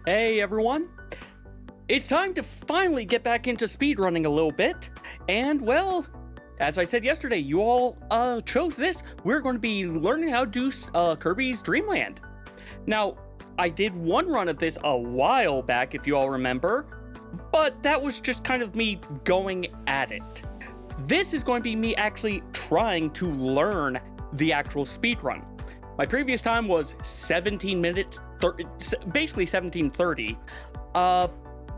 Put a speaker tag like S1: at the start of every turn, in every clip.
S1: Hey everyone! It's time to finally get back into speedrunning a little bit, and well, as I said yesterday, you all chose this. We're going to be learning how to do Kirby's Dream Land. Now, I did one run of this a while back, if you all remember, but that was just kind of me going at it. This is going to be me actually trying to learn the actual speedrun. My previous time was 17 minutes, basically 17:30.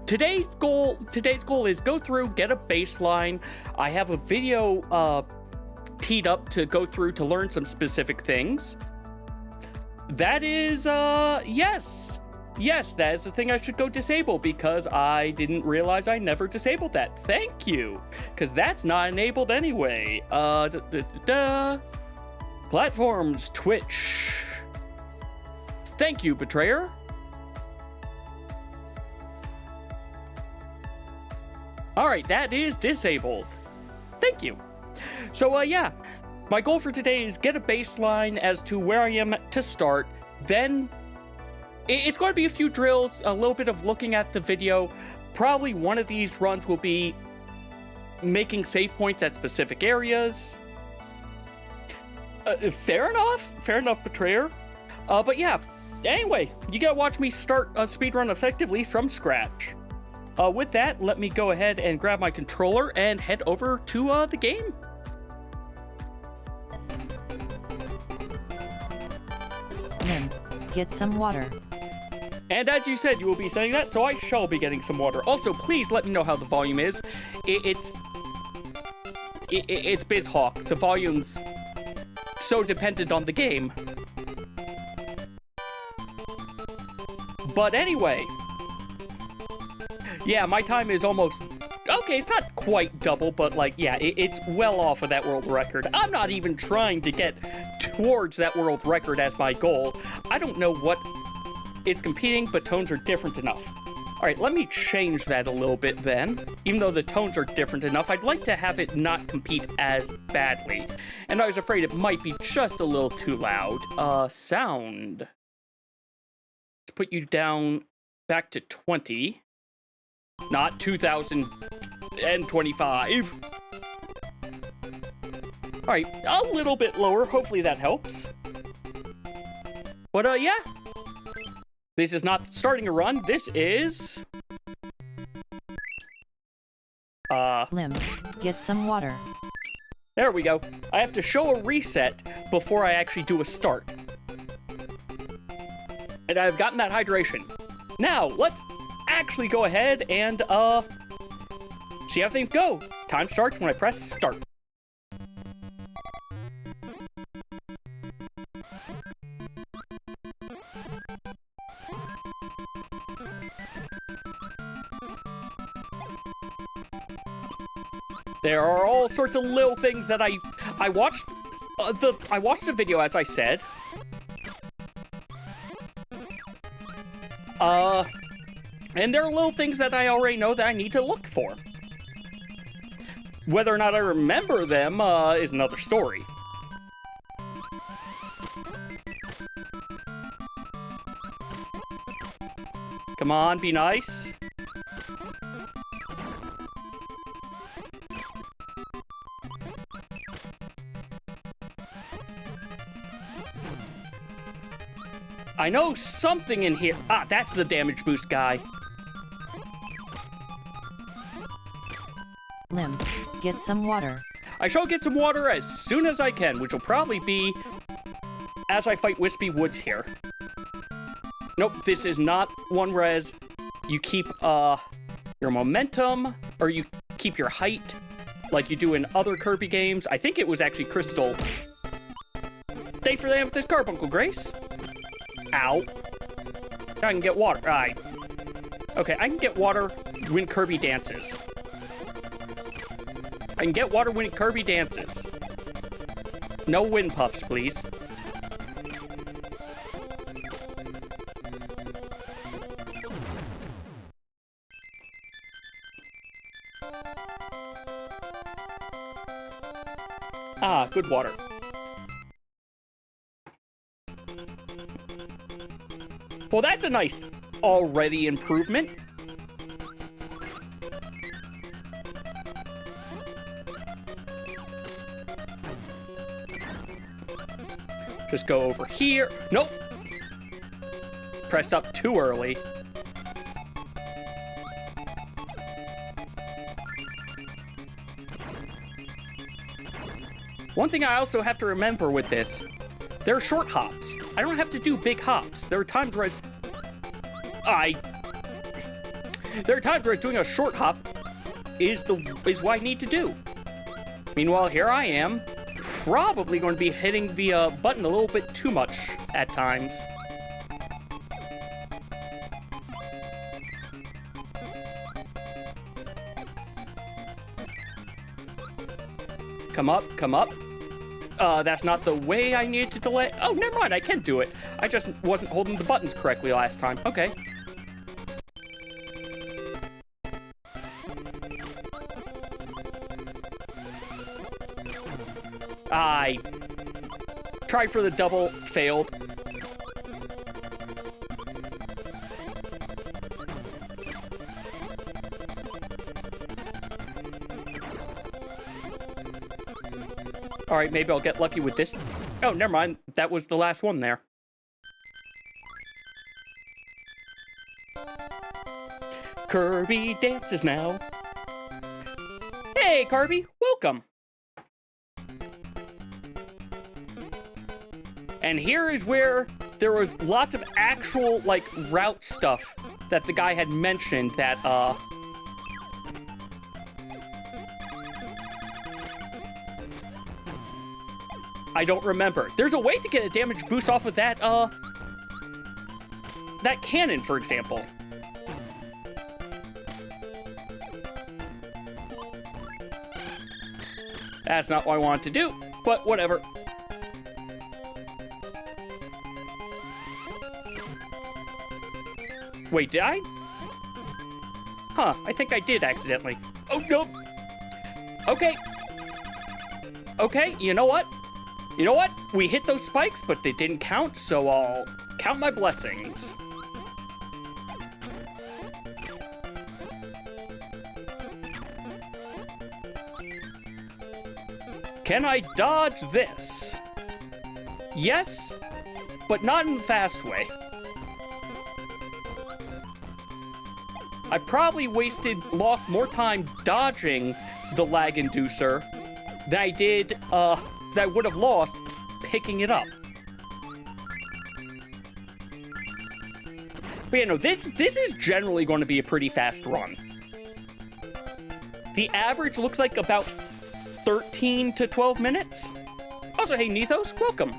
S1: Today's goal is go through, get a baseline. I have a video teed up to go through to learn some specific things. That is, yes, that is the thing I should go disable because I didn't realize I never disabled that. Thank you, because that's not enabled anyway. Platforms, Twitch. Thank you, Betrayer. All right, that is disabled. Thank you. So, yeah, my goal for today is get a baseline as to where I am to start. Then it's going to be a few drills, a little bit of looking at the video. Probably one of these runs will be making save points at specific areas. Fair enough, Betrayer. But yeah, anyway, you gotta watch me start a speedrun effectively from scratch. With that, let me go ahead and grab my controller and head over to the game.
S2: Get some water.
S1: And as you said, you will be saying that, so I shall be getting some water. Also, please let me know how the volume is. It's BizHawk. The volume's so dependent on the game. But anyway, yeah, my time is almost, okay, it's not quite double, but like, yeah, it's well off of that world record. I'm not even trying to get towards that world record as my goal. I don't know what it's competing, but tones are different enough. All right, let me change that a little bit then. Even though the tones are different enough, I'd like to have it not compete as badly. And I was afraid it might be just a little too loud. Sound. Let's put you down back to 20. Not 2025. All right, a little bit lower. Hopefully that helps. But yeah. This is not starting a run. This is...
S2: Lim, get some water.
S1: There we go. I have to show a reset before I actually do a start. And I've gotten that hydration. Now, let's actually go ahead and, see how things go. Time starts when I press start. There are all sorts of little things that I watched the video, as I said. And there are little things that I already know that I need to look for. Whether or not I remember them is another story. Come on, be nice. I know something in here. Ah, that's the damage boost guy.
S2: Lim, get some water.
S1: I shall get some water as soon as I can, which will probably be as I fight Wispy Woods here. Nope, this is not one res. You keep your momentum, or you keep your height like you do in other Kirby games. I think it was actually Crystal. Thanks for the amethyst carbuncle, Grace. Ow. Now I can get water. Okay, I can get water when Kirby dances. I can get water when Kirby dances. No wind puffs, please. Ah, good water. Well, that's a nice already improvement. Just go over here. Nope. Pressed up too early. One thing I also have to remember with this, there are short hops. I don't have to do big hops. There are times where doing a short hop is what I need to do. Meanwhile, here I am, probably going to be hitting the button a little bit too much at times. Come up, come up. That's not the way I needed to delay. Oh, never mind, I can do it. I just wasn't holding the buttons correctly last time. Okay. I tried for the double, failed. All right, maybe I'll get lucky with this. Oh, never mind. That was the last one there. Kirby dances now. Hey, Kirby, welcome. And here is where there was lots of actual, like, route stuff that the guy had mentioned that, I don't remember. There's a way to get a damage boost off of that, that cannon, for example. That's not what I wanted to do, but whatever. Wait, did I? Huh, I think I did accidentally. Oh, no. Okay. Okay, you know what? You know what? We hit those spikes, but they didn't count, so I'll count my blessings. Can I dodge this? Yes, but not in the fast way. I probably lost more time dodging the lag inducer than I did, that I would have lost picking it up. But you know, this is generally going to be a pretty fast run. The average looks like about 13 to 12 minutes. Also, hey, Nethos, welcome.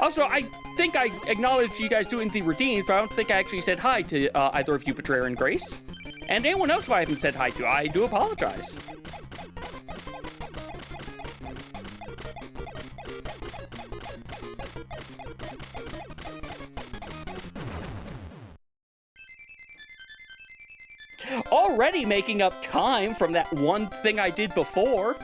S1: Also, I think I acknowledged you guys doing the redeems, but I don't think I actually said hi to either of you, Betrayer and Grace. And anyone else who I haven't said hi to, I do apologize. Already making up time from that one thing I did before.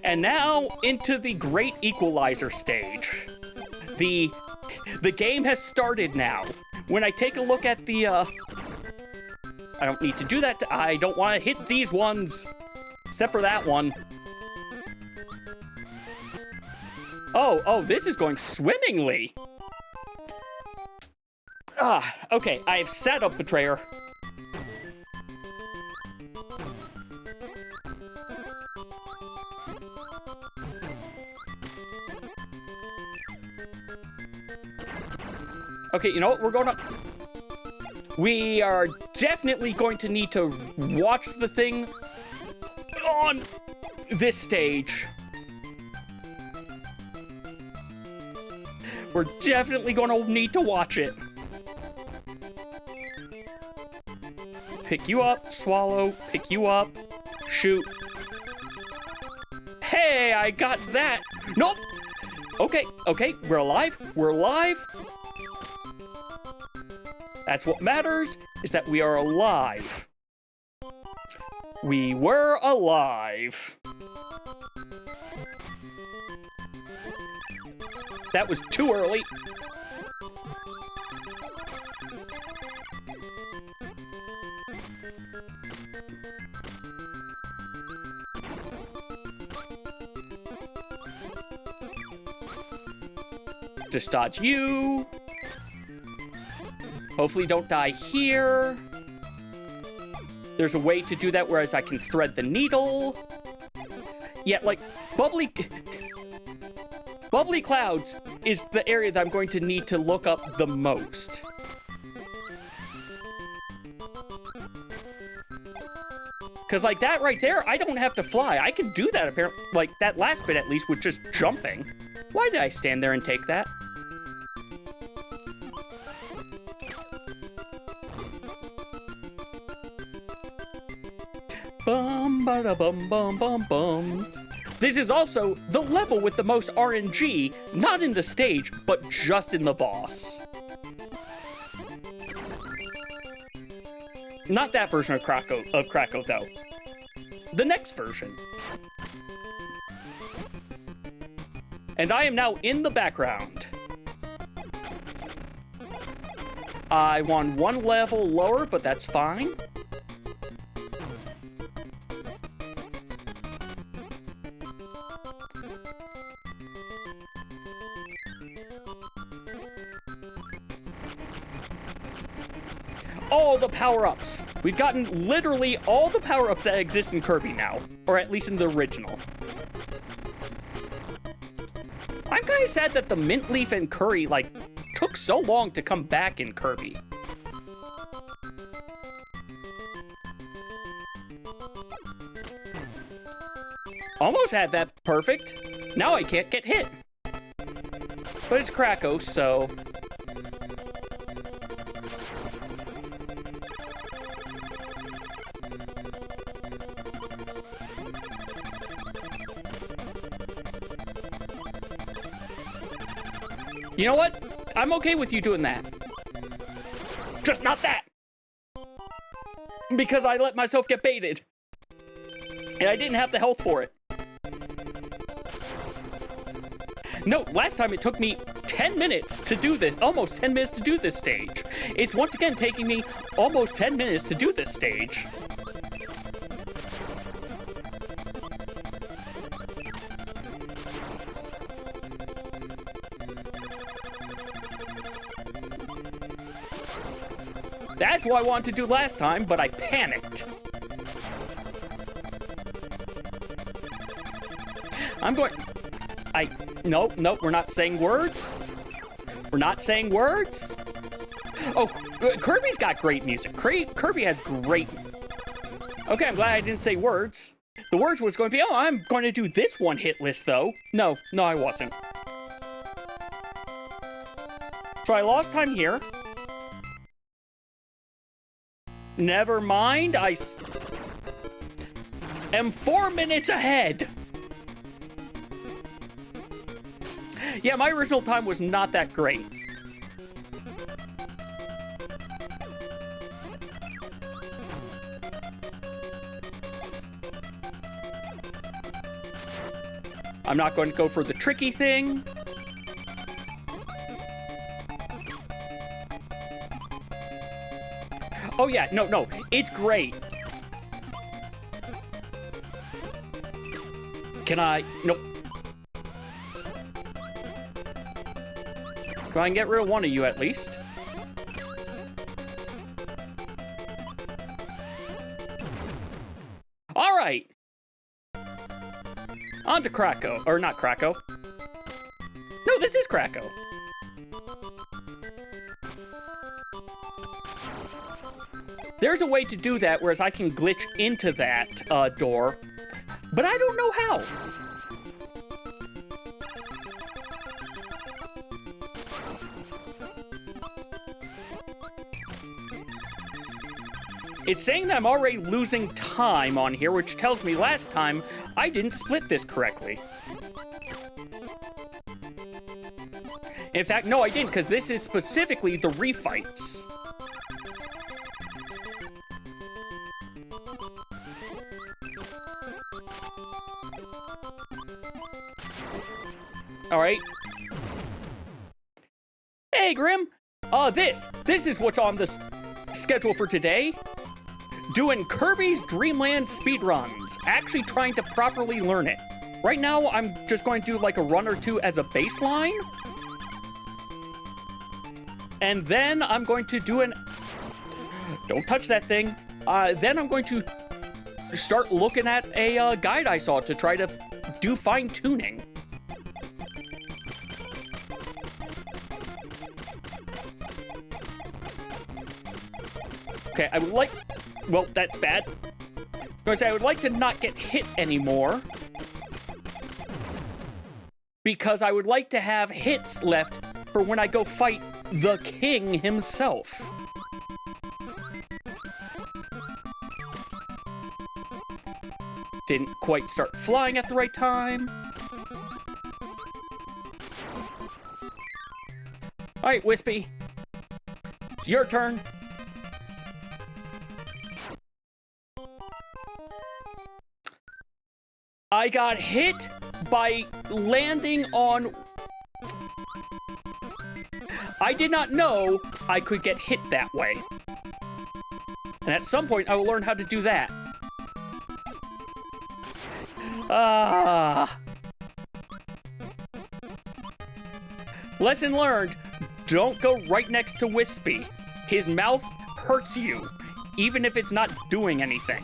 S1: And now into the Great Equalizer stage. The game has started now. When I take a look at the, I don't need to do that. I don't want to hit these ones. Except for that one. Oh, this is going swimmingly. Okay, I have set up Betrayer. Okay, you know what? We are definitely going to need to watch the thing on this stage. We're definitely going to need to watch it. Pick you up, swallow, pick you up, shoot. Hey, I got that. Nope. Okay, we're alive. We're alive. That's what matters, is that we are alive. We were alive. That was too early. Just dodge you. Hopefully don't die here. There's a way to do that, whereas I can thread the needle. Yeah, like, bubbly clouds is the area that I'm going to need to look up the most. Because, like, that right there, I don't have to fly. I can do that, apparently. Like, that last bit, at least, with just jumping. Why did I stand there and take that? Bum, bada, bum, bum, bum, bum. This is also the level with the most RNG, not in the stage, but just in the boss. Not that version of Krakow, though. The next version. And I am now in the background. I won one level lower, but that's fine. All the power-ups. We've gotten literally all the power-ups that exist in Kirby now, or at least in the original. I'm kind of sad that the mint leaf and curry, like, took so long to come back in Kirby. Almost had that perfect. Now I can't get hit. But it's Krakow, so... You know what? I'm okay with you doing that. Just not that! Because I let myself get baited. And I didn't have the health for it. No, last time it took me 10 minutes to do this. Almost 10 minutes to do this stage. It's once again taking me almost 10 minutes to do this stage. That's what I wanted to do last time, but I panicked. I'm going... Nope, we're not saying words. We're not saying words. Oh, Kirby's got great music. Kirby has great... Okay, I'm glad I didn't say words. The words was going to be, oh, I'm going to do this one hit list, though. No, I wasn't. So I lost time here. Never mind, I am 4 minutes ahead. Yeah, my original time was not that great. I'm not going to go for the tricky thing. Oh yeah, no, it's great. Can I? Nope. Try and get rid of one of you at least. All right. On to Krakow, or not Krakow. No, this is Krakow. There's a way to do that, whereas I can glitch into that door, but I don't know how. It's saying that I'm already losing time on here, which tells me last time I didn't split this correctly. In fact, no, I didn't, because this is specifically the refights. All right. Hey, Grim. This is what's on the schedule for today. Doing Kirby's Dream Land speedruns. Actually trying to properly learn it. Right now, I'm just going to do like a run or two as a baseline. And then I'm going to do an... Don't touch that thing. Then I'm going to start looking at a guide I saw to try to do fine-tuning. Okay, I would like... Well, that's bad. I was gonna say, I would like to not get hit anymore. Because I would like to have hits left for when I go fight the king himself. Didn't quite start flying at the right time. All right, Wispy. It's your turn. I got hit by landing on... I did not know I could get hit that way. And at some point, I will learn how to do that. Lesson learned, don't go right next to Wispy. His mouth hurts you, even if it's not doing anything.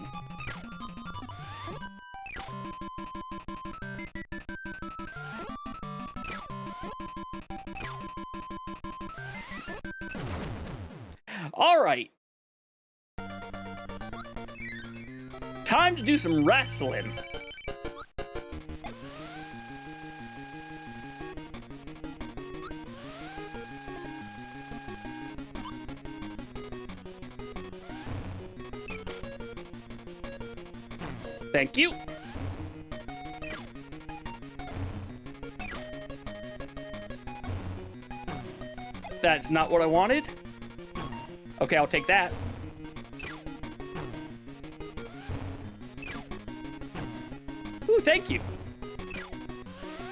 S1: All right. Time to do some wrestling. Thank you. That's not what I wanted. Okay, I'll take that. Ooh, thank you.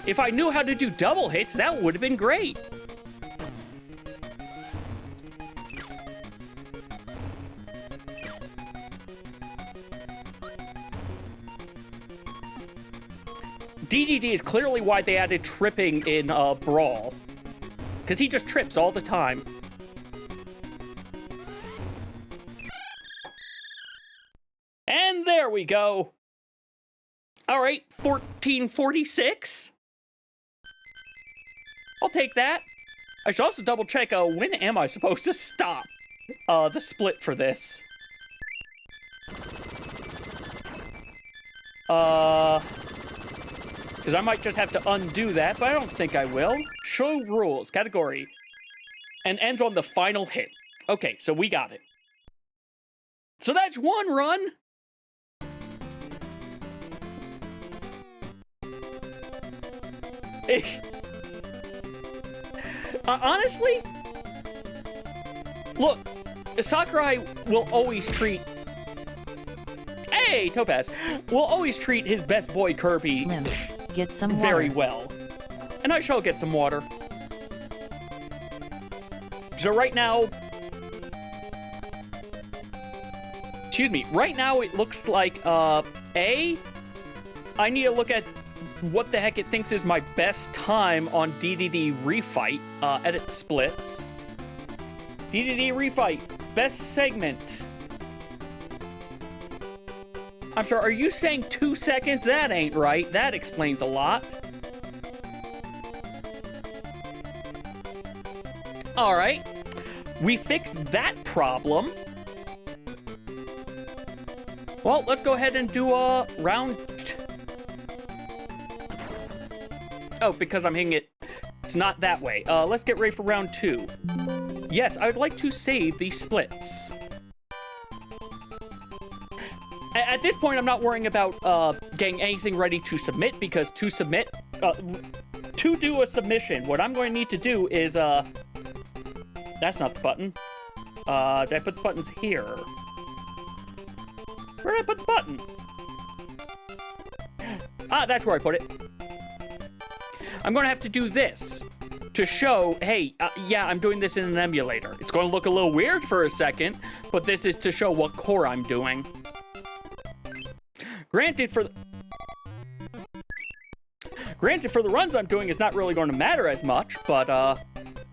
S1: If I knew how to do double hits, that would have been great. DDD is clearly why they added tripping in Brawl. Because he just trips all the time. And there we go. All right, 1446. I'll take that. I should also double check, when am I supposed to stop the split for this? Because I might just have to undo that, but I don't think I will. Show rules, category. And ends on the final hit. Okay, so we got it. So that's one run. Honestly, look, Sakurai will always treat... Hey, Topaz! Will always treat his best boy Kirby
S2: Limp. Get some water.
S1: Very well. And I shall get some water. So right now... Excuse me. Right now it looks like, I need to look at what the heck it thinks is my best time on DDD Refight. Edit splits. DDD Refight. Best segment. I'm sorry, are you saying 2 seconds? That ain't right. That explains a lot. All right. We fixed that problem. Well, let's go ahead and do a round... Oh, because I'm hitting it. It's not that way. Let's get ready for round 2. Yes, I would like to save these splits. At this point, I'm not worrying about getting anything ready to submit, because to submit, to do a submission, what I'm going to need to do is, that's not the button. Did I put the buttons here? Where did I put the button? Ah, that's where I put it. I'm going to have to do this to show, hey, yeah, I'm doing this in an emulator. It's going to look a little weird for a second, but this is to show what core I'm doing. Granted, for the runs I'm doing, it's not really going to matter as much, but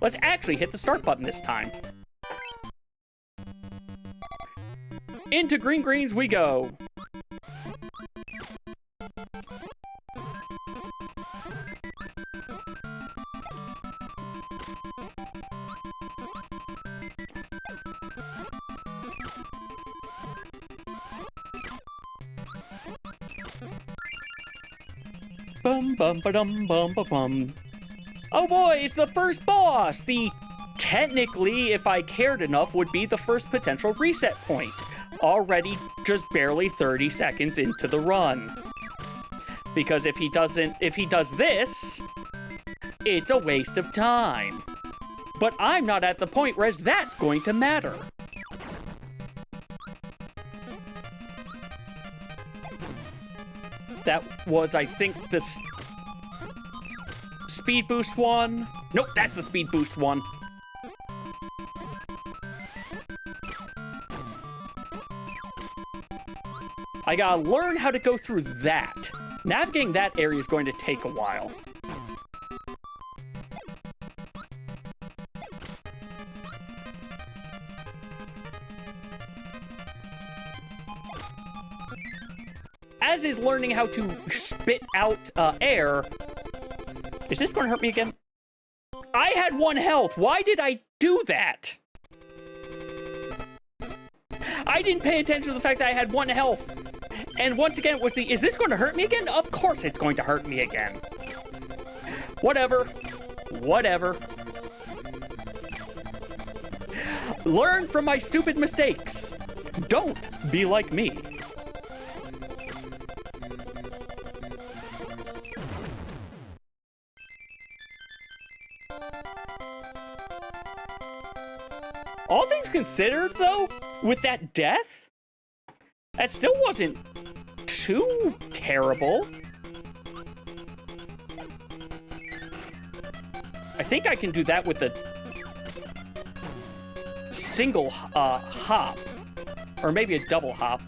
S1: let's actually hit the start button this time. Into green greens we go. Bum bum ba dum bum ba bum. Oh boy, it's the first boss! The technically, if I cared enough, would be the first potential reset point. Already just barely 30 seconds into the run. Because if he does this, it's a waste of time. But I'm not at the point where that's going to matter. That was, I think, the speed boost one. Nope, that's the speed boost one. I gotta learn how to go through that. Navigating that area is going to take a while. As is learning how to spit out air. Is this going to hurt me again? I had 1 health. Why did I do that? I didn't pay attention to the fact that I had 1 health. And once again, is this going to hurt me again? Of course it's going to hurt me again. Whatever. Whatever. Learn from my stupid mistakes. Don't be like me. All things considered, though, with that death, that still wasn't too terrible. I think I can do that with a single hop, or maybe a double hop.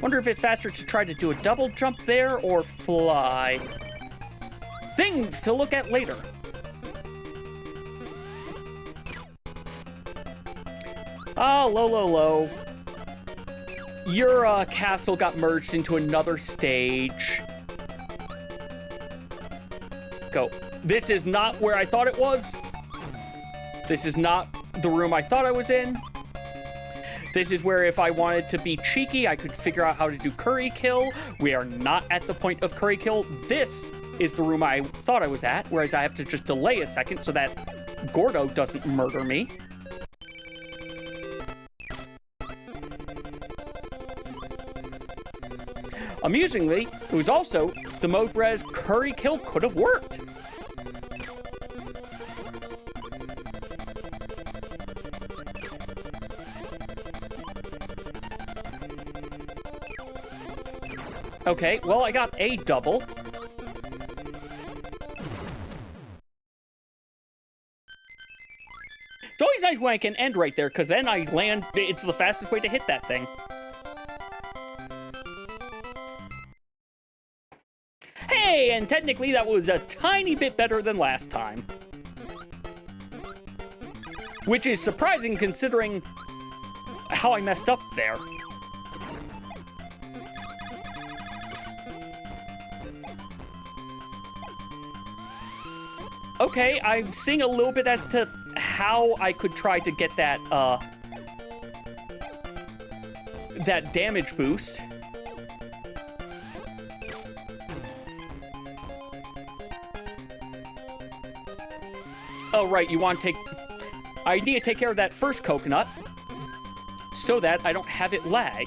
S1: Wonder if it's faster to try to do a double jump there or fly. Things to look at later. Oh, low. Your castle got merged into another stage. Go. This is not where I thought it was. This is not the room I thought I was in. This is where if I wanted to be cheeky, I could figure out how to do curry kill. We are not at the point of curry kill. This is the room I thought I was at, whereas I have to just delay a second so that Gordo doesn't murder me. Amusingly, it was also the mode whereas curry kill could have worked. Okay, well, I got a double. It's always nice when I can end right there, because then I land, it's the fastest way to hit that thing. Hey, and technically that was a tiny bit better than last time. Which is surprising considering how I messed up there. Okay, I'm seeing a little bit as to how I could try to get that, that damage boost. Oh, right, you want to take... I need to take care of that first coconut so that I don't have it lag.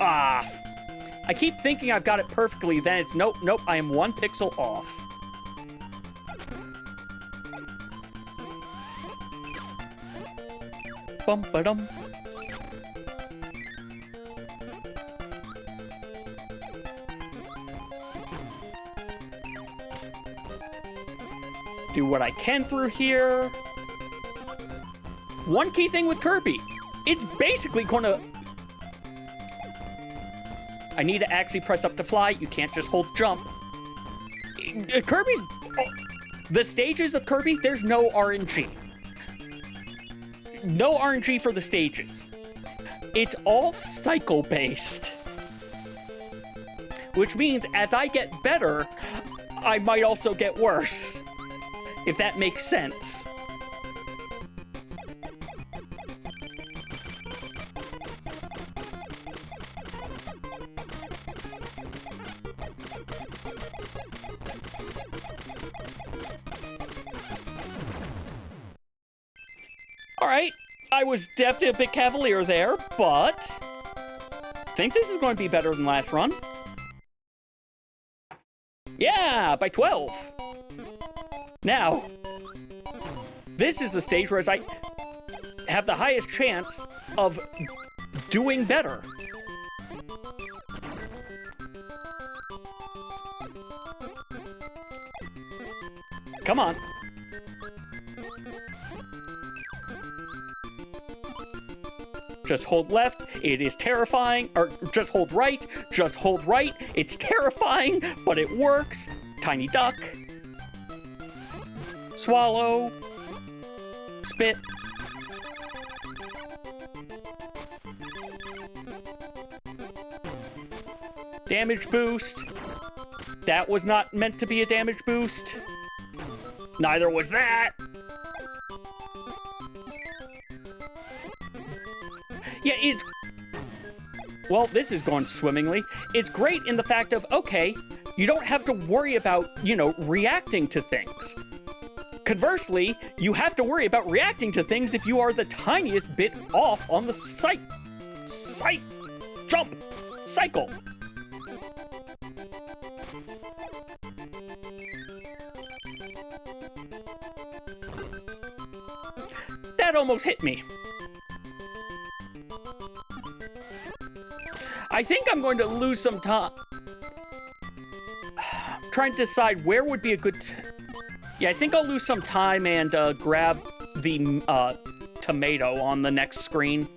S1: Ah. I keep thinking I've got it perfectly, then it's nope, I am 1 pixel off. Bum ba dum. Do what I can through here. One key thing with Kirby. It's basically gonna... I need to actually press up to fly. You can't just hold jump. Kirby's... The stages of Kirby, there's no RNG. No RNG for the stages. It's all cycle-based. Which means as I get better, I might also get worse. If that makes sense. Alright, I was definitely a bit cavalier there, but I think this is going to be better than last run. Yeah, by 12. Now, this is the stage where I have the highest chance of doing better. Come on. Just hold left. It is terrifying. Or just hold right. Just hold right. It's terrifying, but it works. Tiny duck. Swallow. Spit. Damage boost. That was not meant to be a damage boost. Neither was that. Yeah, it's... Well, this is going swimmingly. It's great in the fact of, okay, you don't have to worry about, you know, reacting to things. Conversely, you have to worry about reacting to things if you are the tiniest bit off on the jump, cycle. That almost hit me. I think I'm going to lose some time. Trying to decide where would be a good... Yeah, I think I'll lose some time and grab the tomato on the next screen.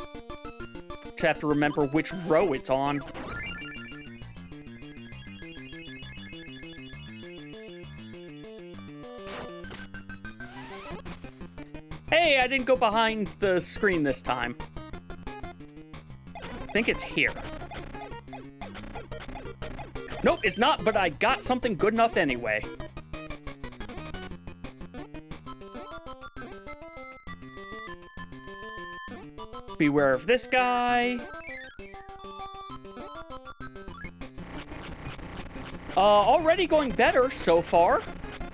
S1: Just have to remember which row it's on. Hey, I didn't go behind the screen this time. I think it's here. Nope, it's not, but I got something good enough anyway. Beware of this guy. Already going better so far,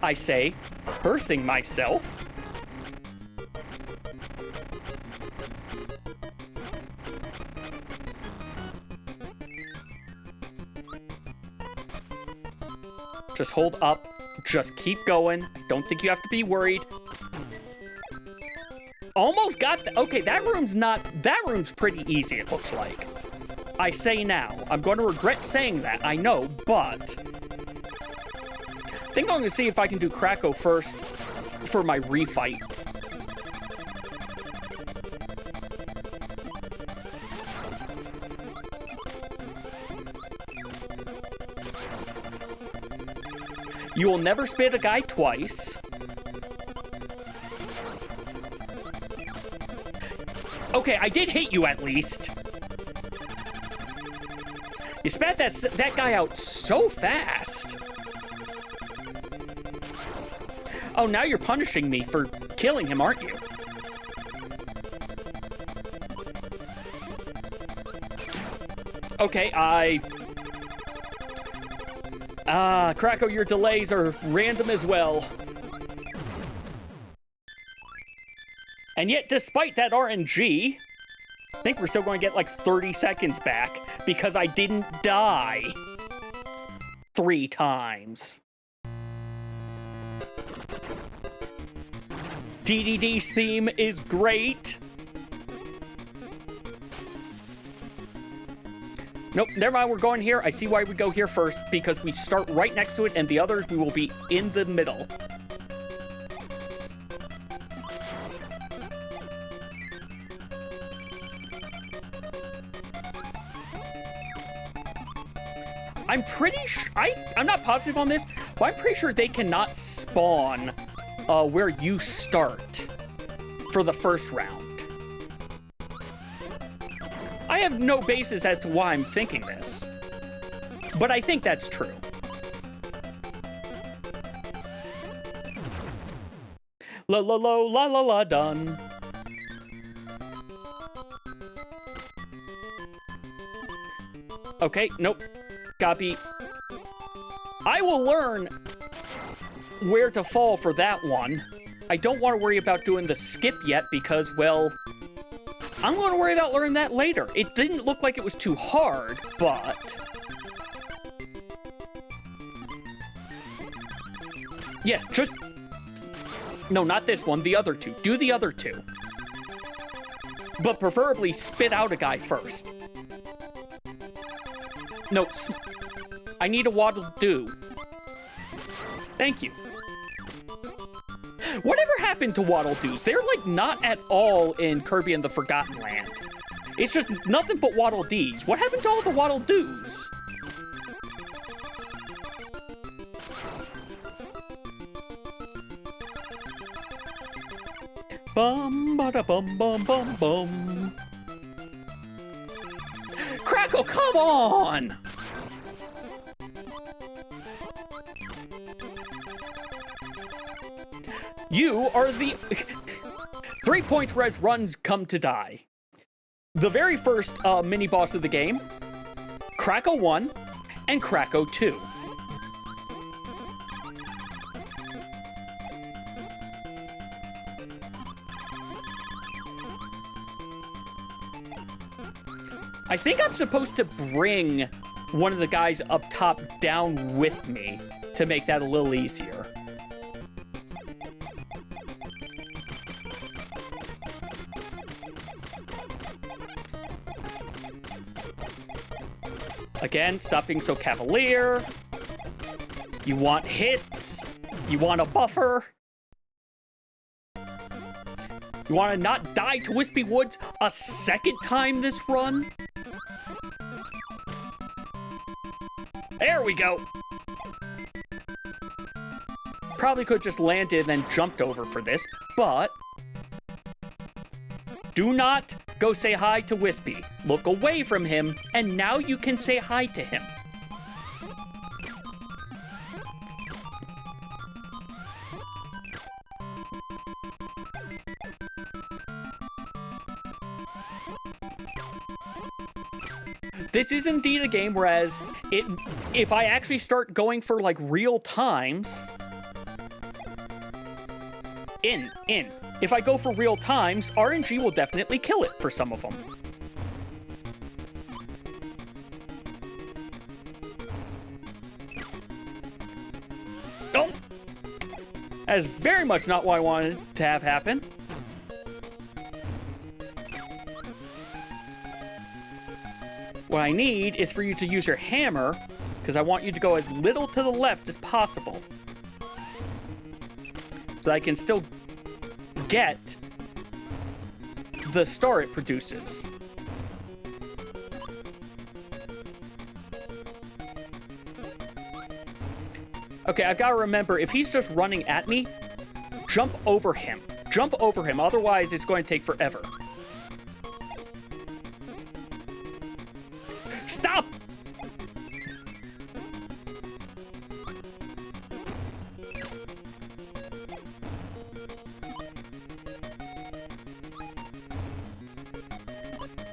S1: I say, cursing myself. Just hold up. Just keep going. I don't think you have to be worried. Almost got the... Okay, that room's pretty easy, it looks like. I say now. I'm going to regret saying that, I know, but... I think I'm going to see if I can do Kracko first for my refight. You will never spit a guy twice. Okay, I did hit you at least. You spat that guy out so fast. Oh, now you're punishing me for killing him, aren't you? Okay, Kracko, your delays are random as well. And yet, despite that RNG, I think we're still going to get like 30 seconds back because I didn't die 3 times. DDD's theme is great. Nope, never mind, we're going here. I see why we go here first, because we start right next to it, and the others, we will be in the middle. I'm pretty sure, I'm not positive on this, but I'm pretty sure they cannot spawn where you start for the first round. I have no basis as to why I'm thinking this, but I think that's true. La la la la la la done. Okay, nope. Copy. I will learn where to fall for that one. I don't want to worry about doing the skip yet because, well, I'm going to worry about learning that later. It didn't look like it was too hard, but... Yes, just... No, not this one, the other two. Do the other two. But preferably spit out a guy first. No, I need a Waddle Doo. Thank you. Whatever happened to Waddle Doos? They're, like, not at all in Kirby and the Forgotten Land. It's just nothing but Waddle Dees. What happened to all the Waddle Doos? Bum ba da bum bum bum bum. Crackle, come on! You are the 3 points res runs come to die. The very first mini boss of the game, Kracko 1 and Kracko 2. I think I'm supposed to bring one of the guys up top down with me to make that a little easier. Again, stop being so cavalier. You want hits. You want a buffer. You want to not die to Wispy Woods a second time this run? There we go. Probably could have just landed and then jumped over for this, but... Do not go say hi to Wispy. Look away from him, and now you can say hi to him. This is indeed a game, whereas if I actually start going for, like, real times... If I go for real times, RNG will definitely kill it for some of them. Oh! That is very much not what I wanted to have happen. What I need is for you to use your hammer, because I want you to go as little to the left as possible. So that I can still get the star it produces. Okay, I've got to remember, if he's just running at me, jump over him. Jump over him, otherwise it's going to take forever. Stop!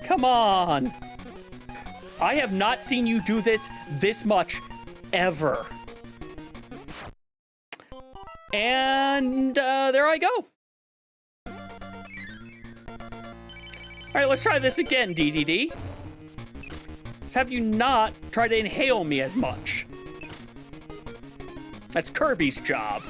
S1: Come on! I have not seen you do this much, ever. And, there I go. Alright, let's try this again, DDD. Let's have you not try to inhale me as much. That's Kirby's job.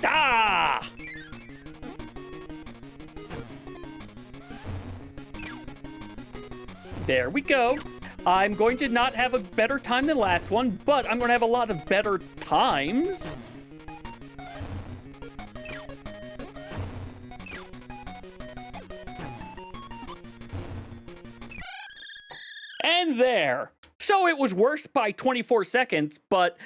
S1: Ah! There we go. I'm going to not have a better time than the last one, but I'm going to have a lot of better times. And there. So it was worse by 24 seconds, but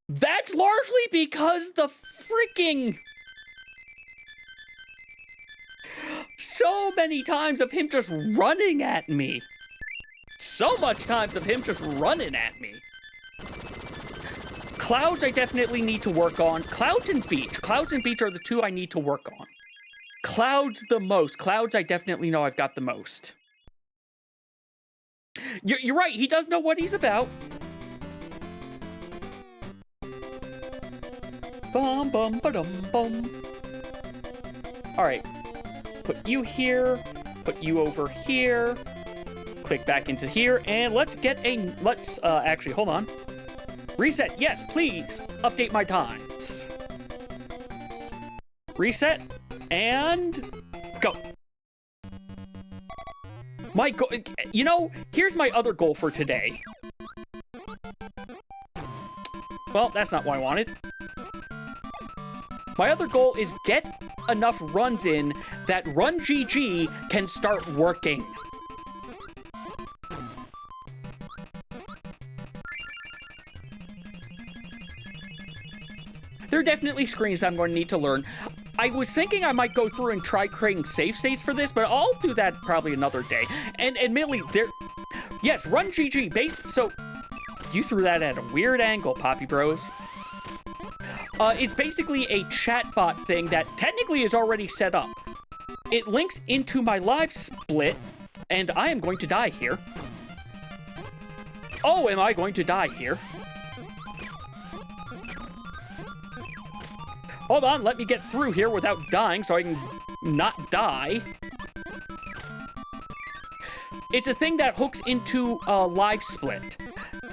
S1: that's largely because the freaking... So many times of him just running at me. So much times of him just running at me. Clouds I definitely need to work on. Clouds and beach. Clouds and beach are the two I need to work on. Clouds the most. Clouds I definitely know I've got the most. You're right, he does know what he's about. Bum bum ba-dum bum. Alright. Put you here. Put you over here. Click back into here, and let's get a... Let's, actually, hold on. Reset, yes, please. Update my times. Reset, and... go. My goal... You know, here's my other goal for today. Well, that's not what I wanted. My other goal is get enough runs in that Run GG can start working. There are definitely screens I'm going to need to learn. I was thinking I might go through and try creating save states for this, but I'll do that probably another day. And admittedly, there... Yes, Run GG, so... You threw that at a weird angle, Poppy Bros. It's basically a chatbot thing that technically is already set up. It links into my live split, and I am going to die here. Oh, am I going to die here? Hold on, let me get through here without dying so I can not die. It's a thing that hooks into live split.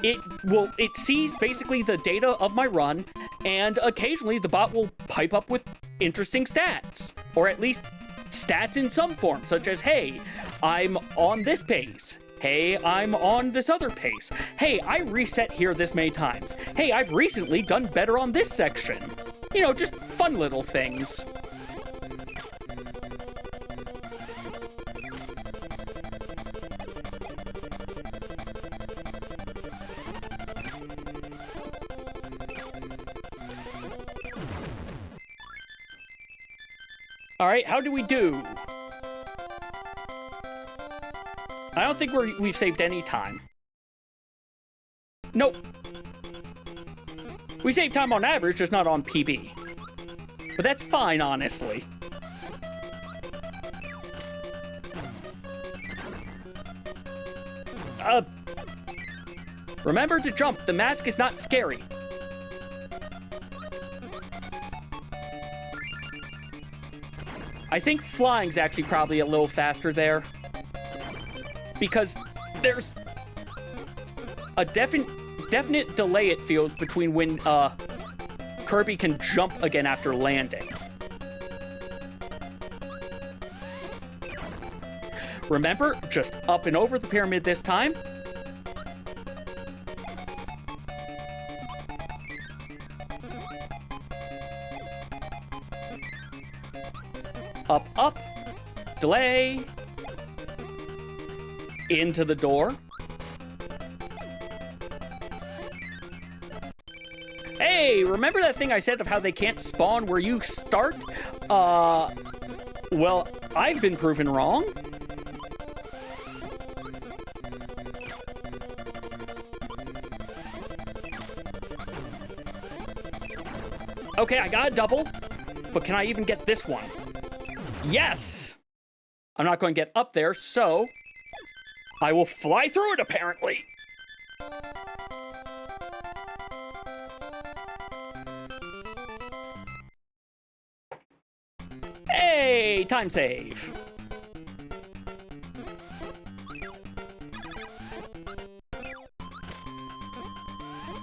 S1: It sees basically the data of my run, and occasionally the bot will pipe up with interesting stats, or at least stats in some form, such as, hey, I'm on this pace. Hey, I'm on this other pace. Hey, I reset here this many times. Hey, I've recently done better on this section. You know, just fun little things. All right, how do we do? I don't think we've saved any time. Nope. We save time on average, just not on PB. But that's fine, honestly. Remember to jump. The mask is not scary. I think flying's actually probably a little faster there. Because there's a definite delay, it feels, between when Kirby can jump again after landing. Remember, just up and over the pyramid this time. Up, up, delay, into the door. Hey, remember that thing I said of how they can't spawn where you start? Well, I've been proven wrong. Okay, I got a double, but can I even get this one? Yes! I'm not going to get up there, so I will fly through it, apparently. Hey, time save.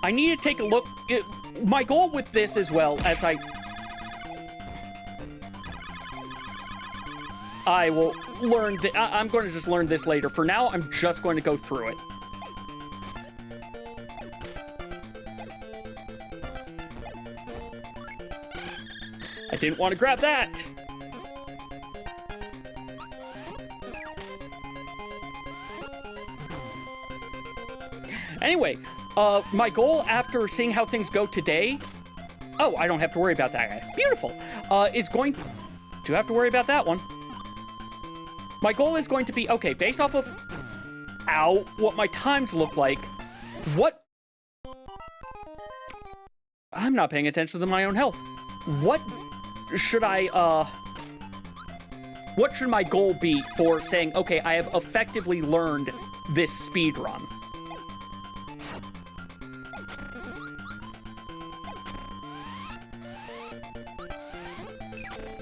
S1: I need to take a look. My goal with this as well, as I will learn I'm going to just learn this later. For now, I'm just going to go through it. didn't want to grab that. Anyway, my goal after seeing how things go today... Oh, I don't have to worry about that guy. Beautiful. Is going... Do have to worry about that one. My goal is going to be... Okay, based off of... Ow, what my times look like. What... I'm not paying attention to my own health. What should I, What should my goal be for saying, okay, I have effectively learned this speed run?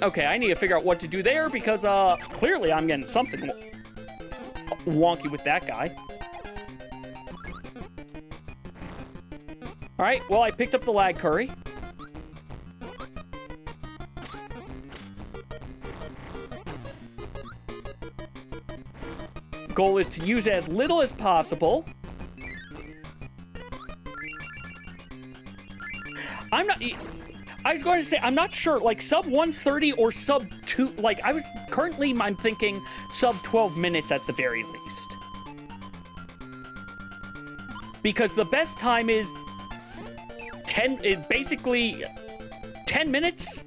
S1: Okay, I need to figure out what to do there because, clearly I'm getting something wonky with that guy. Alright, well, I picked up the lag curry. Goal is to use as little as possible. I was going to say, I'm not sure, like, sub 130 or sub 2, like, currently I'm thinking sub 12 minutes at the very least. Because the best time is basically 10 minutes?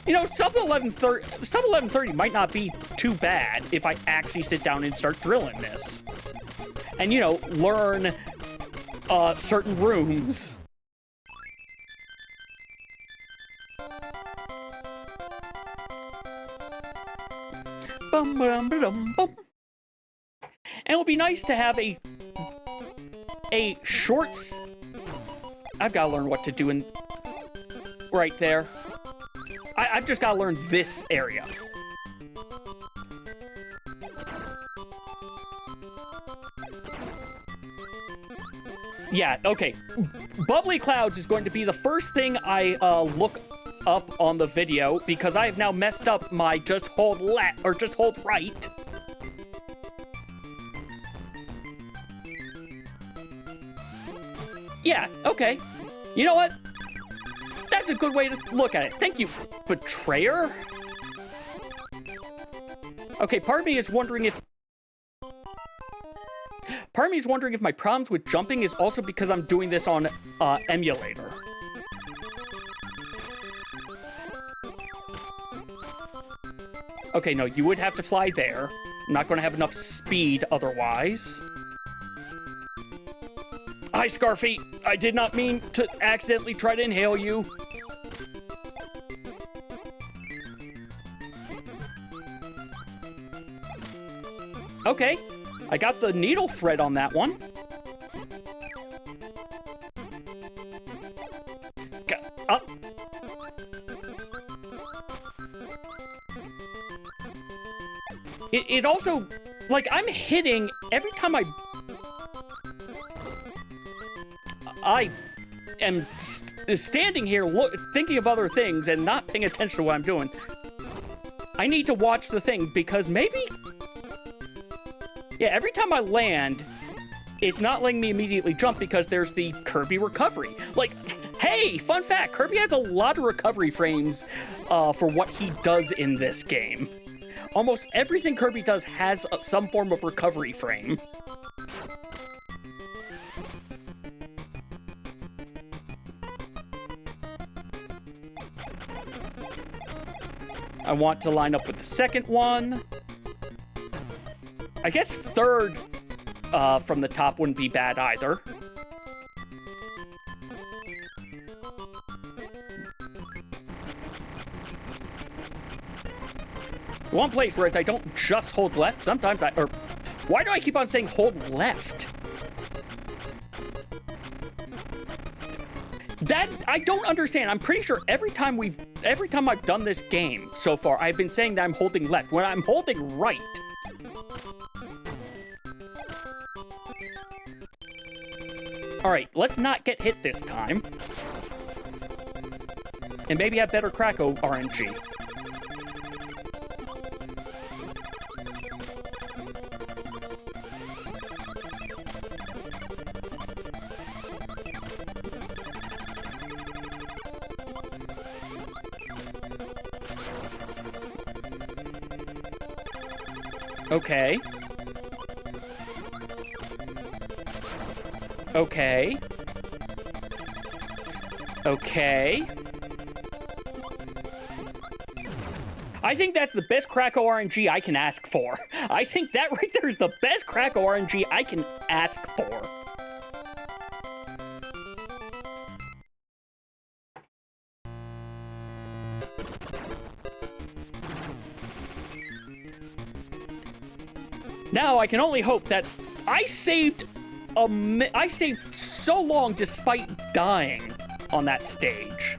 S1: You know, sub 1130 might not be too bad if I actually sit down and start drilling this. And, you know, learn certain rooms. Bum, bum, ba-dum, bum. And it would be nice to have a short... I've got to learn what to do in... Right there. I've just got to learn this area. Yeah, okay. Bubbly Clouds is going to be the first thing I look up on the video because I have now messed up my just hold left or just hold right. Yeah, okay. You know what? That's a good way to look at it. Thank you, Betrayer. Okay, part of me is wondering if my problems with jumping is also because I'm doing this on emulator. Okay, no, you would have to fly there. I'm not going to have enough speed otherwise. Hi, Scarfy. I did not mean to accidentally try to inhale you. Okay, I got the needle thread on that one. Up. It also, like, I'm hitting every time I am standing here thinking of other things and not paying attention to what I'm doing. I need to watch the thing because maybe... Yeah, every time I land, it's not letting me immediately jump because there's the Kirby recovery. Like, hey, fun fact, Kirby has a lot of recovery frames for what he does in this game. Almost everything Kirby does has some form of recovery frame. I want to line up with the second one. I guess third from the top wouldn't be bad either. One place where I don't just hold left, sometimes why do I keep on saying hold left? That, I don't understand. I'm pretty sure every time I've done this game so far, I've been saying that I'm holding left when I'm holding right. Alright, let's not get hit this time. And maybe have better Kracko RNG. Okay. Okay. Okay. I think that's the best Kracko RNG I can ask for. I think that right there is the best Kracko RNG I can ask for. Now I can only hope that I saved so long despite dying on that stage.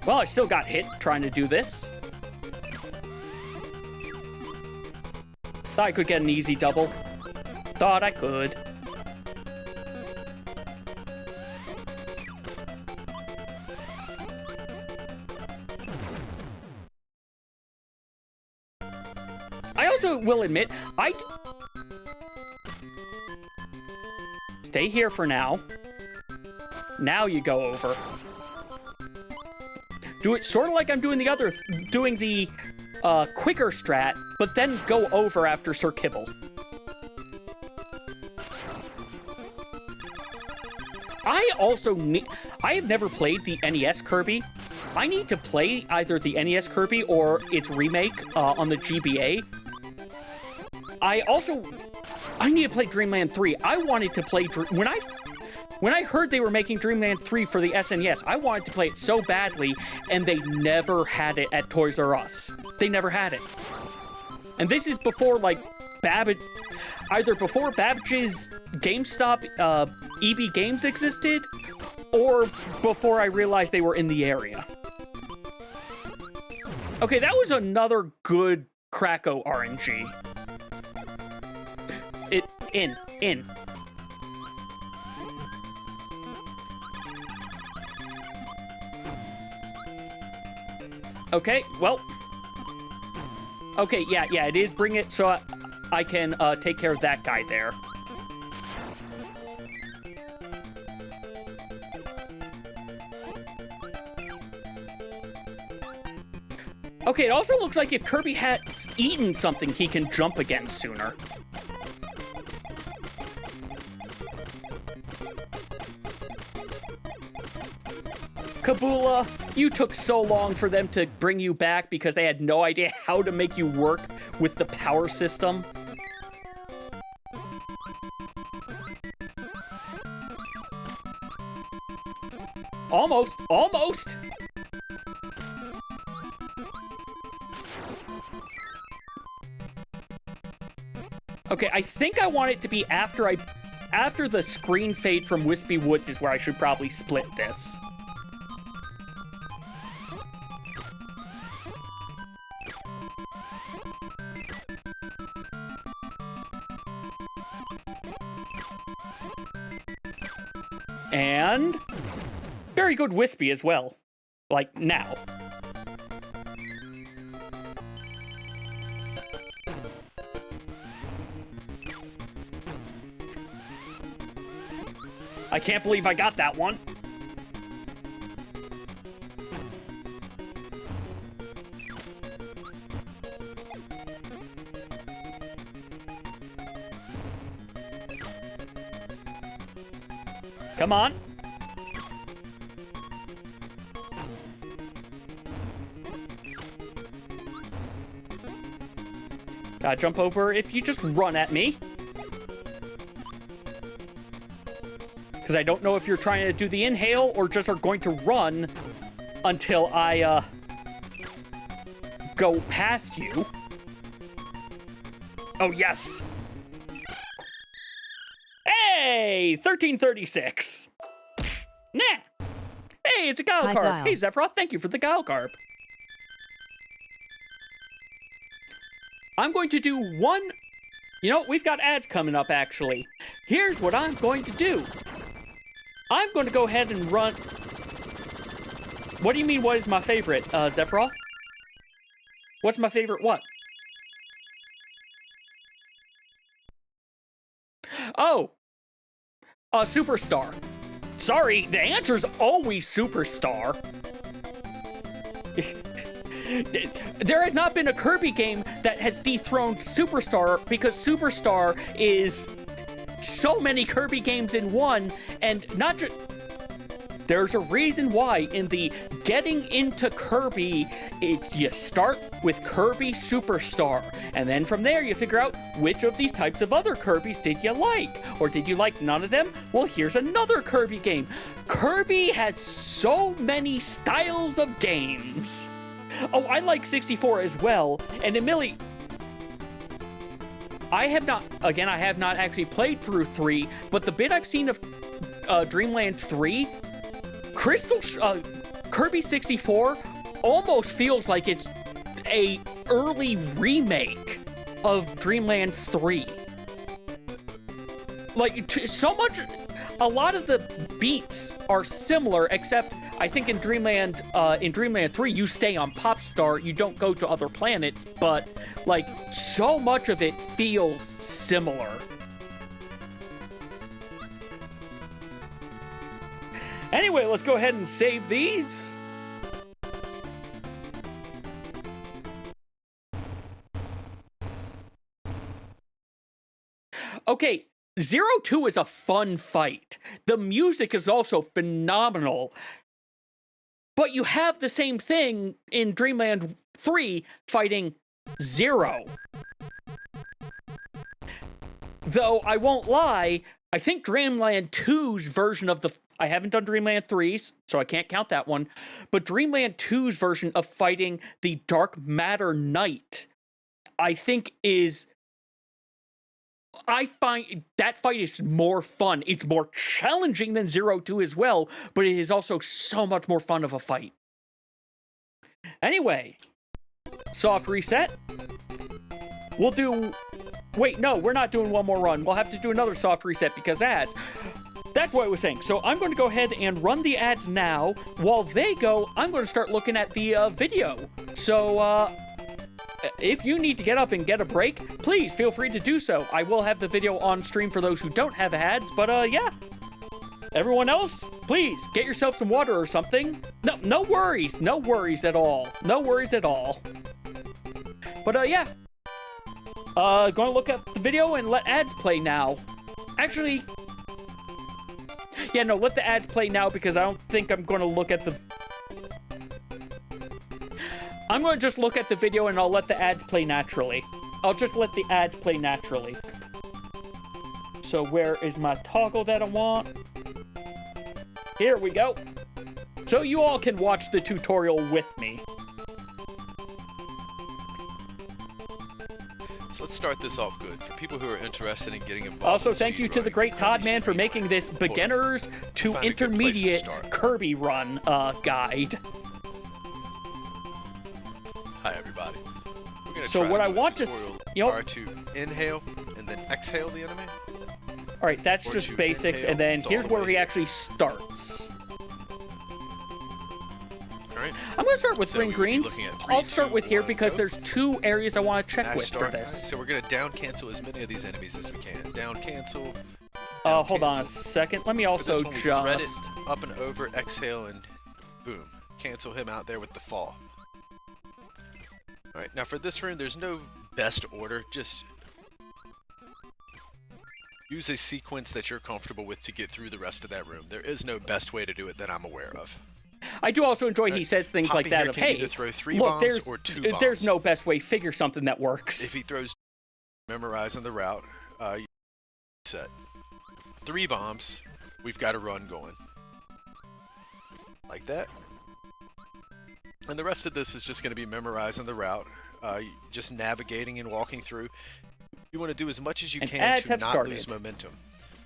S1: Well, I still got hit trying to do this. Thought I could get an easy double. Thought I could. I also will admit, stay here for now. Now you go over. Do it sort of like I'm doing the quicker strat, but then go over after Sir Kibble. I have never played the NES Kirby. I need to play either the NES Kirby or its remake on the GBA. I need to play Dreamland 3. I wanted to play, when I heard they were making Dreamland 3 for the SNES, I wanted to play it so badly, and they never had it at Toys R Us. They never had it. And this is before, like, either before Babbage's GameStop EB Games existed, or before I realized they were in the area. Okay, that was another good Kracko RNG. In. Okay, well. Okay, yeah, it is bring it so I can take care of that guy there. Okay, it also looks like if Kirby has eaten something, he can jump again sooner. Kabula, you took so long for them to bring you back because they had no idea how to make you work with the power system. Almost. Okay, I think I want it to be after the screen fade from Wispy Woods is where I should probably split this. And very good Wispy as well. Like, now. I can't believe I got that one. Come on. Gotta jump over if you just run at me. Because I don't know if you're trying to do the inhale or just are going to run until I go past you. Oh, yes. Hey, 1336. Nah. Hey, it's a Guile Carb.
S2: Guile.
S1: Hey, Sephiroth, thank you for the Guile Carb. I'm going to do one... You know, we've got ads coming up, actually. Here's what I'm going to do. I'm going to go ahead and run... What do you mean, what is my favorite, Sephiroth? What's my favorite what? Oh, Superstar. Sorry, the answer's always Superstar. There has not been a Kirby game that has dethroned Superstar because Superstar is so many Kirby games in one, and not just... There's a reason why in the getting into Kirby, you start with Kirby Superstar, and then from there you figure out which of these types of other Kirbys did you like, or did you like none of them? Well, here's another Kirby game. Kirby has so many styles of games. Oh, I like 64 as well, and Emily... I have not actually played through 3, but the bit I've seen of Dreamland 3, Kirby 64 almost feels like it's a early remake of Dreamland 3. Like, so much... A lot of the beats are similar, except I think in Dreamland 3, you stay on Popstar, you don't go to other planets, but, like, so much of it feels similar. Anyway, let's go ahead and save these. Okay, 02 is a fun fight. The music is also phenomenal. But you have the same thing in Dreamland 3 fighting Zero. Though, I won't lie, I think Dreamland 2's version of the... I haven't done Dreamland 3's, so I can't count that one. But Dreamland 2's version of fighting the Dark Matter Knight, I think is... I find that fight is more fun. It's more challenging than 02 as well, but it is also so much more fun of a fight. Anyway, soft reset. We'll do... Wait, no, we're not doing one more run. We'll have to do another soft reset because ads. That's what I was saying. So I'm going to go ahead and run the ads now. While they go, I'm going to start looking at the video. So, if you need to get up and get a break, please feel free to do so. I will have the video on stream for those who don't have ads, but yeah. Everyone else, please get yourself some water or something. No worries. No worries at all. No worries at all. But yeah. Going to look at the video and let ads play now. Actually, yeah, no, let the ads play now because I don't think I'm going to look at the... I'm going to just look at the video and I'll let the ads play naturally. I'll just let the ads play naturally. So where is my toggle that I want? Here we go. So you all can watch the tutorial with me.
S3: So let's start this off good. For people who are interested in getting involved.
S1: Also, thank you to the great Todd Man for making this beginners to intermediate Kirby run guide.
S3: Hi everybody. We're gonna
S1: so what I want to,
S3: are to inhale and then exhale the enemy.
S1: All right, that's just basics, and then here's where he actually starts.
S3: Right.
S1: I'm going to start with greens. I'll start with here because there's 2 areas I want to check with for this.
S3: So we're going to down cancel as many of these enemies as we can. Down cancel.
S1: Hold on a second. Let me also
S3: thread it up and over, exhale, and boom. Cancel him out there with the fall. Alright, now for this room, there's no best order. Just use a sequence that you're comfortable with to get through the rest of that room. There is no best way to do it that I'm aware of.
S1: I do also enjoy he says things like that of, hey, look, there's no best way, figure something that works.
S3: If he throws memorize on the route, set. 3 bombs, we've got a run going. Like that. And the rest of this is just going to be memorizing the route, just navigating and walking through. You want to do as much as you can to not lose momentum.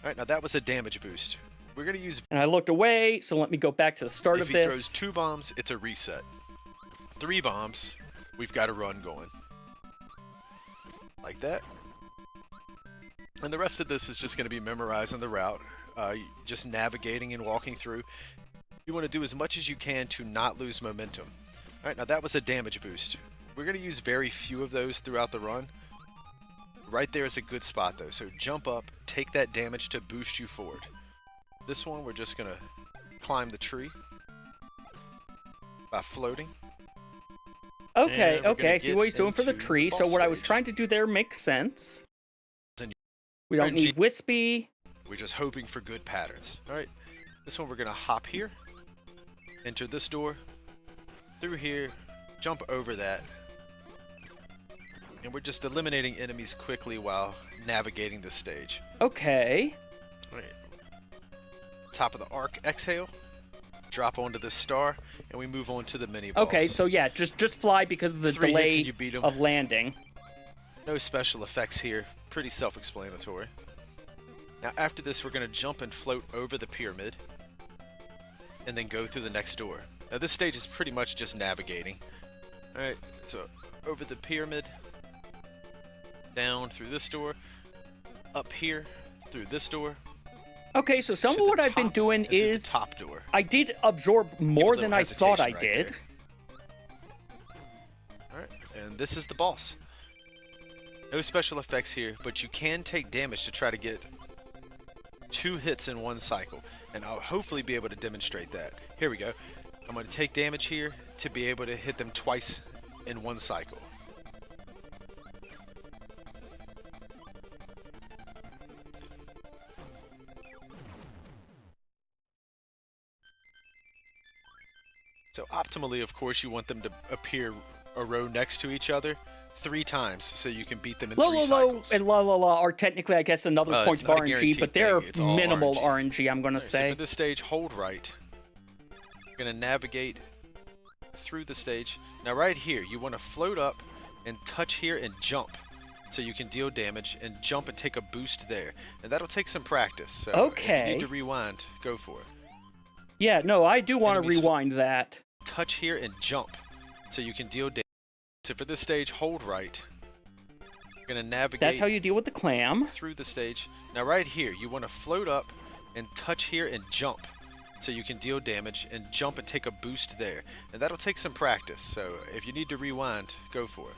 S3: Alright, now that was a damage boost. We're going to use...
S1: And I looked away, so let me go back to the start of this.
S3: If he throws 2 bombs, it's a reset. 3 bombs, we've got a run going. Like that. And the rest of this is just going to be memorizing the route, just navigating and walking through. You want to do as much as you can to not lose momentum. Alright, now that was a damage boost. We're going to use very few of those throughout the run. Right there is a good spot, though. So jump up, take that damage to boost you forward. This one, we're just going to climb the tree by floating.
S1: Okay, okay. I see what he's doing for the tree. So what I was trying to do there makes sense. We don't need wispy.
S3: We're just hoping for good patterns. All right. This one, we're going to hop here, enter this door, through here, jump over that. And we're just eliminating enemies quickly while navigating the stage.
S1: Okay.
S3: All right. Top of the arc, exhale, drop onto the star, and we move on to the mini boss.
S1: Okay, so yeah, just fly because of the
S3: 3 hits and you
S1: delay
S3: beat 'em.
S1: of landing.
S3: No special effects here. Pretty self-explanatory. Now after this, we're going to jump and float over the pyramid and then go through the next door. Now this stage is pretty much just navigating. Alright, so over the pyramid, down through this door, up here, through this door.
S1: Okay, so some of what I've been doing is...
S3: the top door.
S1: I did absorb more than I thought I did.
S3: Alright, and this is the boss. No special effects here, but you can take damage to try to get 2 hits in 1 cycle. And I'll hopefully be able to demonstrate that. Here we go. I'm going to take damage here to be able to hit them twice in 1 cycle. So optimally, of course, you want them to appear a row next to each other 3 times so you can beat them in 3 cycles.
S1: And la la la are technically, I guess, another point of RNG, but they're minimal RNG, I'm going to say.
S3: So for this stage, hold right. You're going to navigate through the stage. Now right here, you want to float up and touch here and jump so you can deal damage and jump and take a boost there. And that'll take some practice. So if you need to rewind, go for it.
S1: Yeah, no, I do want to rewind that.
S3: Touch here and jump so you can deal damage. So for this stage, hold right. You're going to navigate.
S1: That's how you deal with the clam.
S3: Through the stage. Now right here, you want to float up and touch here and jump so you can deal damage and jump and take a boost there. And that'll take some practice. So if you need to rewind, go for it.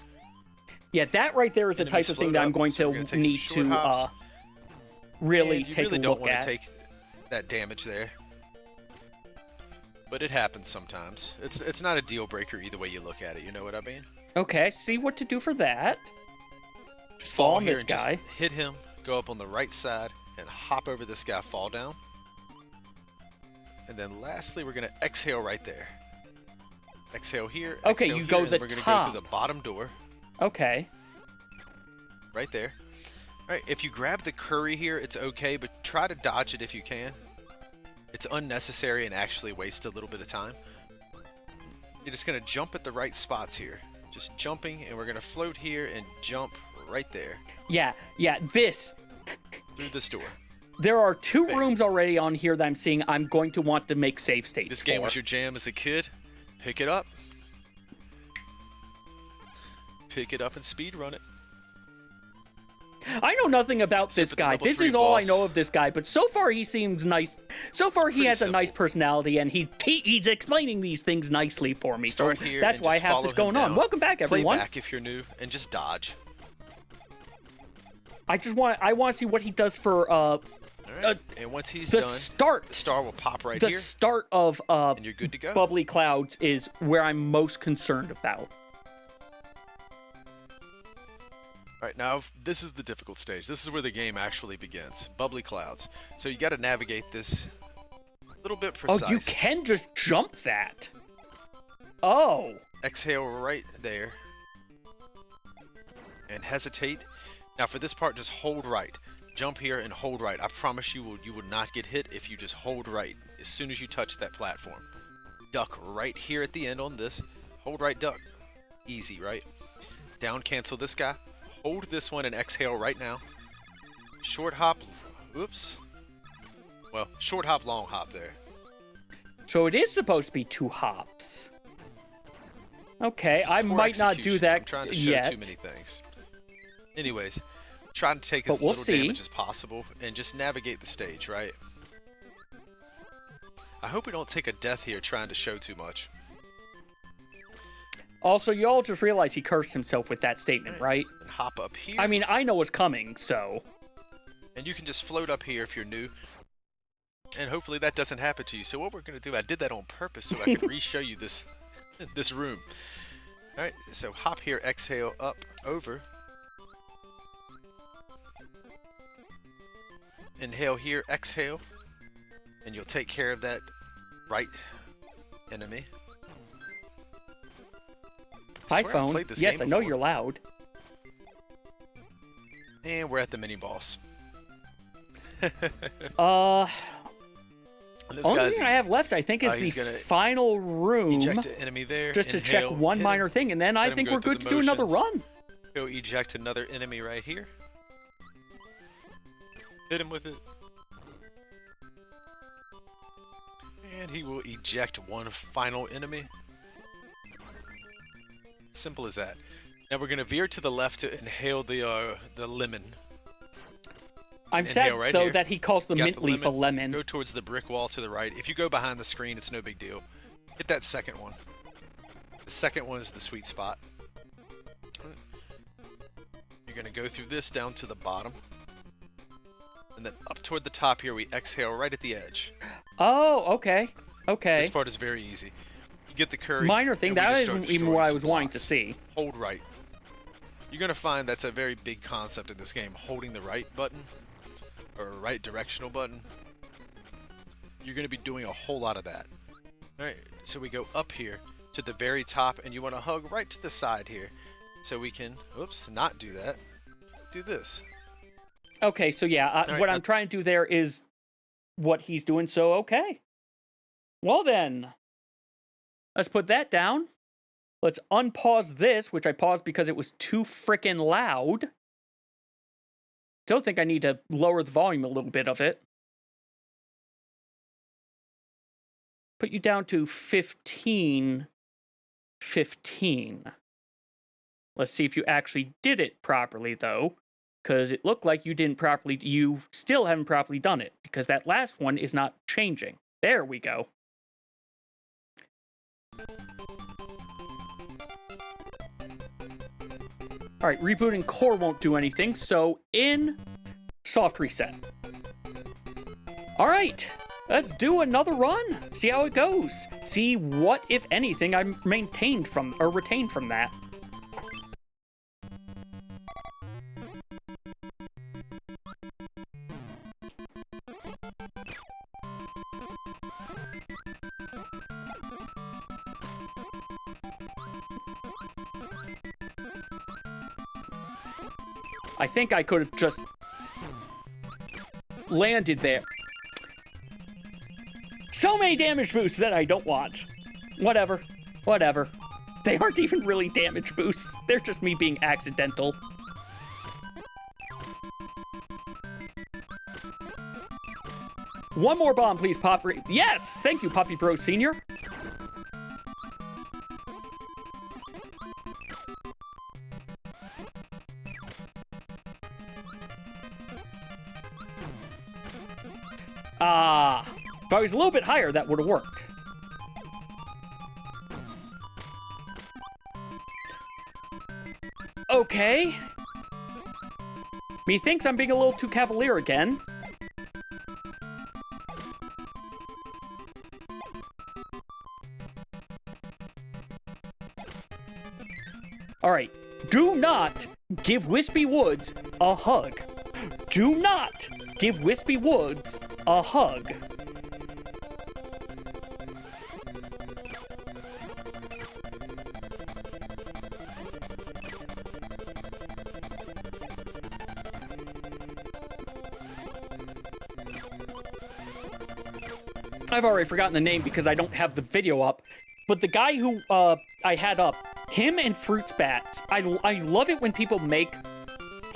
S1: Yeah, that right there is the type of thing that I'm going to need to really take a look at. You really don't want to take
S3: that damage there. But it happens sometimes. It's not a deal breaker either way you look at it. You know what I mean?
S1: Okay, see what to do for that. Fall on this guy.
S3: Just hit him, go up on the right side, and hop over this guy, fall down. And then lastly, we're going to exhale right there. Exhale here.
S1: Okay,
S3: exhale
S1: you
S3: here,
S1: go
S3: and
S1: the
S3: we're going to
S1: top.
S3: go through the bottom door.
S1: Okay.
S3: Right there. All right, if you grab the curry here, it's okay, but try to dodge it if you can. It's unnecessary and actually wastes a little bit of time. You're just going to jump at the right spots here. Just jumping, and we're going to float here and jump right there.
S1: Yeah, this.
S3: Through this door.
S1: There are 2 rooms already on here that I'm seeing I'm going to want to make save states
S3: This game was your jam as a kid. Pick it up. Pick it up and speed run it.
S1: I know nothing about this guy. This is all I know of this guy, but so far he seems nice. So far he has a nice personality, and he's explaining these things nicely for me. So that's why I have this going on. Welcome back, everyone.
S3: Play back if you're new, and just dodge.
S1: I want to see what he does for
S3: Alright, and once he's done, the star will pop right here.
S1: The start of
S3: and you're good to go.
S1: Bubbly Clouds is where I'm most concerned about.
S3: Alright, now this is the difficult stage. This is where the game actually begins. Bubbly Clouds. So you got to navigate this a little bit precise.
S1: Oh, you can just jump that. Oh.
S3: Exhale right there. And hesitate. Now for this part, just hold right. Jump here and hold right. I promise you will not get hit if you just hold right as soon as you touch that platform. Duck right here at the end on this. Hold right, duck. Easy, right? Down cancel this guy. Hold this one and exhale right now. Short hop. Oops. Well, short hop, long hop there.
S1: So it is supposed to be 2 hops. Okay, I might not do that yet.
S3: I'm trying to show too many things. Anyways, trying to take as little damage as possible and just navigate the stage, right? I hope we don't take a death here trying to show too much.
S1: Also, you all just realize he cursed himself with that statement, right?
S3: And hop up here.
S1: I mean, I know what's coming, so...
S3: And you can just float up here if you're new. And hopefully that doesn't happen to you. So what we're going to do, I did that on purpose so I can re-show you this, this room. Alright, so hop here, exhale, up, over. Inhale here, exhale. And you'll take care of that right enemy.
S1: Hi, phone. Yes, I know you're loud.
S3: And we're at the mini-boss.
S1: Only thing I have left, I think, is the final room.
S3: Eject an enemy there.
S1: Just to check one minor thing, and then I think we're good to do another run.
S3: Go eject another enemy right here. Hit him with it. And he will eject one final enemy. Simple as that. Now we're going to veer to the left to inhale the lemon.
S1: I'm sad, right though, that he calls the mint leaf a lemon.
S3: Go towards the brick wall to the right. If you go behind the screen, it's no big deal. Hit that second one. The second one is the sweet spot. You're going to go through this down to the bottom. And then up toward the top here, we exhale right at the edge.
S1: Oh, okay. Okay.
S3: This part is very easy. You get the curry.
S1: Minor thing, that isn't even what I was wanting to see.
S3: Hold right. You're going to find that's a very big concept in this game. Holding the right button, or right directional button. You're going to be doing a whole lot of that. Alright, so we go up here to the very top, and you want to hug right to the side here. So we can, oops, not do that. Do this.
S1: Okay, so yeah, right, what I'm trying to do there is what he's doing, so okay. Well then, let's put that down. Let's unpause this, which I paused because it was too frickin' loud. Still think I need to lower the volume a little bit of it. Put you down to 15. Let's see if you actually did it properly, though. Because it looked like you still haven't properly done it. Because that last one is not changing. There we go. Alright, rebooting core won't do anything, so in soft reset. Alright, let's do another run. See how it goes. See what, if anything, I retained from that. I think I could have just landed there. So many damage boosts that I don't want. Whatever. They aren't even really damage boosts. They're just me being accidental. One more bomb, please, Poppy. Yes! Thank you, Poppy Bro Sr. If I was a little bit higher, that would have worked. Okay. Methinks I'm being a little too cavalier again. Alright. Do not give Wispy Woods a hug. Do not give Wispy Woods a hug. I've already forgotten the name because I don't have the video up, but the guy who I had up, him and Fruits Bats, I love it when people make,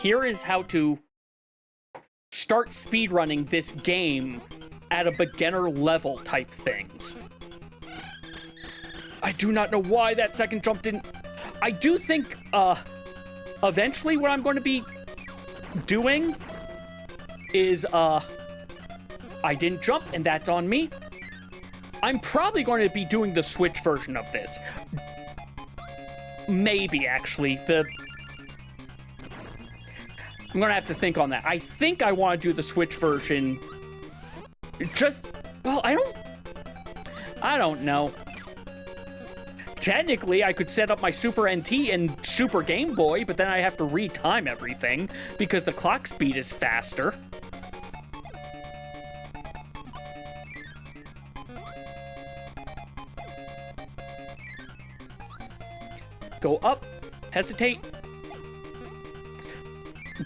S1: here is how to start speedrunning this game at a beginner level type things. I do not know why that second jump didn't... I do think, eventually what I'm going to be doing is, I didn't jump, and that's on me. I'm probably going to be doing the Switch version of this. maybe, actually. I'm gonna have to think on that. I think I want to do the Switch version. Well, I don't know. Technically, I could set up my Super NT and Super Game Boy, but then I have to retime everything because the clock speed is faster. Go up, hesitate,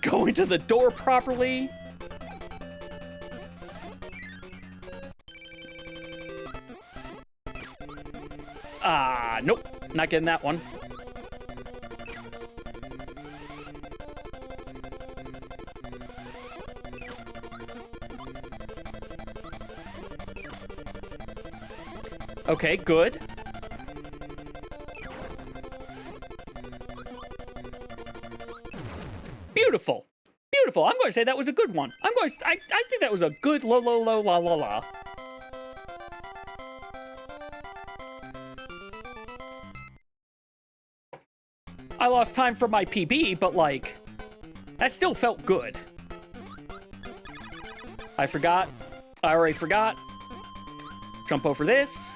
S1: go into the door properly. Nope, not getting that one. Okay, good. Beautiful. Beautiful. I'm going to say that was a good one. I think that was a good la la la la la la. I lost time for my PB, but like, that still felt good. I already forgot. Jump over this.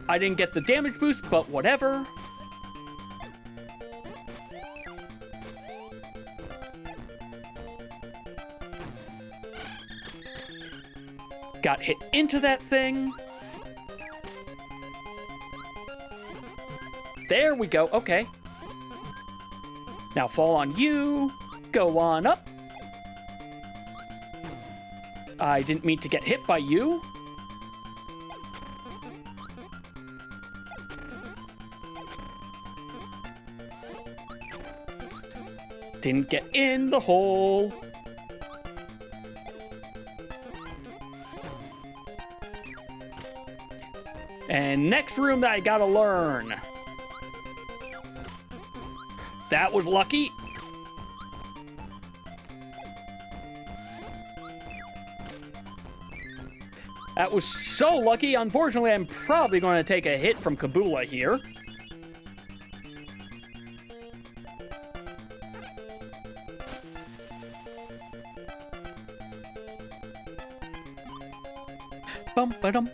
S1: I didn't get the damage boost, but whatever. Got hit into that thing. There we go, okay. Now fall on you, go on up. I didn't mean to get hit by you. Didn't get in the hole. And next room that I gotta learn. That was lucky. That was so lucky. Unfortunately, I'm probably going to take a hit from Kabula here. Bum-ba-dum.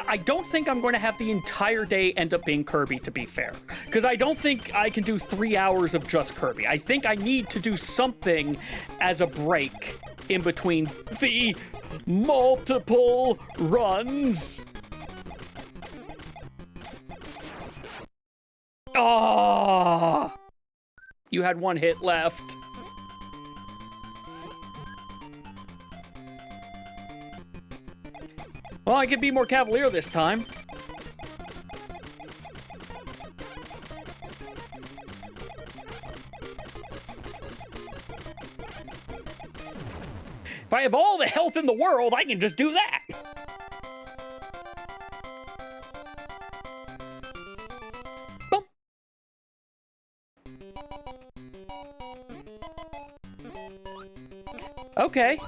S1: I don't think I'm going to have the entire day end up being Kirby, to be fair. Because I don't think I can do 3 hours of just Kirby. I think I need to do something as a break in between the multiple runs. Oh! You had one hit left. Well, I can be more cavalier this time. If I have all the health in the world, I can just do that. Boom. Okay.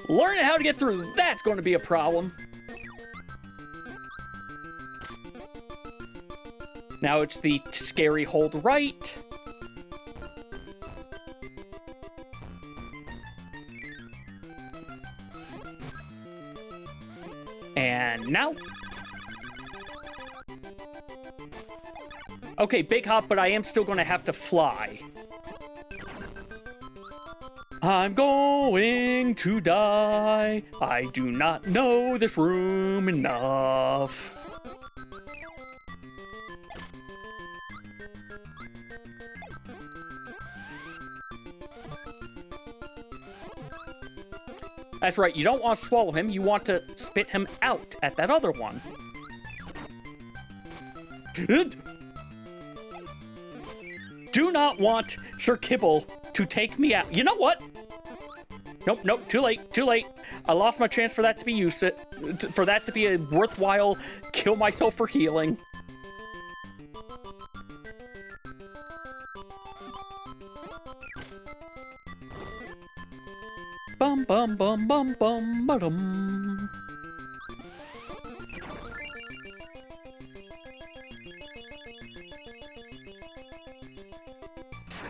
S1: Learning how to get through that's going to be a problem. Now it's the scary hold right. And now. Okay, big hop, but I am still going to have to fly. I'm going to die. I do not know this room enough. That's right, you don't want to swallow him, you want to spit him out at that other one. Do not want Sir Kibble to take me out. You know what? Nope, nope, too late, too late. I lost my chance for that to be for that to be a worthwhile kill myself for healing. Bum bum bum bum bum ba-dum.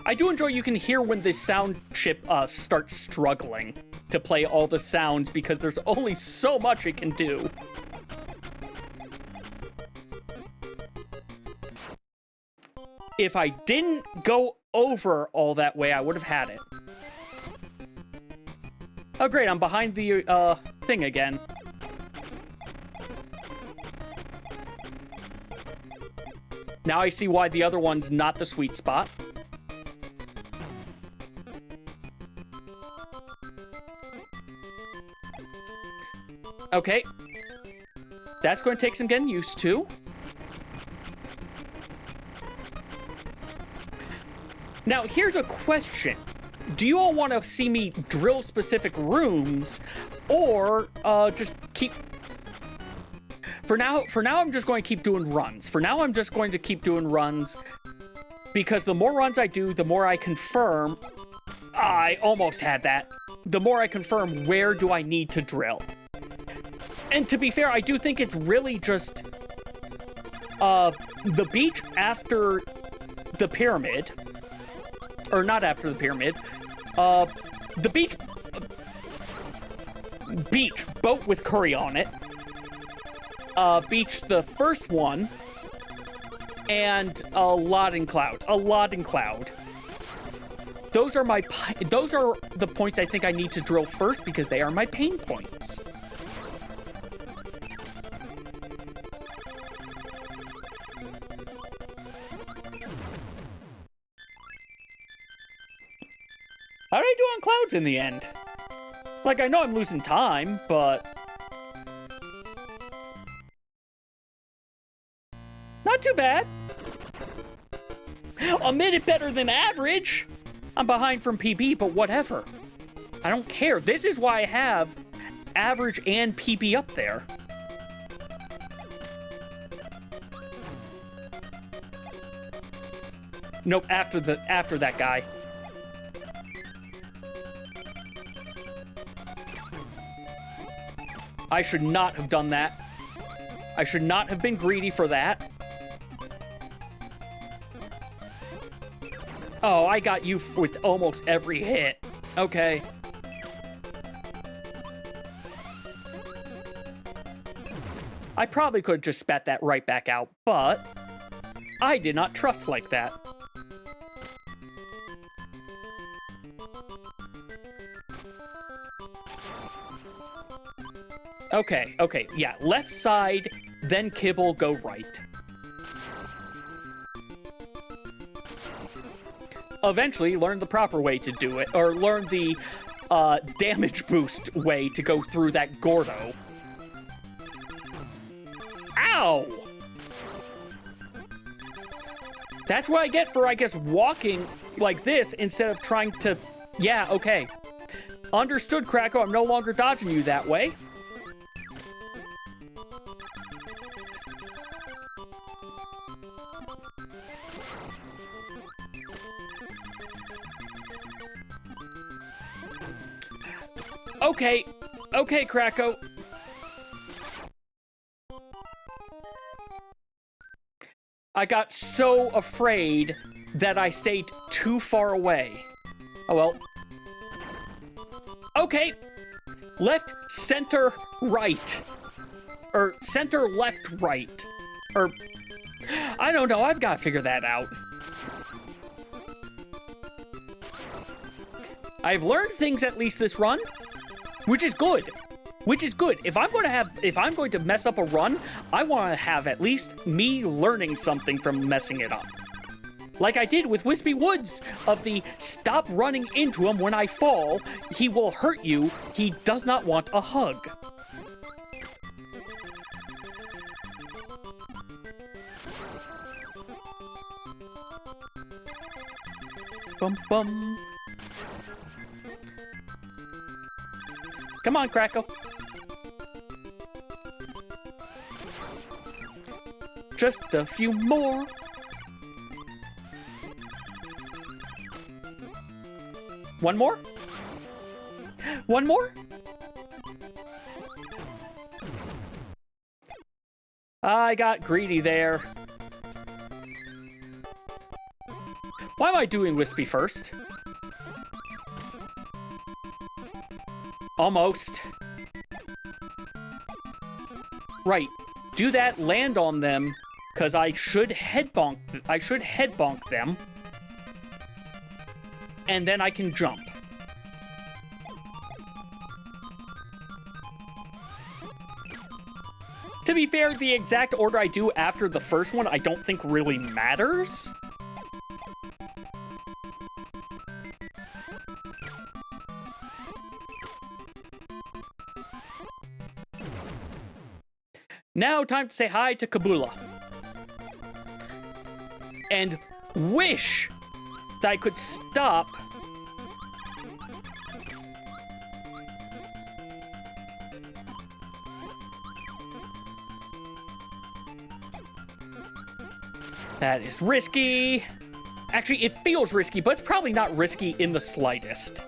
S1: I do enjoy you can hear when the sound chip starts struggling to play all the sounds because there's only so much it can do. If I didn't go over all that way, I would have had it. Oh great, I'm behind the thing again. Now I see why the other one's not the sweet spot. Okay. That's going to take some getting used to. Now, here's a question. Do you all want to see me drill specific rooms, or just keep... For now, I'm just going to keep doing runs. For now, I'm just going to keep doing runs, because the more runs I do, the more I confirm... I almost had that. The more I confirm where do I need to drill. And to be fair, I do think it's really just the beach after the pyramid, or not after the pyramid, the beach boat with curry on it, beach the first one, and a Lodding Cloud. Those are the points I think I need to drill first because they are my pain points. How did I do on clouds in the end? Like, I know I'm losing time, but... not too bad. A minute better than average. I'm behind from PB, but whatever. I don't care. This is why I have average and PB up there. Nope, after that guy. I should not have done that. I should not have been greedy for that. Oh, I got you with almost every hit. Okay. I probably could have just spat that right back out, but I did not trust like that. Okay, yeah, left side, then kibble, go right. Eventually, learn the proper way to do it, or learn the damage boost way to go through that Gordo. Ow! That's what I get for, I guess, walking like this instead of trying to... Yeah, okay. Understood, Kracko, I'm no longer dodging you that way. Okay, Kracko. I got so afraid that I stayed too far away. Oh well. Okay. Left, center, right. Or center, left, right. Or... I don't know, I've got to figure that out. I've learned things at least this run. Which is good. If I'm going to mess up a run, I want to have at least me learning something from messing it up. Like I did with Wispy Woods, of the stop running into him when I fall, he will hurt you, he does not want a hug. Bum bum. Come on, Crackle. Just a few more. One more? One more? I got greedy there. Why am I doing Wispy first? Almost. Right. Do that, land on them, because I should head bonk them. And then I can jump. To be fair, the exact order I do after the first one I don't think really matters. Now, time to say hi to Kabula. And wish that I could stop that is risky. Actually, it feels risky, but it's probably not risky in the slightest.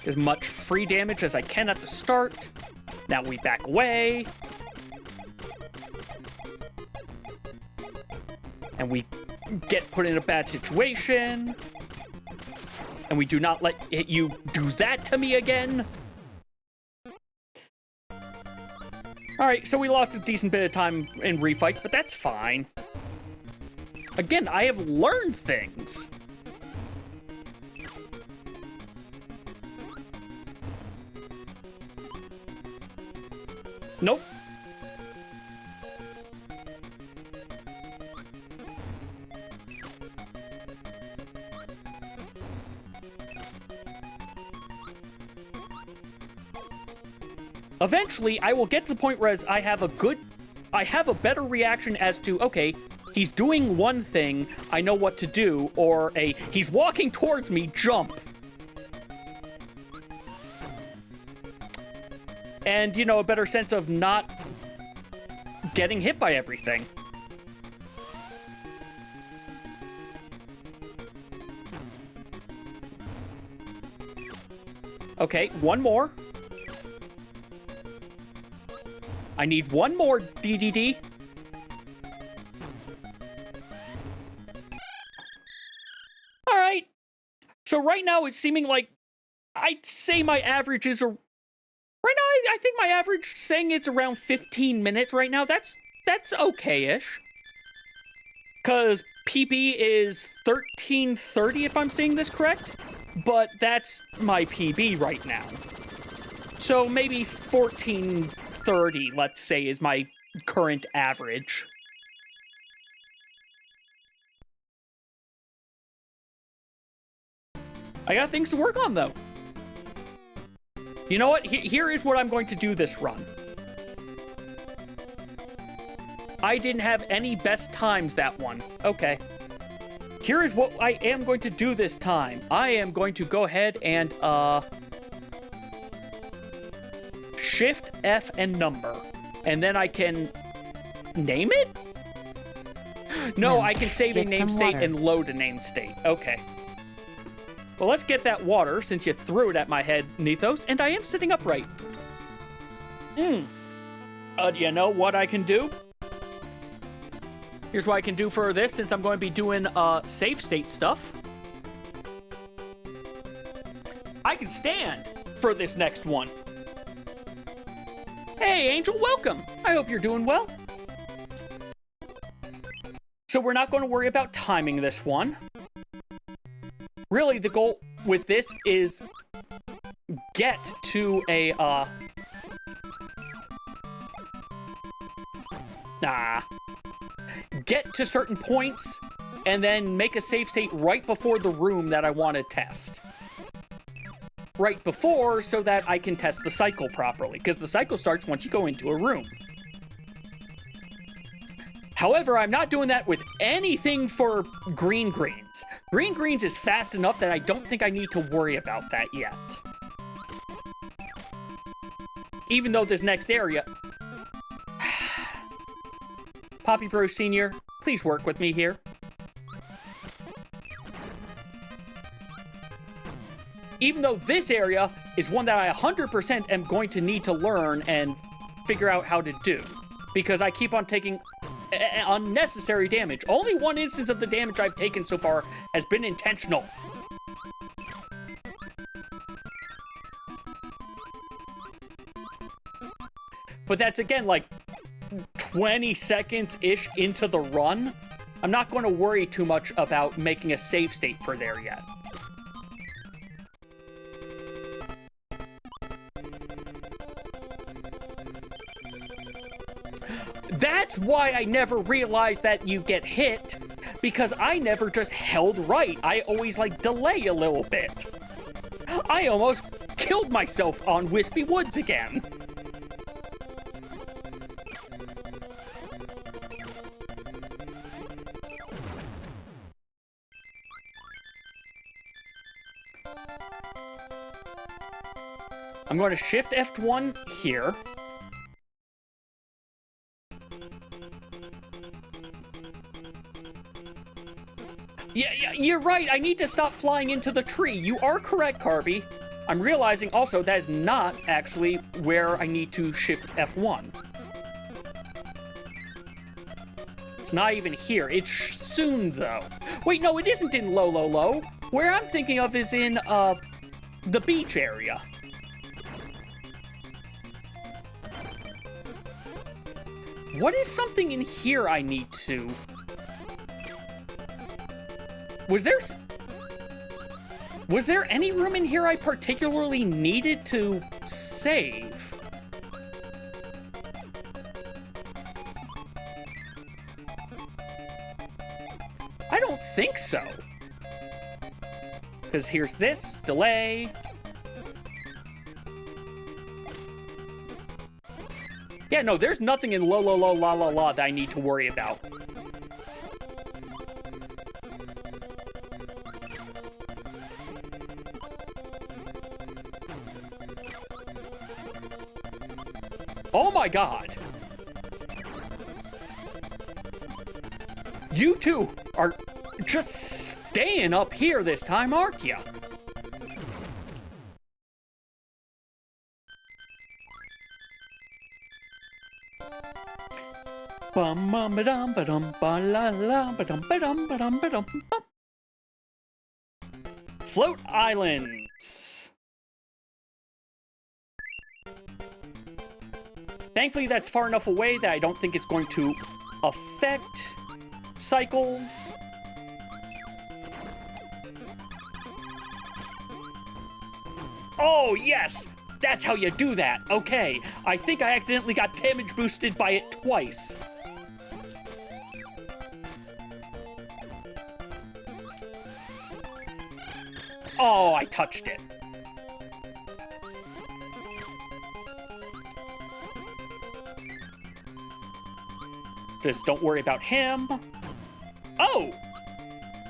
S1: As much free damage as I can at the start. Now we back away. And we get put in a bad situation. And we do not let you do that to me again. Alright, so we lost a decent bit of time in refight, but that's fine. Again, I have learned things. Nope. Eventually, I will get to the point where I have a better reaction as to, okay, he's doing one thing, I know what to do, or he's walking towards me, jump. And, you know, a better sense of not getting hit by everything. Okay, one more. I need one more DDD. All right. So right now it's seeming like I'd say my average is right now I think my average saying it's around 15 minutes right now. That's okay-ish. Cuz PB is 13:30 if I'm saying this correct, but that's my PB right now. So maybe 14:30, let's say, is my current average. I got things to work on, though. You know what? Here is what I'm going to do this run. I didn't have any best times that one. Okay. Here is what I am going to do this time. I am going to go ahead and, Shift F and number. And then I can name it? No, I can save a name state and load a name state. Okay. Well, let's get that water since you threw it at my head, Nethos, and I am sitting upright. Do you know what I can do? Here's what I can do for this since I'm going to be doing save state stuff. I can stand for this next one. Hey, Angel, welcome. I hope you're doing well. So we're not going to worry about timing this one. Really, the goal with this is get to a, get to certain points and then make a save state right before the room that I want to test. Right before, so that I can test the cycle properly, because the cycle starts once you go into a room. However, I'm not doing that with anything for green greens. Greens is fast enough that I don't think I need to worry about that yet. Even though this next area... Poppy Bros Sr., please work with me here. Even though this area is one that I 100% am going to need to learn and figure out how to do. Because I keep on taking unnecessary damage. Only one instance of the damage I've taken so far has been intentional. But that's, again, like 20 seconds-ish into the run. I'm not going to worry too much about making a save state for there yet. That's why I never realized that you get hit, because I never just held right. I always, like, delay a little bit. I almost killed myself on Wispy Woods again. I'm going to shift F1 here. Yeah, you're right. I need to stop flying into the tree. You are correct, Kirby. I'm realizing also that is not actually where I need to shift F1. It's not even here. It's soon, though. Wait, no, it isn't in low. Where I'm thinking of is in, the beach area. What is something in here I need to... Was there any room in here I particularly needed to save? I don't think so. Because here's this, delay. Yeah, no, there's nothing in la that I need to worry about. Oh my god! You two are just staying up here this time, aren't ya? Bum bum ba dum ba dum ba la la ba dum ba dum ba dum ba dum bum. Float Islands. Thankfully, that's far enough away that I don't think it's going to affect cycles. Oh, yes! That's how you do that. Okay, I think I accidentally got damage boosted by it twice. Oh, I touched it. Just don't worry about him. Oh!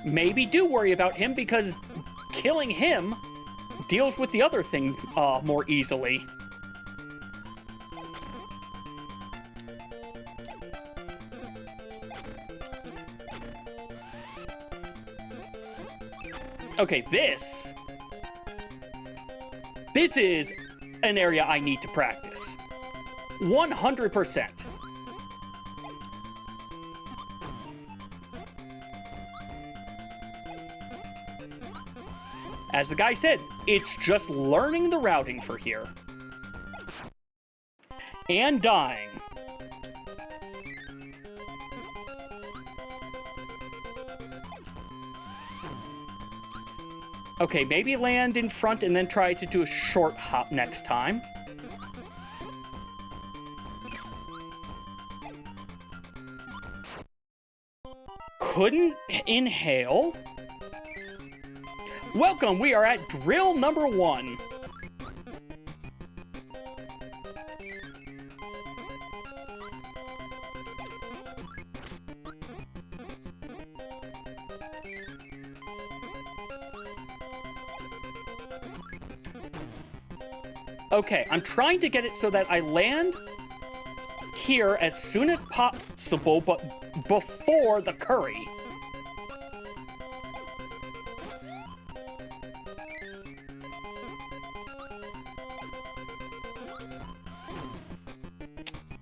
S1: Maybe do worry about him because killing him deals with the other thing more easily. Okay, this is an area I need to practice. 100%. As the guy said, it's just learning the routing for here. And dying. Okay, maybe land in front and then try to do a short hop next time. Couldn't inhale. Welcome, we are at drill number 1. Okay, I'm trying to get it so that I land here as soon as possible, but before the curry.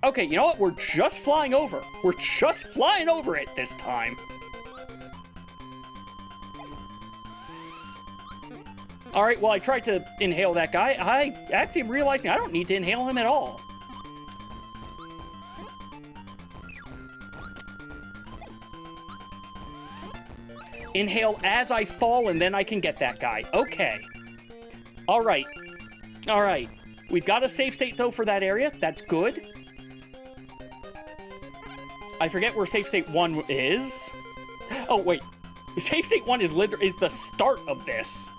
S1: Okay, you know what? We're just flying over. We're just flying over it this time. All right, well, I tried to inhale that guy. I actually am realizing I don't need to inhale him at all. Inhale as I fall, and then I can get that guy. Okay. All right. All right. We've got a save state, though, for that area. That's good. I forget where save state 1 is. Oh, wait. Save state 1 is the start of this.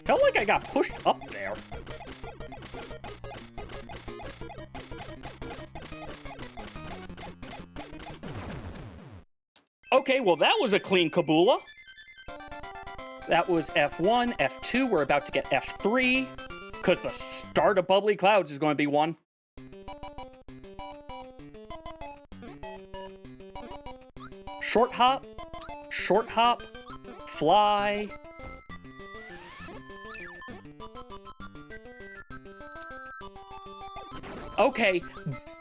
S1: Felt like I got pushed up there. Okay, well, that was a clean Kabula. That was F1, F2. We're about to get F3, because the start of Bubbly Clouds is going to be 1. Short hop, fly. Okay,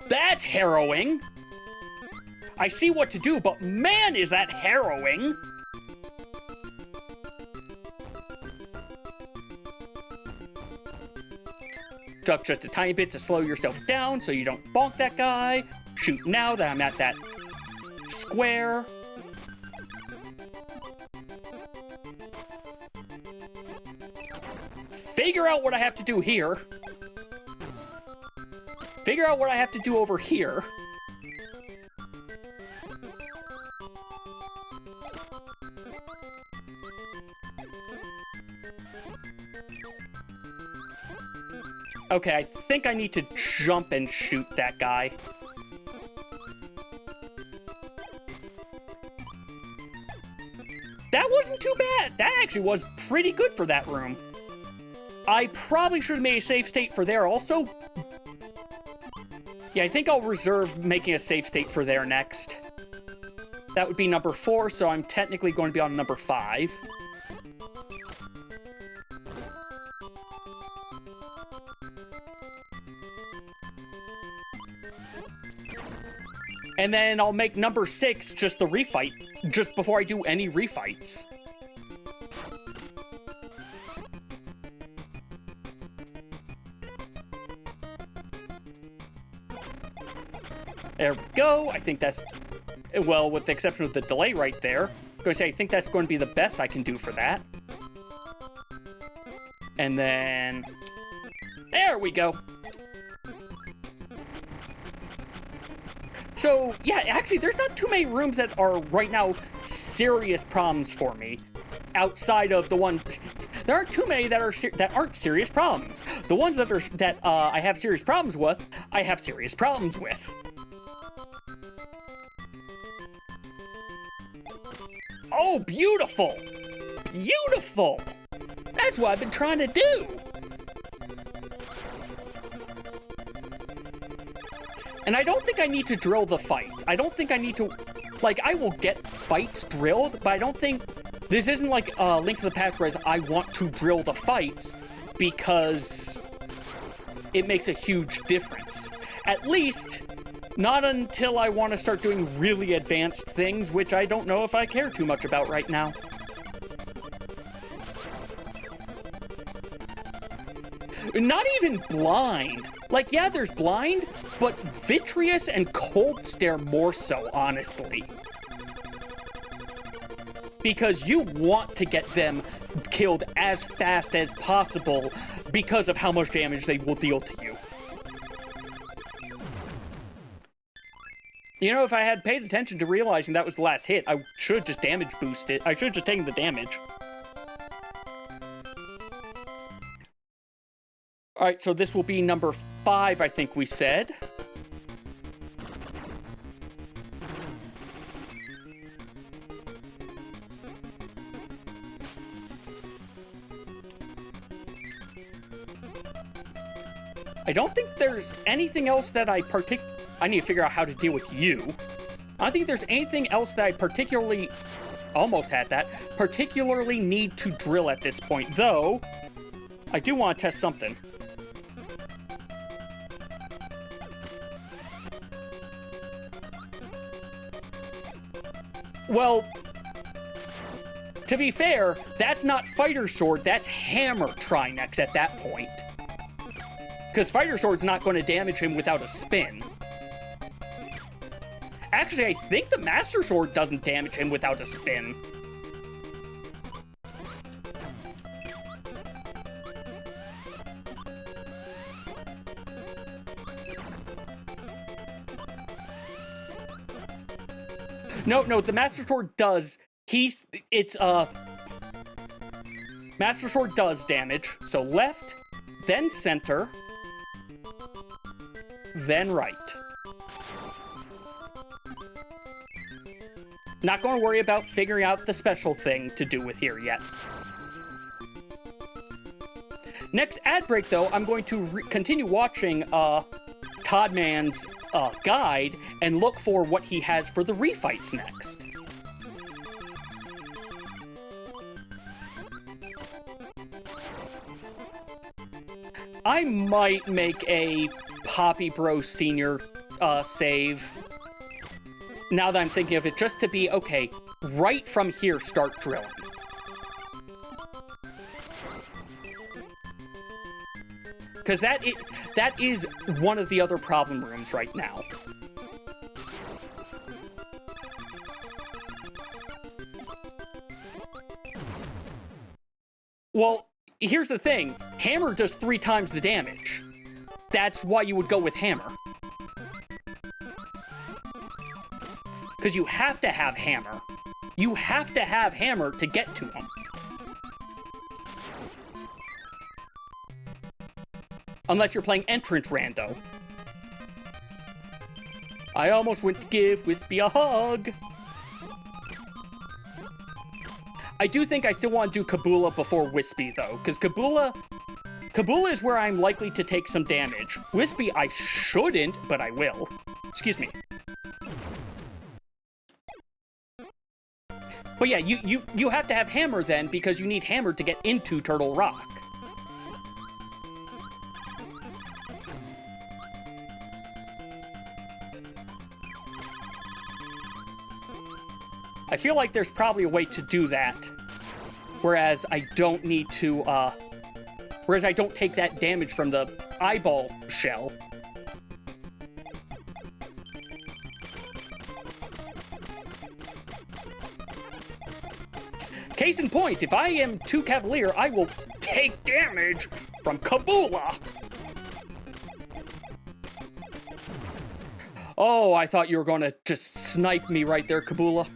S1: that's harrowing. I see what to do, but man, is that harrowing. Duck just a tiny bit to slow yourself down so you don't bonk that guy. Shoot now that I'm at that square. Figure out what I have to do here. Figure out what I have to do over here. Okay, I think I need to jump and shoot that guy. That wasn't too bad. That actually was pretty good for that room. I probably should have made a save state for there also. Yeah, I think I'll reserve making a save state for there next. That would be number 4, so I'm technically going to be on number 5. And then I'll make number 6 just the refight, just before I do any refights. There we go. I think that's, well, with the exception of the delay right there. I'm going to say I think that's going to be the best I can do for that. And then, there we go. So, yeah, actually, there's not too many rooms that are, right now, serious problems for me. Outside of the one... There aren't too many that aren't serious problems. The ones that I have serious problems with, I have serious problems with. Oh, beautiful! Beautiful! That's what I've been trying to do! And I don't think I need to drill the fights. I don't think I need to... Like, I will get fights drilled, but I don't think... This isn't like Link to the Past, whereas I want to drill the fights because it makes a huge difference. At least, not until I want to start doing really advanced things, which I don't know if I care too much about right now. Not even blind. Like, yeah, there's blind, but vitreous and cold stare more so, honestly. Because you want to get them killed as fast as possible because of how much damage they will deal to you. You know, if I had paid attention to realizing that was the last hit, I should just damage boost it. I should have just taken the damage. Alright, so this will be number 5, I think we said. I don't think there's anything else that I need to figure out how to deal with you. I don't think there's anything else that I particularly need to drill at this point, though I do want to test something. Well, to be fair, that's not Fighter Sword, that's Hammer Trinex at that point. Because Fighter Sword's not going to damage him without a spin. Actually, I think the Master Sword doesn't damage him without a spin. No, the Master Sword does. Master Sword does damage. So left, then center, then right. Not going to worry about figuring out the special thing to do with here yet. Next ad break, though, I'm going to continue watching Toddman's guide and look for what he has for the refights next. I might make a Poppy Bros Senior save. Now that I'm thinking of it, just to be, okay, right from here, start drilling. Because that is one of the other problem rooms right now. Well, here's the thing. Hammer does 3 times the damage. That's why you would go with Hammer. Because you have to have Hammer. You have to have Hammer to get to him. Unless you're playing Entrance Rando. I almost went to give Wispy a hug. I do think I still want to do Kabula before Wispy, though. Because Kabula is where I'm likely to take some damage. Wispy, I shouldn't, but I will. Excuse me. But yeah, you have to have Hammer then, because you need Hammer to get into Turtle Rock. I feel like there's probably a way to do that, whereas I don't need to, whereas I don't take that damage from the eyeball shell. Case in point, if I am too cavalier, I will take damage from Kabula. Oh, I thought you were going to just snipe me right there, Kabula.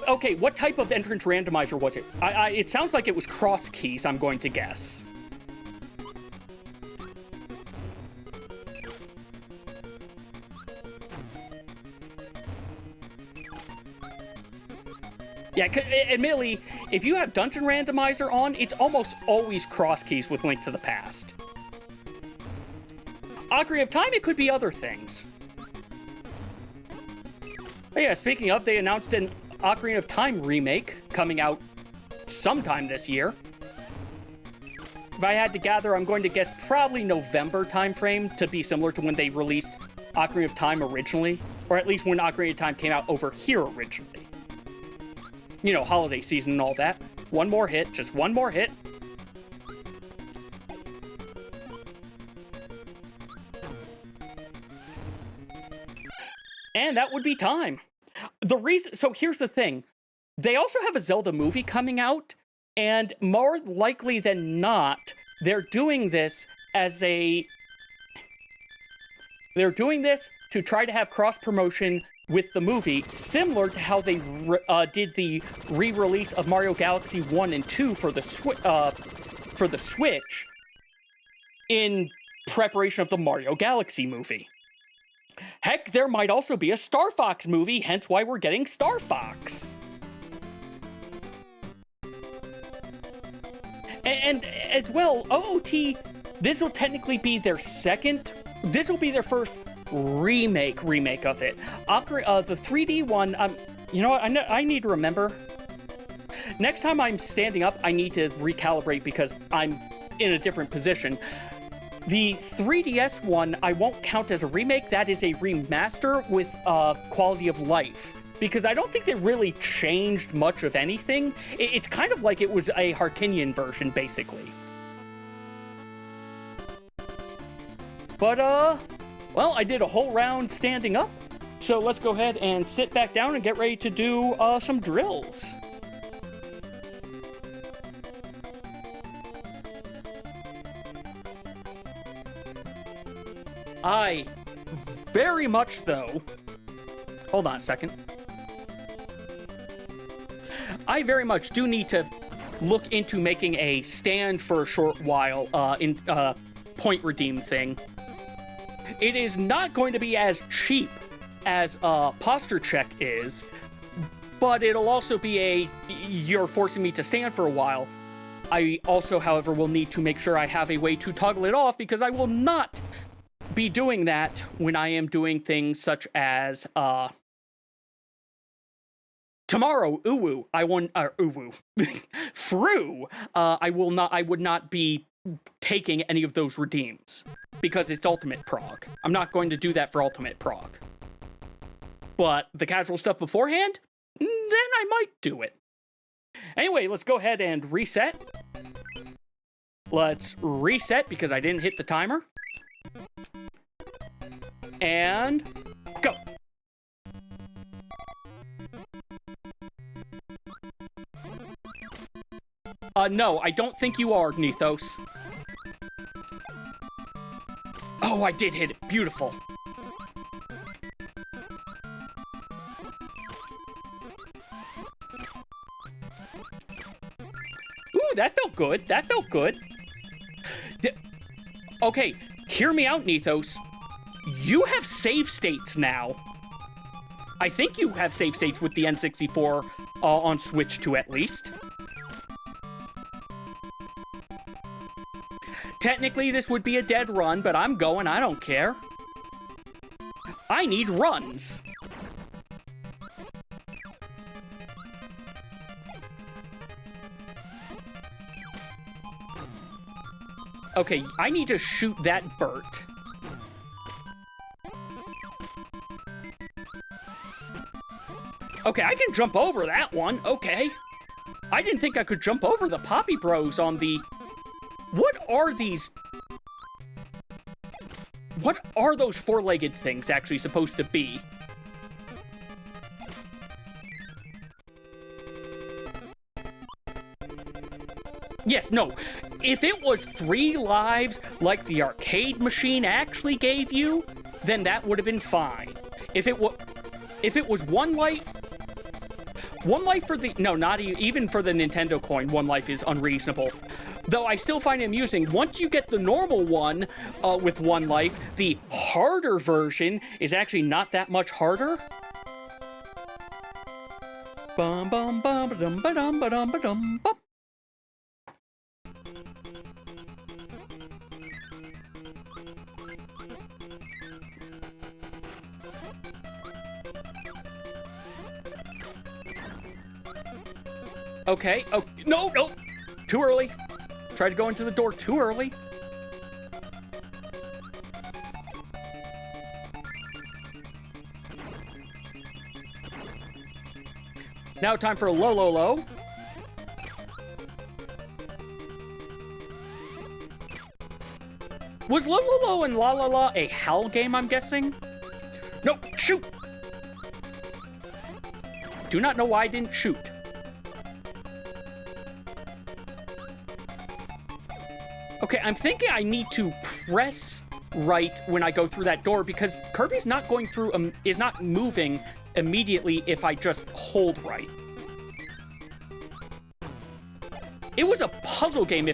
S1: Okay, what type of entrance randomizer was it? It sounds like it was cross keys, I'm going to guess. Yeah, admittedly, if you have Dungeon Randomizer on, it's almost always cross keys with Link to the Past. Ocarina of Time, it could be other things. Oh yeah, speaking of, they announced an Ocarina of Time remake coming out sometime this year. If I had to gather, I'm going to guess probably November timeframe to be similar to when they released Ocarina of Time originally, or at least when Ocarina of Time came out over here originally. You know, holiday season and all that. One more hit, just one more hit. And that would be time. So here's the thing. They also have a Zelda movie coming out, and more likely than not, they're doing this to try to have cross-promotion with the movie, similar to how they did the re-release of Mario Galaxy 1 and 2 for the Switch in preparation of the Mario Galaxy movie. Heck, there might also be a Star Fox movie, hence why we're getting Star Fox. And as well, OOT, this will technically be their this will be their first remake of it. The 3D one, you know what, I need to remember. Next time I'm standing up, I need to recalibrate because I'm in a different position. The 3DS one, I won't count as a remake. That is a remaster with quality of life. Because I don't think they really changed much of anything. It's kind of like it was a Harkinian version, basically. But, well, I did a whole round standing up. So let's go ahead and sit back down and get ready to do some drills. I very much, though... Hold on a second. I very much do need to look into making a stand for a short while in point redeem thing. It is not going to be as cheap as posture check is, but it'll also be you're forcing me to stand for a while. I also, however, will need to make sure I have a way to toggle it off because I will not be doing that when I am doing things such as tomorrow, uwu, I won't, uwu, Fru, I would not be taking any of those redeems because it's ultimate prog. I'm not going to do that for ultimate prog. But the casual stuff beforehand, then I might do it. Anyway, let's go ahead and reset. Let's reset because I didn't hit the timer. And go. No, I don't think you are, Nethos. Oh, I did hit it. Beautiful. Ooh, that felt good. That felt good. Okay, hear me out, Nethos. You have save states now. I think you have save states with the N64 on Switch 2 at least. Technically, this would be a dead run, but I'm going. I don't care. I need runs. Okay, I need to shoot that Burt. Okay, I can jump over that one. Okay. I didn't think I could jump over the Poppy Bros on the... What are these... What are those four-legged things actually supposed to be? Yes, no. If it was 3 lives like the arcade machine actually gave you, then that would have been fine. If it was 1 life... 1 life for the... No, not even for the Nintendo coin, 1 life is unreasonable. Though I still find it amusing. Once you get the normal one with 1 life, the harder version is actually not that much harder. Bum bum bum ba-dum ba-dum ba-dum ba-dum bum. Okay. Oh, no, no. Too early. Tried to go into the door too early. Now time for a low, low, low. Was low, low, low and la, la, la a HAL game, I'm guessing? No, shoot! Do not know why I didn't shoot. Okay, I'm thinking I need to press right when I go through that door, because Kirby's not going through, is not moving immediately if I just hold right. It was a puzzle game,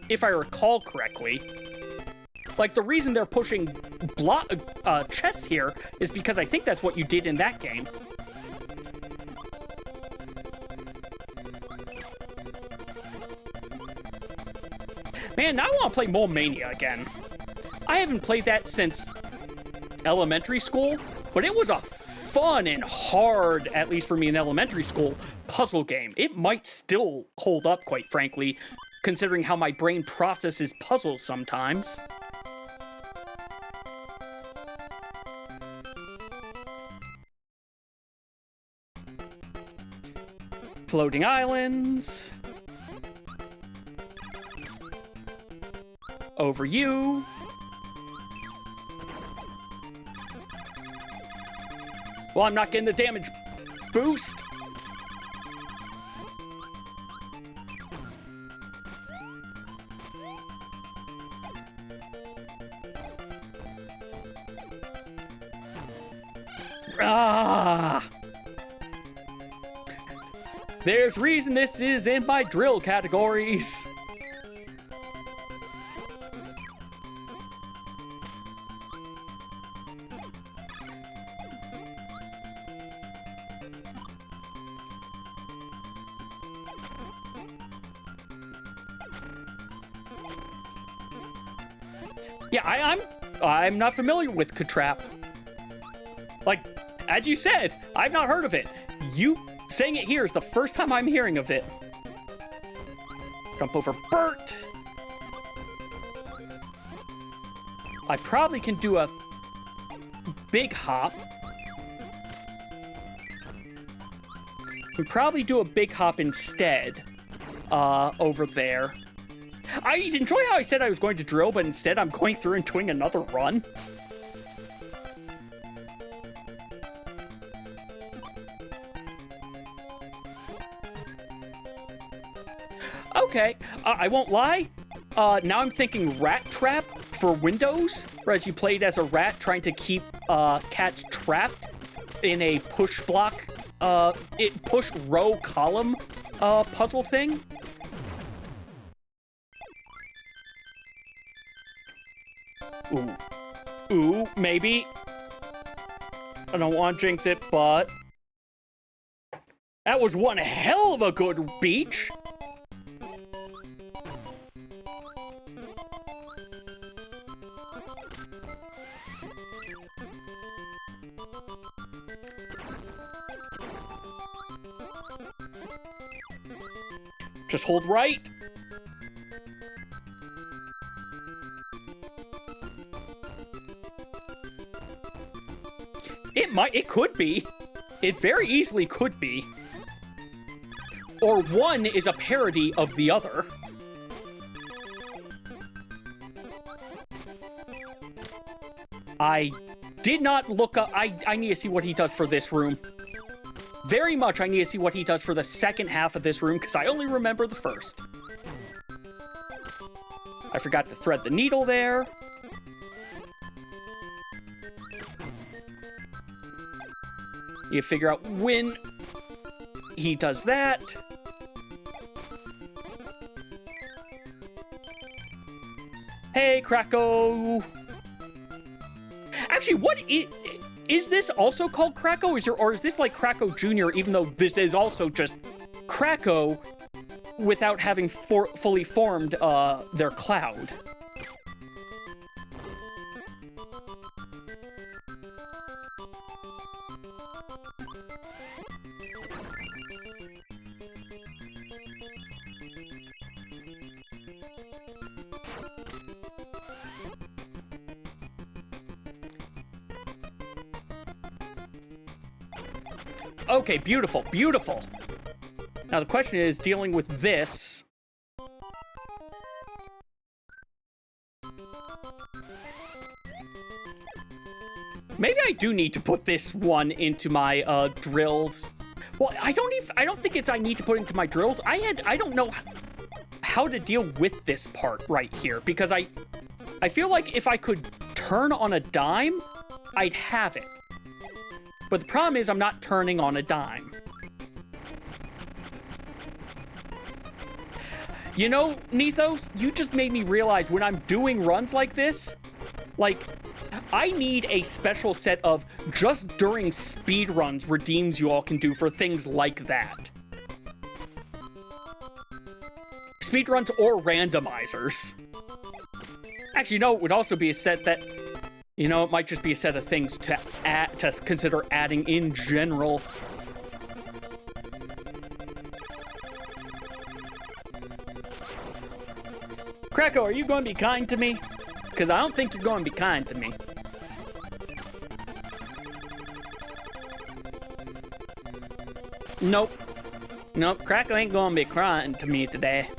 S1: if I recall correctly. Like, the reason they're pushing chests here is because I think that's what you did in that game. Man, now I want to play Mole Mania again. I haven't played that since elementary school, but it was a fun and hard, at least for me in elementary school, puzzle game. It might still hold up, quite frankly, considering how my brain processes puzzles sometimes. Floating islands. Over you. Well, I'm not getting the damage boost. Ah! There's reason this is in my drill categories. Yeah, I'm not familiar with K-Trap. Like, as you said, I've not heard of it. You saying it here is the first time I'm hearing of it. Jump over Bert. I probably can do a big hop. Can probably do a big hop instead. Over there. I enjoy how I said I was going to drill, but instead I'm going through and doing another run. Okay, I won't lie. Now I'm thinking Rat Trap for Windows, whereas you played as a rat trying to keep cats trapped in a push block, push row column puzzle thing. Ooh. Ooh, maybe. I don't want to jinx it, but... that was one hell of a good beach! Just hold right. It could be. It very easily could be. Or one is a parody of the other. I did not look up. I need to see what he does for this room. Very much I need to see what he does for the second half of this room, because I only remember the first. I forgot to thread the needle there. You figure out when he does that. Hey, Kracko! Actually, what is this also called Kracko? Or is this like Kracko Jr., even though this is also just Kracko without having fully formed their cloud? Okay, beautiful, beautiful. Now the question is dealing with this. Maybe I do need to put this one into my drills. Well, I don't think I need to put it into my drills. I don't know how to deal with this part right here, because I feel like if I could turn on a dime, I'd have it. But the problem is I'm not turning on a dime. You know, Nethos, you just made me realize when I'm doing runs like this, like, I need a special set of just during speed runs redeems you all can do for things like that. Speedruns or randomizers. Actually, no, it would also be a set that, you know, it might just be a set of things to consider adding in general. Kracko, are you going to be kind to me? Because I don't think you're going to be kind to me. Nope. Nope, Kracko ain't going to be crying to me today.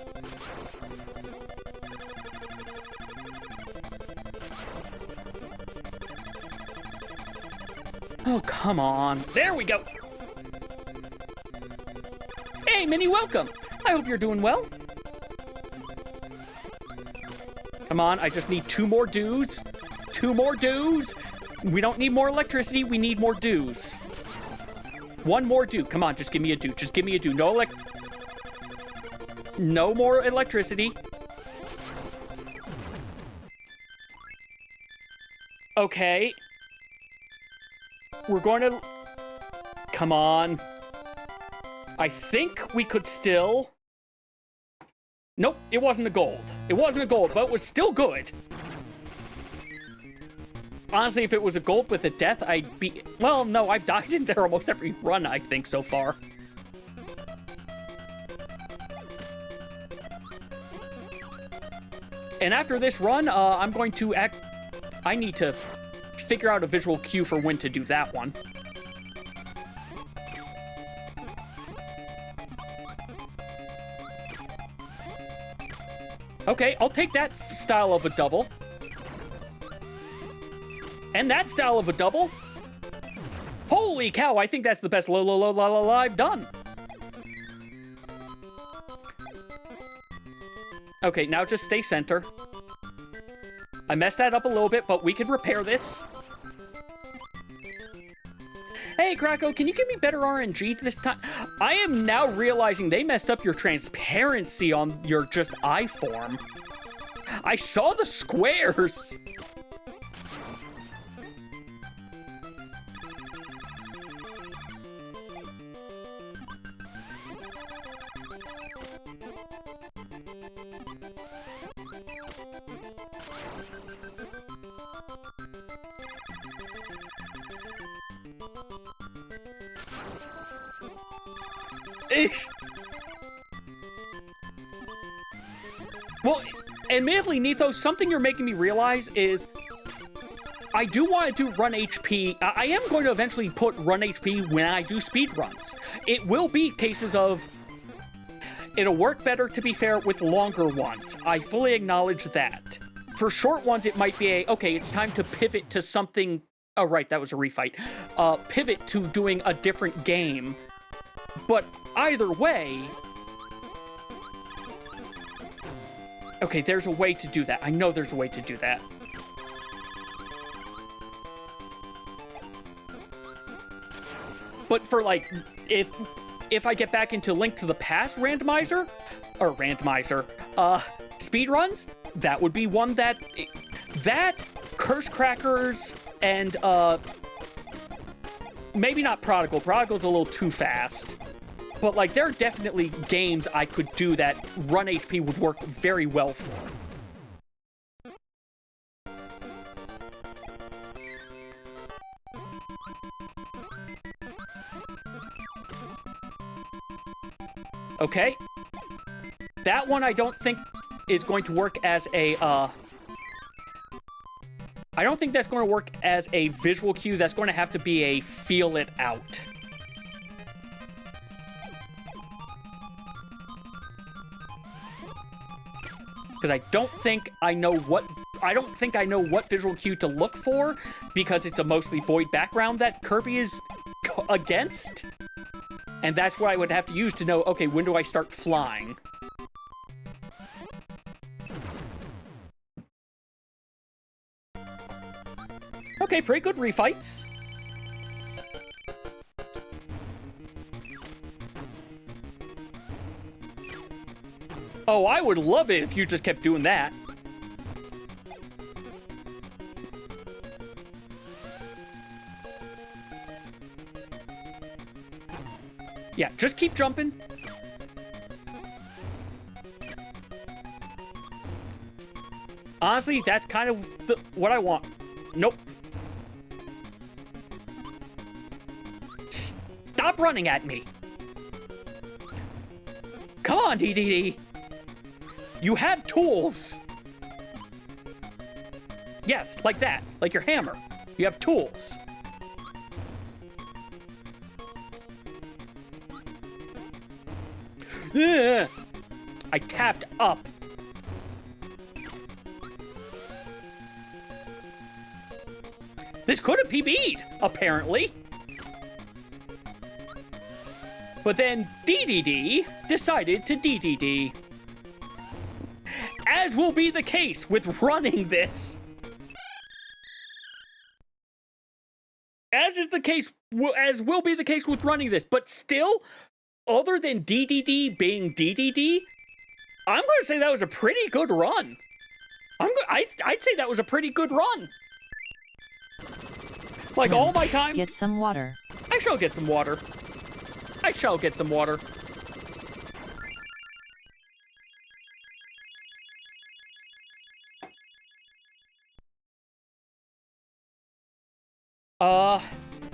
S1: Oh, come on. There we go. Hey, Minnie, welcome. I hope you're doing well. Come on, I just need 2 more dues. 2 more dues. We don't need more electricity, we need more dues. 1 more due. Come on, just give me a due. Just give me a due. No more electricity. Okay. We're going to... Come on. I think we could still... Nope, it wasn't a gold. It wasn't a gold, but it was still good. Honestly, if it was a gold with a death, I'd be... Well, no, I've died in there almost every run, I think, so far. And after this run, I'm going to I need to figure out a visual cue for when to do that one. Okay, I'll take that style of a double. And that style of a double. Holy cow, I think that's the best la I've done. Okay, now just stay center. I messed that up a little bit, but we can repair this. Hey, Kracko, can you give me better RNG this time? I am now realizing they messed up your transparency on your just eye form. I saw the squares. Well, admittedly, Nethos, something you're making me realize is I do want to do run HP. I am going to eventually put run HP when I do speed runs. It will be cases of it'll work better, to be fair, with longer ones. I fully acknowledge that. For short ones, it might be okay, it's time to pivot to something. Oh, right, that was a refight. Pivot to doing a different game. But either way... Okay, there's a way to do that. I know there's a way to do that. But for, like, if I get back into Link to the Past randomizer, speedruns, that would be one that... That, Curse Crackers, and, maybe not Prodigal. Prodigal's a little too fast. But, like, there are definitely games I could do that run HP would work very well for. Okay. That one I don't think is going to work as a, I don't think that's going to work as a visual cue. That's going to have to be a feel it out. Because I don't think I know what visual cue to look for, because it's a mostly void background that Kirby is against. And that's what I would have to use to know, okay, when do I start flying? Okay, pretty good refights. Oh, I would love it if you just kept doing that. Yeah, just keep jumping. Honestly, that's kind of what I want. Nope. Stop running at me. Come on, DDD. You have tools. Yes, like that. Like your hammer. You have tools. Ugh. I tapped up. This could have PB'd, apparently. But then DDD decided to DDD. As will be the case with running this. As will be the case with running this. But still, other than DDD being DDD, I'm going to say that was a pretty good run. I'd say that was a pretty good run. Like all my time.
S2: Get some water.
S1: I shall get some water. I shall get some water.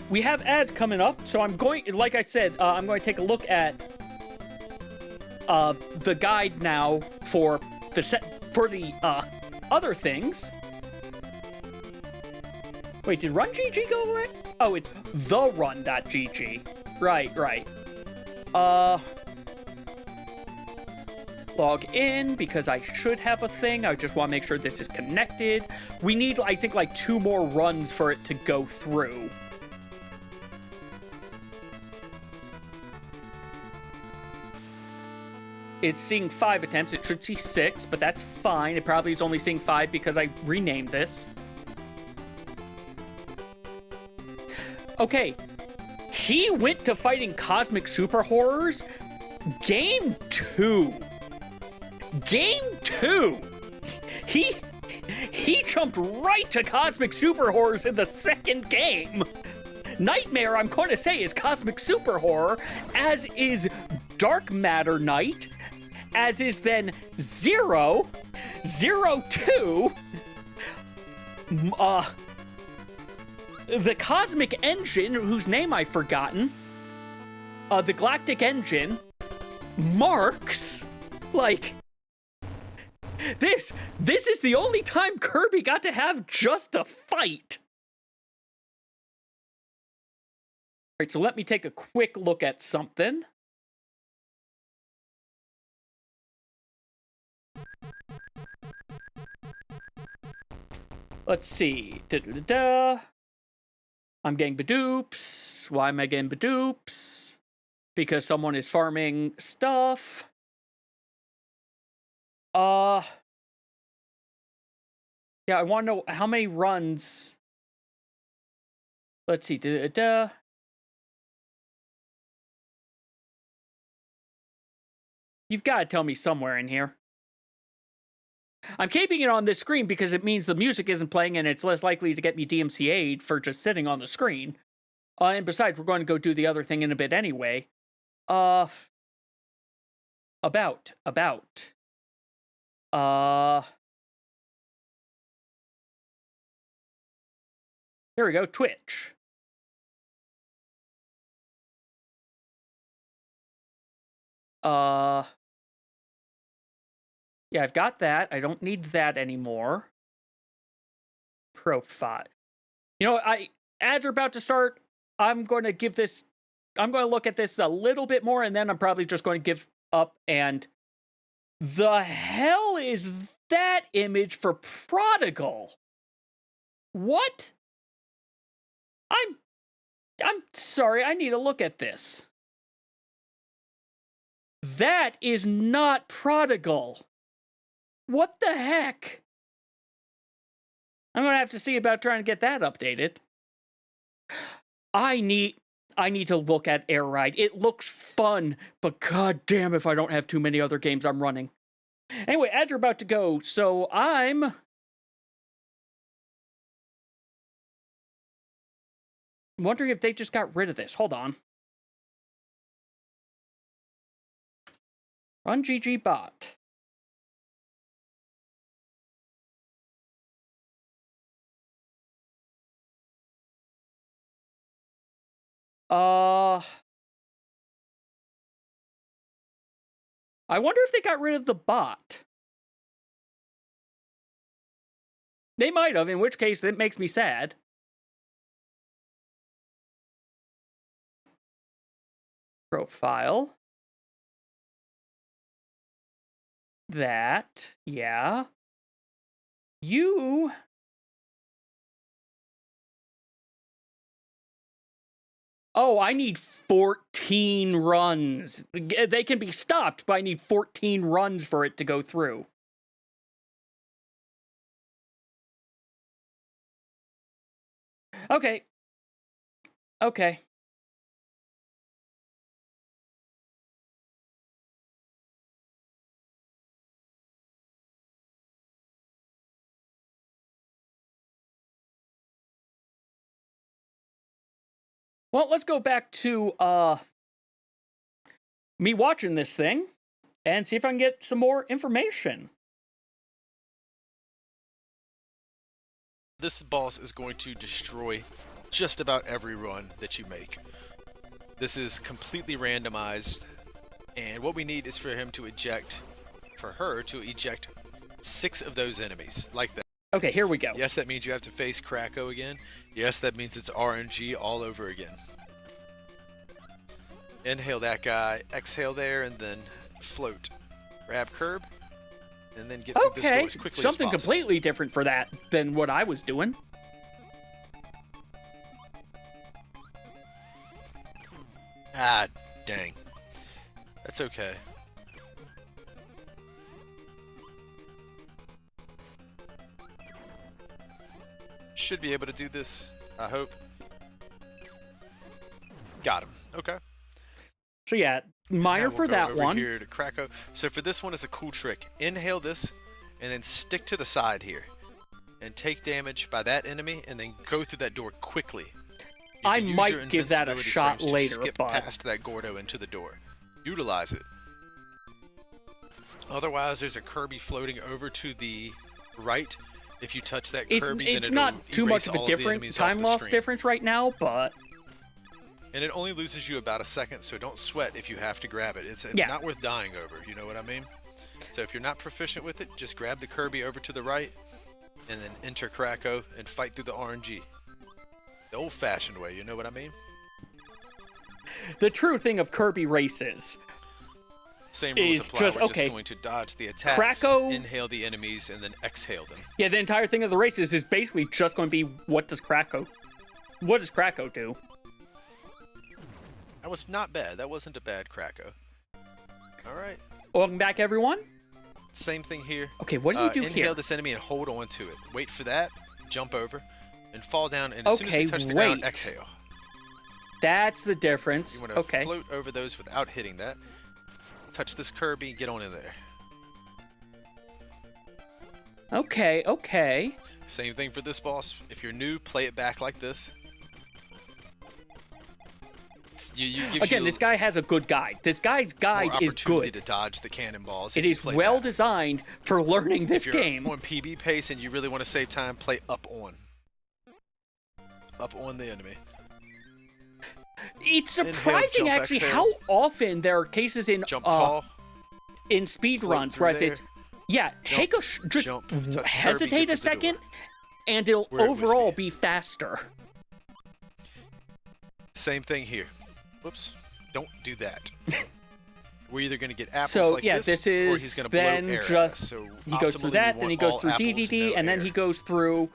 S1: We have ads coming up, so I'm going, like I said, I'm going to take a look at the guide now for the other things. Wait, did run.gg go away? Oh, it's therun.gg. Right. Log in, because I should have a thing. I just want to make sure this is connected. We need, I think, like 2 more runs for it to go through. It's seeing 5 attempts. It should see 6, but that's fine. It probably is only seeing 5 because I renamed this. Okay. He went to fighting cosmic super horrors. Game 2. Game 2. He jumped right to cosmic super horrors in the second game. Nightmare, I'm going to say, is cosmic super horror, as is Dark Matter Knight, as is then Zero 2, the Cosmic Engine, whose name I've forgotten, the Galactic Engine, Marks, like, this is the only time Kirby got to have just a fight. All right, so let me take a quick look at something. Let's see. I'm getting badoops. Why am I getting badoops? Because someone is farming stuff. Yeah, I want to know how many runs. Let's see. You've got to tell me somewhere in here. I'm keeping it on this screen because it means the music isn't playing and it's less likely to get me DMCA'd for just sitting on the screen. And besides, we're going to go do the other thing in a bit anyway. About. Here we go, Twitch. Yeah, I've got that. I don't need that anymore. Profile. You know, ads are about to start. I'm going to look at this a little bit more, and then I'm probably just going to give up. And the hell is that image for Prodigal? What? I'm sorry, I need to look at this. That is not Prodigal. What the heck? I'm gonna have to see about trying to get that updated. I need to look at Air Ride. It looks fun, but god damn if I don't have too many other games I'm running. Anyway, ads are about to go, so I'm wondering if they just got rid of this. Hold on. Run GG bot. I wonder if they got rid of the bot. They might have, in which case it makes me sad. Profile. That, yeah. You... Oh, I need 14 runs. They can be stopped, but I need 14 runs for it to go through. Okay. Okay. Well, let's go back to me watching this thing and see if I can get some more information.
S3: This boss is going to destroy just about every run that you make. This is completely randomized, and what we need is for her to eject 6 of those enemies, like that.
S1: Okay, here we go.
S3: Yes, that means you have to face Kracko again. Yes, that means it's RNG all over again. Inhale that guy, exhale there, and then float. Grab Kirb, and then get through this door as quickly as possible.
S1: Something completely different for that than what I was doing.
S3: Ah, dang. That's okay. Should be able to do this, I hope. Got him. Okay.
S1: So yeah, minor for that one.
S3: Here to Kracko. So for this one, it's a cool trick. Inhale this, and then stick to the side here, and take damage by that enemy, and then go through that door quickly.
S1: I might give that a shot later,
S3: skip
S1: but
S3: past that Gordo into the door. Utilize it. Otherwise, there's a Kirby floating over to the right. If you touch that Kirby,
S1: it's not too much of a different time loss difference right now, but
S3: and it only loses you about a second, so don't sweat if you have to grab it. It's not worth dying over. You know what I mean? So if you're not proficient with it, just grab the Kirby over to the right, and then enter Kracko and fight through the RNG. The old-fashioned way. You know what I mean?
S1: The true thing of Kirby races.
S3: Same rules apply. We're just going to dodge the attacks, inhale the enemies, and then exhale them.
S1: Yeah, the entire thing of the races is basically just going to be what does Kracko do?
S3: That was not bad. That wasn't a bad Kracko. All right.
S1: Welcome back, everyone.
S3: Same thing here.
S1: Okay, what do you do here?
S3: Inhale this enemy and hold on to it. Wait for that. Jump over and fall down. And as soon as we touch the ground, exhale.
S1: That's the difference.
S3: You want to float over those without hitting that. Touch this Kirby, get on in there.
S1: Okay.
S3: Same thing for this boss. If you're new, play it back like this.
S1: This guy has a good guide. This guy's guide is good.
S3: To dodge the cannonballs.
S1: It is well designed for learning this game.
S3: If you're on PB pace and you really want to save time, play up on. Up on the enemy.
S1: It's surprising, actually, how often there are cases in speed runs where it's hesitate a second, and it'll overall be faster.
S3: Same thing here. Whoops! Don't do that. We're either going to get apples like this, or he's going to blow air at us. So
S1: he goes through that, then he goes through DDD, and then he goes through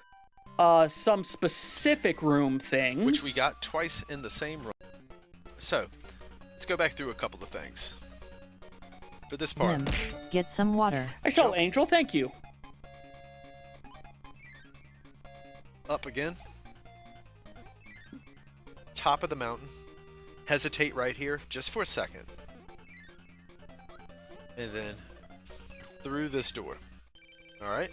S1: some specific room things,
S3: which we got twice in the same room. So, let's go back through a couple of things. For this part,
S2: get some water.
S1: I saw Angel, thank you.
S3: up again. Top of the mountain. Hesitate right here, just for a second. And then through this door. Alright?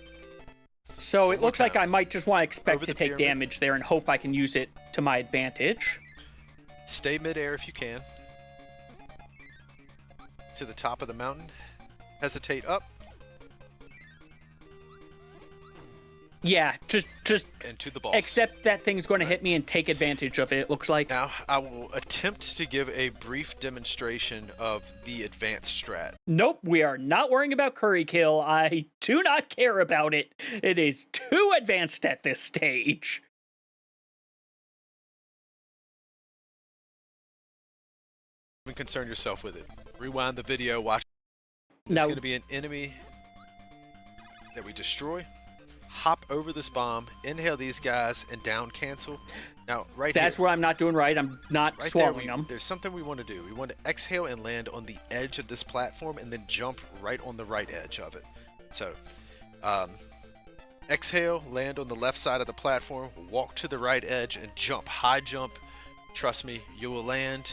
S1: So it looks like I might just want to expect to take damage there and hope I can use it to my advantage.
S3: Stay midair if you can. To the top of the mountain. Hesitate up.
S1: Yeah, just
S3: and to the balls.
S1: Except that thing's going to hit me and take advantage of it, it looks like.
S3: Now, I will attempt to give a brief demonstration of the advanced strat.
S1: Nope, we are not worrying about Curry Kill. I do not care about it. It is too advanced at this stage.
S3: Don't concern yourself with it. Rewind the video, watch. There's going to be an enemy that we destroy. Hop over this bomb, inhale these guys, and down cancel. Now,
S1: That's
S3: here,
S1: what I'm not doing right. I'm not swallowing them.
S3: There's something we want to do. We want to exhale and land on the edge of this platform and then jump right on the right edge of it. So, exhale, land on the left side of the platform, walk to the right edge, and jump. High jump. Trust me, you will land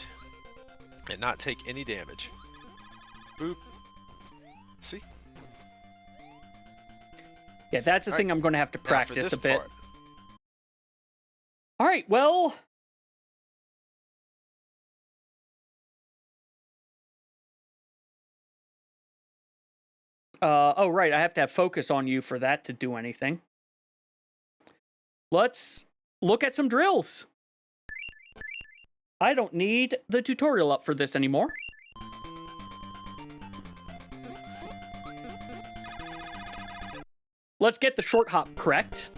S3: and not take any damage. Boop. See?
S1: Yeah, that's the thing I'm going to have to practice a bit.
S3: Part.
S1: All right, well... oh, right, I have to have focus on you for that to do anything. Let's look at some drills. I don't need the tutorial up for this anymore. Let's get the short hop correct.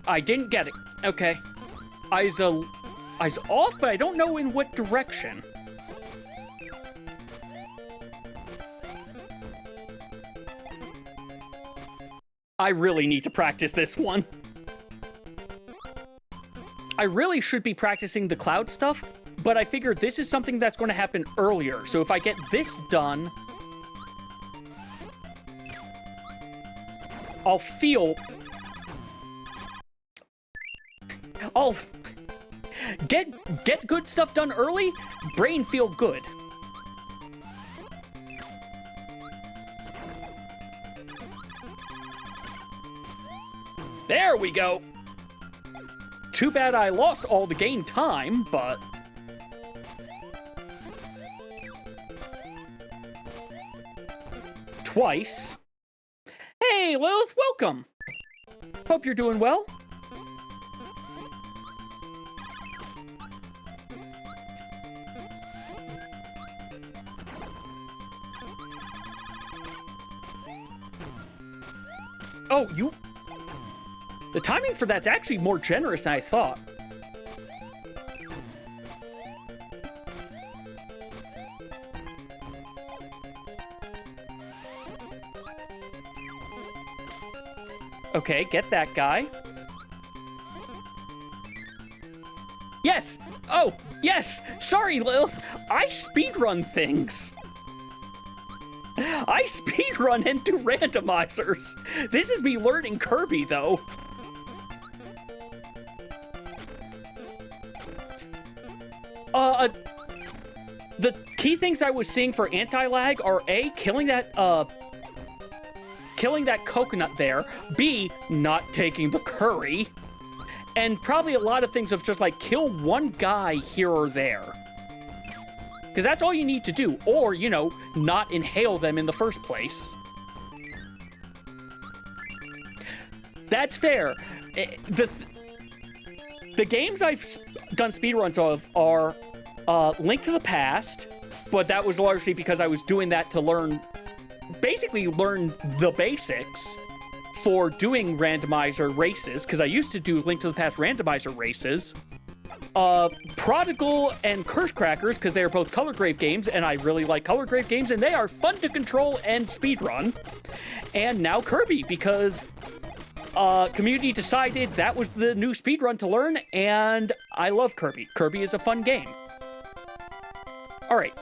S1: I didn't get it. Okay. Eyes off, but I don't know in what direction. I really need to practice this one. I really should be practicing the cloud stuff, but I figured this is something that's going to happen earlier. So if I get this done, I'll get good stuff done early, brain feel good. There we go. Too bad I lost all the game time, but... Twice. Hey, Lilith, welcome. Hope you're doing well. Oh, you... The timing for that's actually more generous than I thought. Okay, get that guy. Yes! Oh, yes! Sorry, Lilith. I speedrun things. I speedrun and do randomizers. This is me learning Kirby, though. The key things I was seeing for anti-lag are A, killing that coconut there, B, not taking the curry, and probably a lot of things of just like kill one guy here or there. Because that's all you need to do, or, you know, not inhale them in the first place. That's fair. The games I've done speedruns of are Link to the Past, but that was largely because I was doing that to basically learn the basics for doing randomizer races, because I used to do Link to the Past randomizer races. Prodigal and Curse Crackers, because they are both Color Grave games, and I really like Color Grave games, and they are fun to control and speedrun. And now Kirby, because community decided that was the new speedrun to learn, and I love Kirby. Kirby is a fun game. Alright.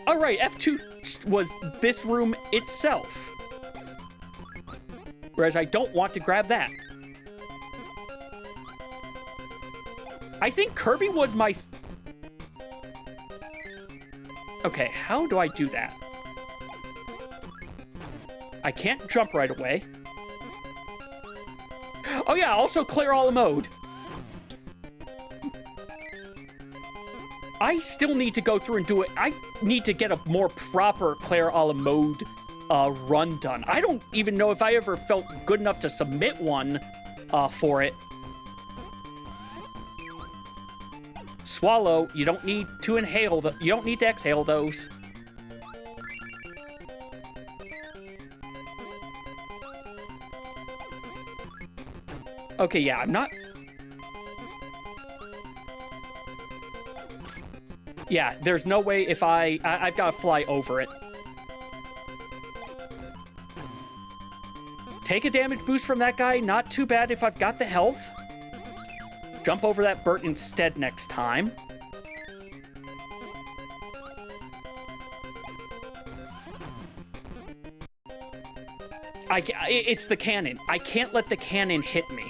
S1: Alright, F2 was this room itself. Whereas I don't want to grab that. I think Kirby was my... Okay, how do I do that? I can't jump right away. Oh yeah, also clear all the mode. I still need to go through and do it. I need to get a more proper clear all the mode run done. I don't even know if I ever felt good enough to submit one for it. Swallow, you don't need to inhale you don't need to exhale those. Okay, yeah, I'm not... Yeah, there's no way if I've got to fly over it. Take a damage boost from that guy. Not too bad if I've got the health. Jump over that Burt instead next time. It's the cannon. I can't let the cannon hit me.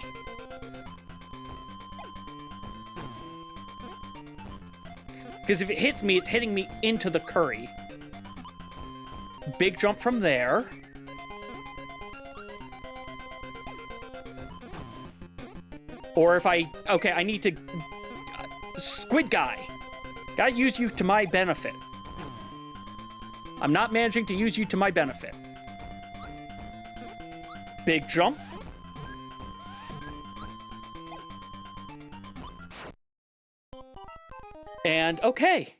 S1: Because if it hits me, it's hitting me into the curry. Big jump from there. Or if okay, I need to... Squid guy. Gotta use you to my benefit. I'm not managing to use you to my benefit. Big jump. And okay,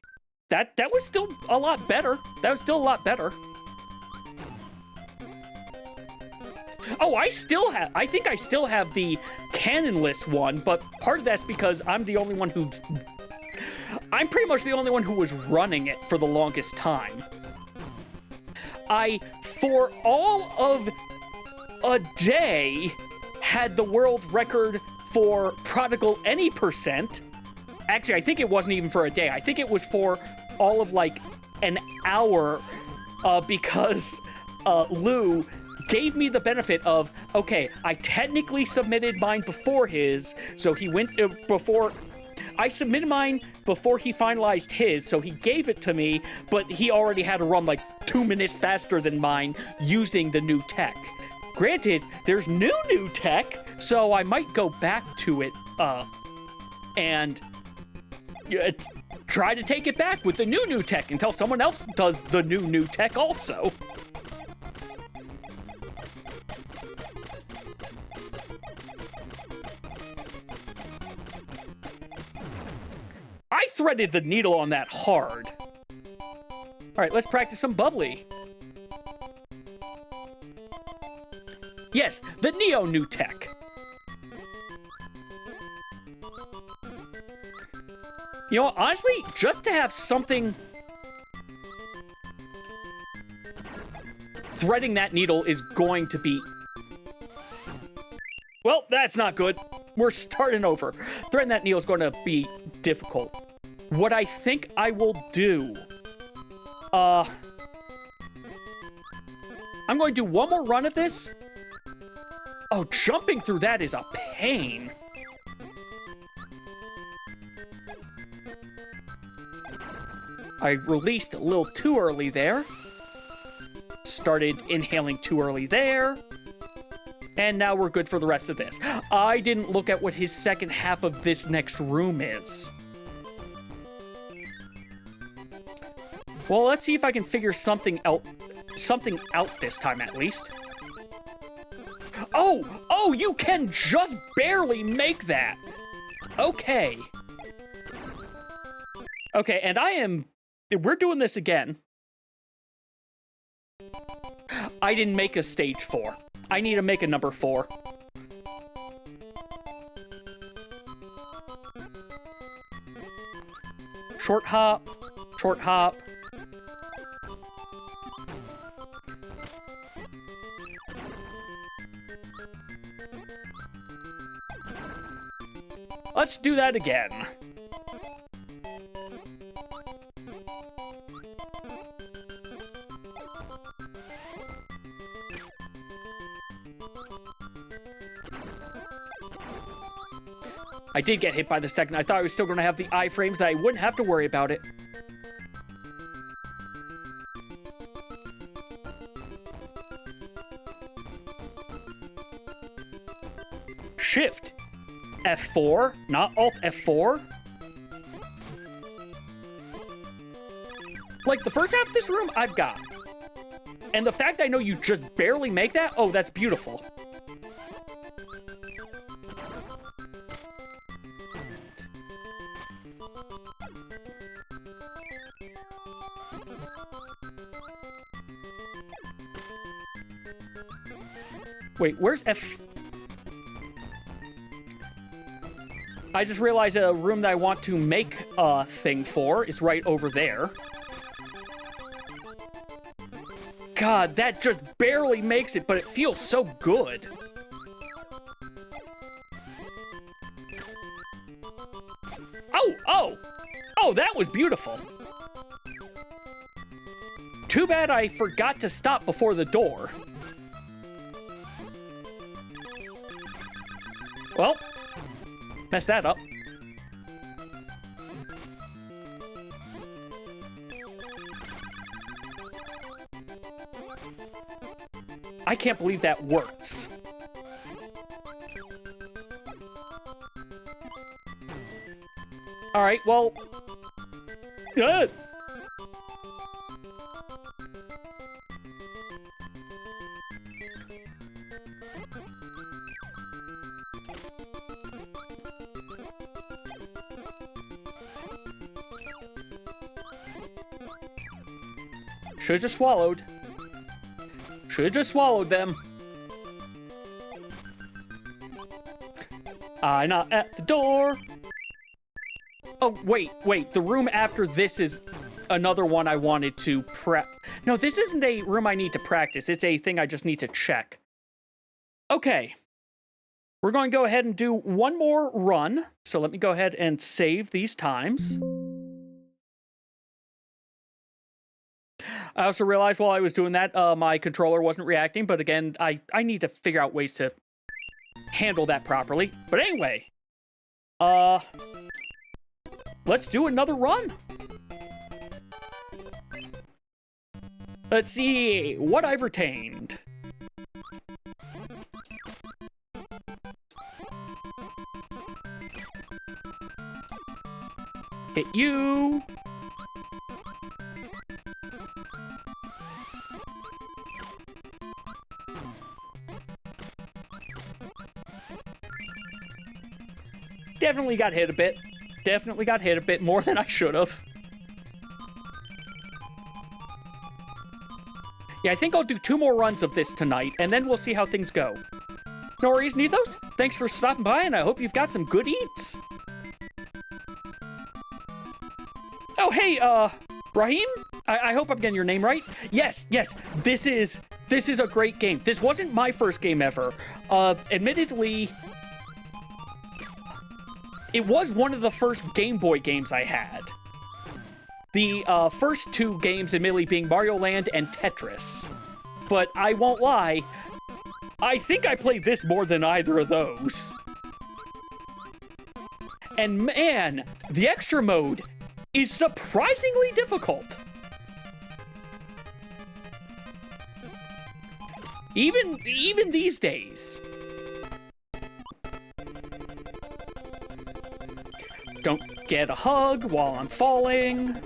S1: that was still a lot better. That was still a lot better. Oh, I think I still have the cannonless one, but part of that's because I'm pretty much the only one who was running it for the longest time. For all of a day, had the world record for prodigal any percent. Actually, I think it wasn't even for a day. I think it was for all of, like, an hour, because Lou gave me the benefit of, okay, I technically submitted mine before his, so he went before... I submitted mine before he finalized his, so he gave it to me, but he already had to run, like, 2 minutes faster than mine using the new tech. Granted, there's new tech, so I might go back to it, and... try to take it back with the new tech until someone else does the new tech also. I threaded the needle on that hard. All right, let's practice some bubbly. Yes, the new tech. You know, honestly, just to have something... Threading that needle is going to be... Well, that's not good. We're starting over. Threading that needle is going to be difficult. What I think I will do... I'm going to do one more run of this. Oh, jumping through that is a pain. I released a little too early there. Started inhaling too early there. And now we're good for the rest of this. I didn't look at what his second half of this next room is. Well, let's see if I can figure something out this time at least. Oh, you can just barely make that. Okay. Okay, and we're doing this again. I didn't make a stage 4. I need to make a number 4. Short hop, short hop. Let's do that again. I did get hit by the second. I thought I was still going to have the iframes that I wouldn't have to worry about it. Shift F4, not Alt F4. Like, the first half of this room, I've got. And the fact that I know you just barely make that, oh, that's beautiful. Wait, where's F? I just realized a room that I want to make a thing for is right over there. God, that just barely makes it, but it feels so good. Oh, that was beautiful. Too bad I forgot to stop before the door. Well, messed that up. I can't believe that works. All right, well, good. Should've just swallowed. Should've just swallowed them. I knock at the door. Oh, wait. The room after this is another one I wanted to prep. No, this isn't a room I need to practice. It's a thing I just need to check. Okay. We're going to go ahead and do one more run. So let me go ahead and save these times. I also realized while I was doing that, my controller wasn't reacting, but again, I need to figure out ways to handle that properly. But anyway, let's do another run. Let's see what I've retained. Hit you. Definitely got hit a bit. Definitely got hit a bit more than I should have. Yeah, I think I'll do 2 more runs of this tonight, and then we'll see how things go. No worries, need those? Thanks for stopping by, and I hope you've got some good eats. Oh, hey, Raheem? I hope I'm getting your name right. Yes, this is a great game. This wasn't my first game ever. Admittedly, it was one of the first Game Boy games I had. The first 2 games, admittedly, being Mario Land and Tetris. But I won't lie, I think I played this more than either of those. And man, the extra mode is surprisingly difficult. Even these days. Don't get a hug while I'm falling.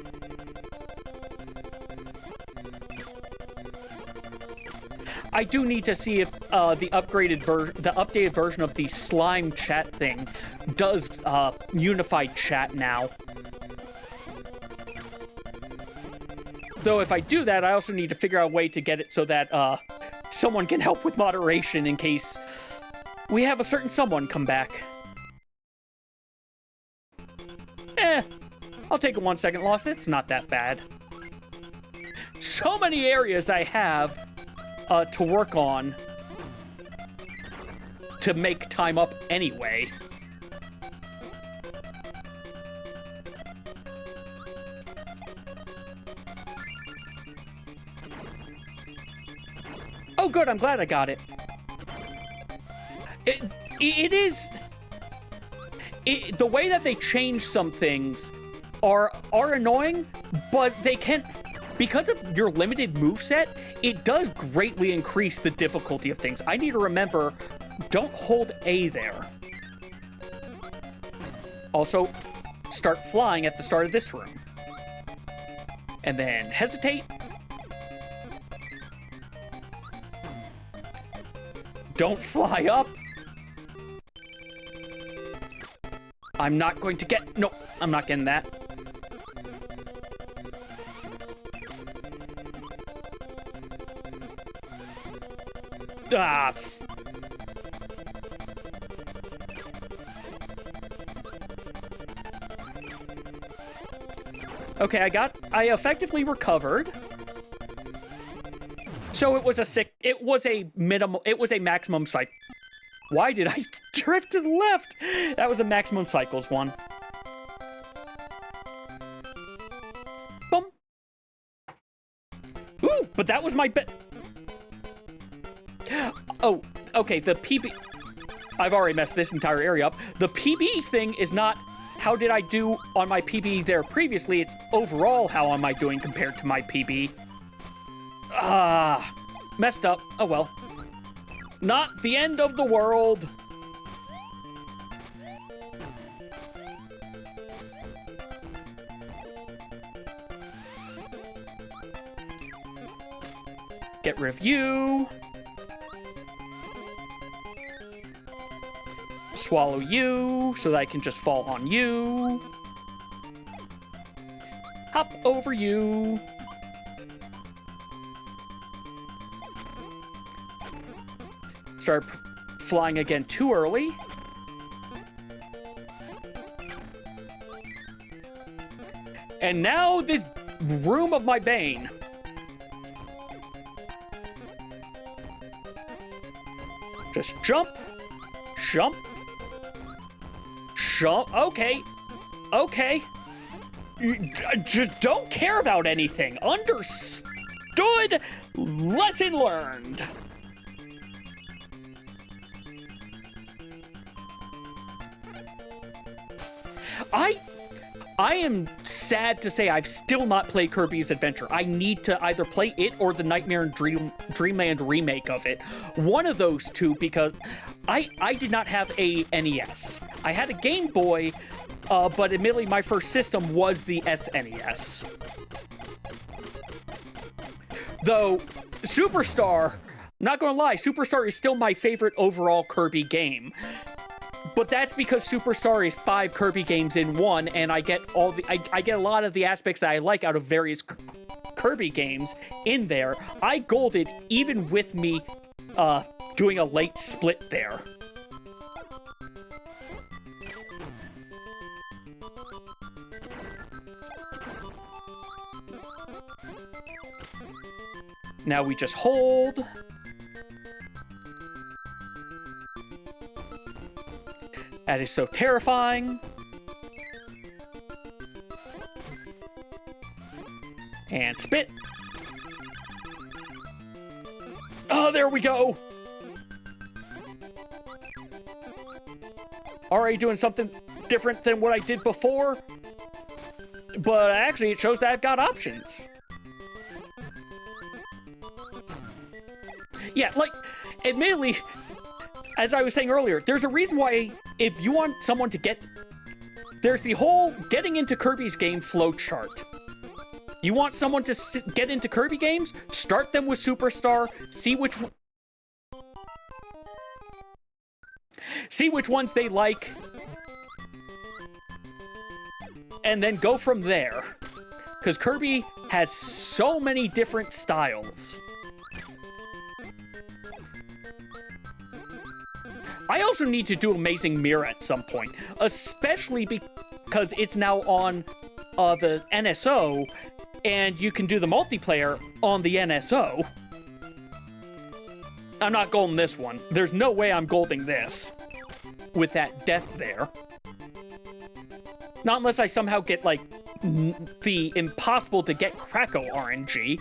S1: I do need to see if the updated version of the slime chat thing does unified chat now. Though if I do that, I also need to figure out a way to get it so that someone can help with moderation in case we have a certain someone come back. I'll take a 1-second loss. It's not that bad. So many areas I have to work on. to make time up anyway. Oh, good. I'm glad I got it. It is... the way that they change some things are annoying, but they can... Because of your limited moveset, it does greatly increase the difficulty of things. I need to remember, don't hold A there. Also, start flying at the start of this room. And then hesitate. Don't fly up. I'm not going to get... No, I'm not getting that. Ah. Okay, I effectively recovered. So it was a maximum cycle. Why did I drift to the left? That was a maximum cycles one. Boom. Ooh, but that was my bet. Oh, okay, the PB... I've already messed this entire area up. The PB thing is not how did I do on my PB there previously, it's overall how am I doing compared to my PB. Messed up. Oh well. Not the end of the world. Get review. Swallow you, so that I can just fall on you. Hop over you. Start flying again too early. And now this room of my bane. Just jump, jump, jump. Okay, okay. Just don't care about anything. Understood. Lesson learned. I am sad to say I've still not played Kirby's Adventure. I need to either play it or the Nightmare in Dreamland remake of it. One of those two, because I did not have a NES. I had a Game Boy, but admittedly my first system was the SNES. Though, Superstar, not gonna lie, Superstar is still my favorite overall Kirby game. But that's because Superstar is 5 Kirby games in one, and I get I get a lot of the aspects that I like out of various Kirby games in there. I golded even with me doing a late split there. Now we just hold. That is so terrifying. And spit. Oh, there we go. Already doing something different than what I did before. But actually, it shows that I've got options. Yeah, like, admittedly, as I was saying earlier, there's a reason why if you want someone to get... There's the whole getting into Kirby's game flowchart. You want someone to get into Kirby games? Start them with Superstar, see which ones they like, and then go from there. Because Kirby has so many different styles. I also need to do Amazing Mirror at some point, especially because it's now on the NSO, and you can do the multiplayer on the NSO. I'm not golding this one. There's no way I'm golding this with that death there. Not unless I somehow get, like, the impossible to get Kracko RNG.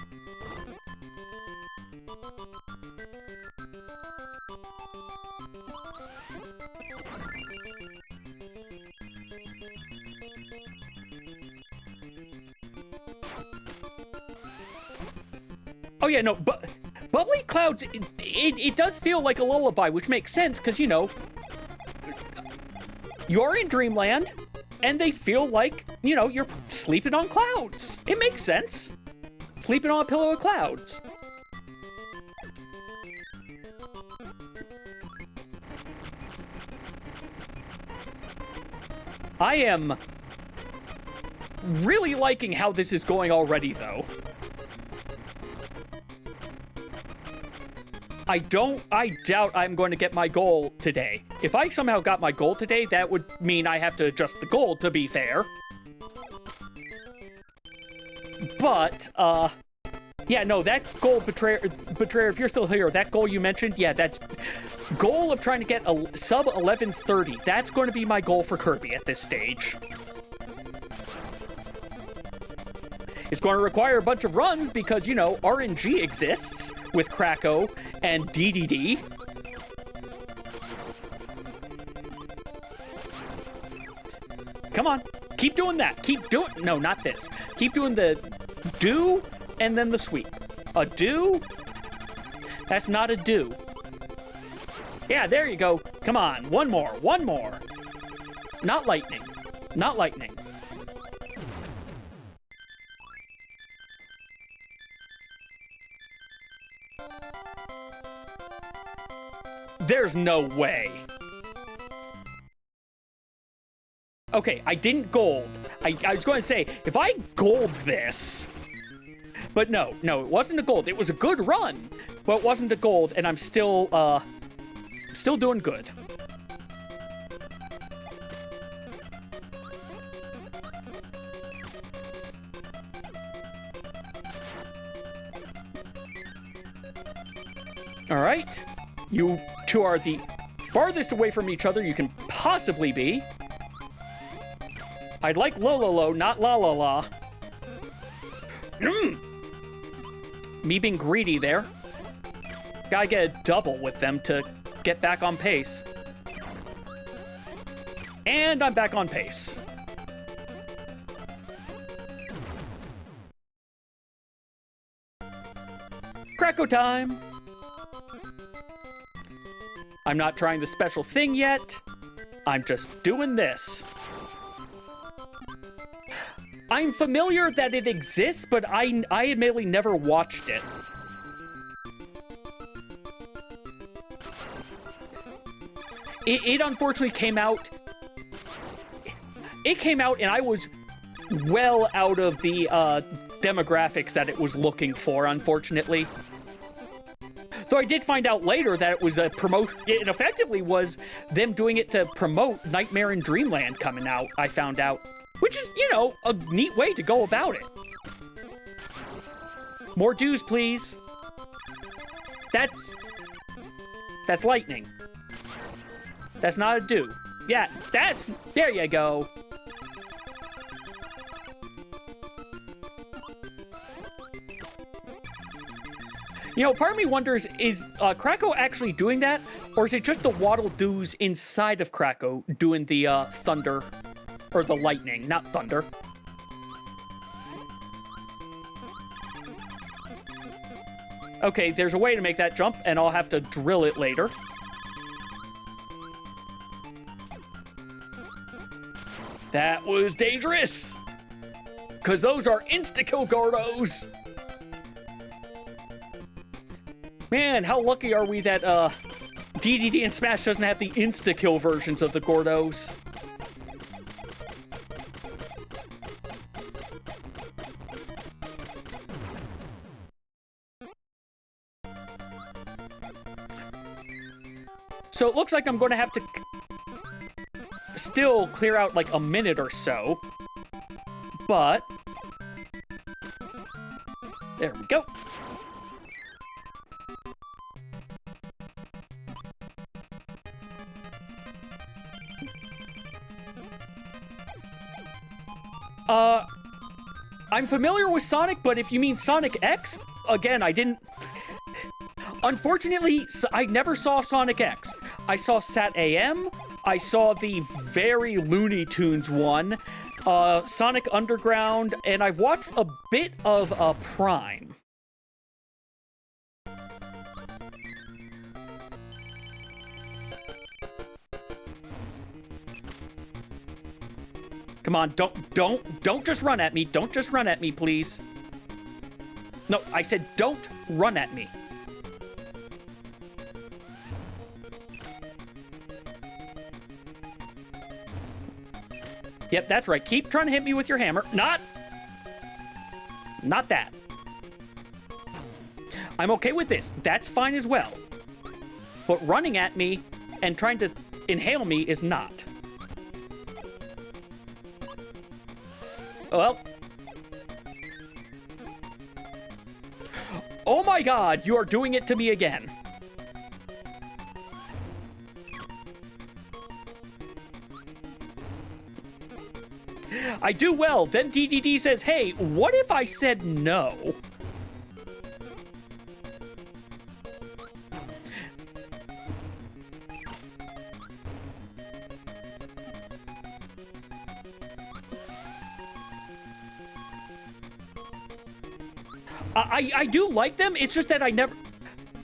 S1: Oh yeah, no, but Bubbly Clouds, it does feel like a lullaby, which makes sense, because, you know, you're in Dreamland, and they feel like, you know, you're sleeping on clouds. It makes sense. Sleeping on a pillow of clouds. I am really liking how this is going already, though. I doubt I'm going to get my goal today. If I somehow got my goal today, that would mean I have to adjust the goal, to be fair. But, yeah, no, that goal, Betrayer, if you're still here, that goal you mentioned, yeah, that's goal of trying to get a sub 1130. That's going to be my goal for Kirby at this stage. It's going to require a bunch of runs because, you know, RNG exists with Kracko and DDD. Come on. Keep doing that. Keep doing... No, not this. Keep doing the do and then the sweep. A do? That's not a do. Yeah, there you go. Come on. One more. One more. Not lightning. Not lightning. There's no way. Okay, I didn't gold. I was going to say, if I gold this... But no, it wasn't a gold. It was a good run, but it wasn't a gold, and I'm still doing good. All right. You two are the farthest away from each other you can possibly be. I'd like lo, not la. Me being greedy there. Gotta get a double with them to get back on pace. And I'm back on pace. Kracko time! I'm not trying the special thing yet. I'm just doing this. I'm familiar that it exists, but I admittedly never watched it. It unfortunately came out... It came out and I was well out of the demographics that it was looking for, unfortunately. Though I did find out later that it was a promotion. It effectively was them doing it to promote Nightmare in Dreamland coming out, I found out. Which is, you know, a neat way to go about it. More dues, please. That's lightning. That's not a do. Yeah, there you go. You know, part of me wonders, is Kracko actually doing that? Or is it just the Waddle Doos inside of Kracko doing the thunder, or the lightning, not thunder? Okay, there's a way to make that jump, and I'll have to drill it later. That was dangerous! Because those are insta-kill Gordos! Man, how lucky are we that DDD and Smash doesn't have the insta-kill versions of the Gordos. So it looks like I'm going to have to still clear out like a minute or so. But there we go. I'm familiar with Sonic, but if you mean Sonic X, again, I didn't... Unfortunately, I never saw Sonic X. I saw Sat AM, I saw the very Looney Tunes one, Sonic Underground, and I've watched a bit of Prime. Come on, don't just run at me. Don't just run at me, please. No, I said don't run at me. Yep, that's right. Keep trying to hit me with your hammer. Not that. I'm okay with this. That's fine as well. But running at me and trying to inhale me is not. Well. Oh my god, you are doing it to me again. I do well. Then DDD says, hey, what if I said no? I do like them. It's just that I never...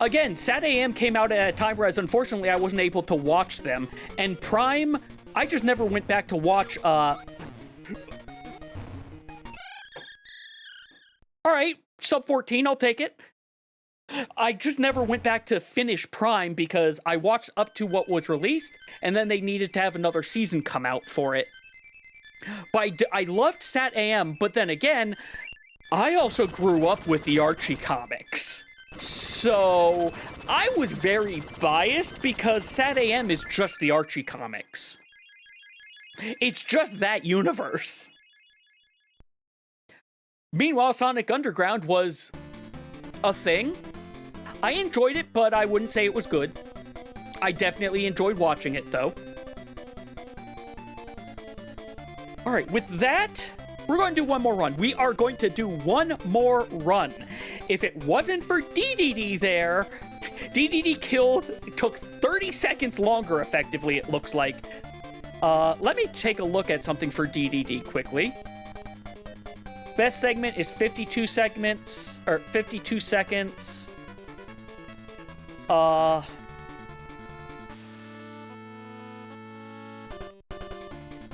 S1: Again, Sat AM came out at a time where, unfortunately, I wasn't able to watch them. And Prime, I just never went back to watch, Alright, sub 14, I'll take it. I just never went back to finish Prime because I watched up to what was released, and then they needed to have another season come out for it. But I loved Sat AM, but then again, I also grew up with the Archie comics. So, I was very biased because Sat AM is just the Archie comics. It's just that universe. Meanwhile, Sonic Underground was a thing. I enjoyed it, but I wouldn't say it was good. I definitely enjoyed watching it, though. Alright, with that, we're going to do one more run. We are going to do one more run. If it wasn't for DDD there, DDD took 30 seconds longer, effectively, it looks like. Let me take a look at something for DDD quickly. Best segment is 52 segments, or 52 seconds.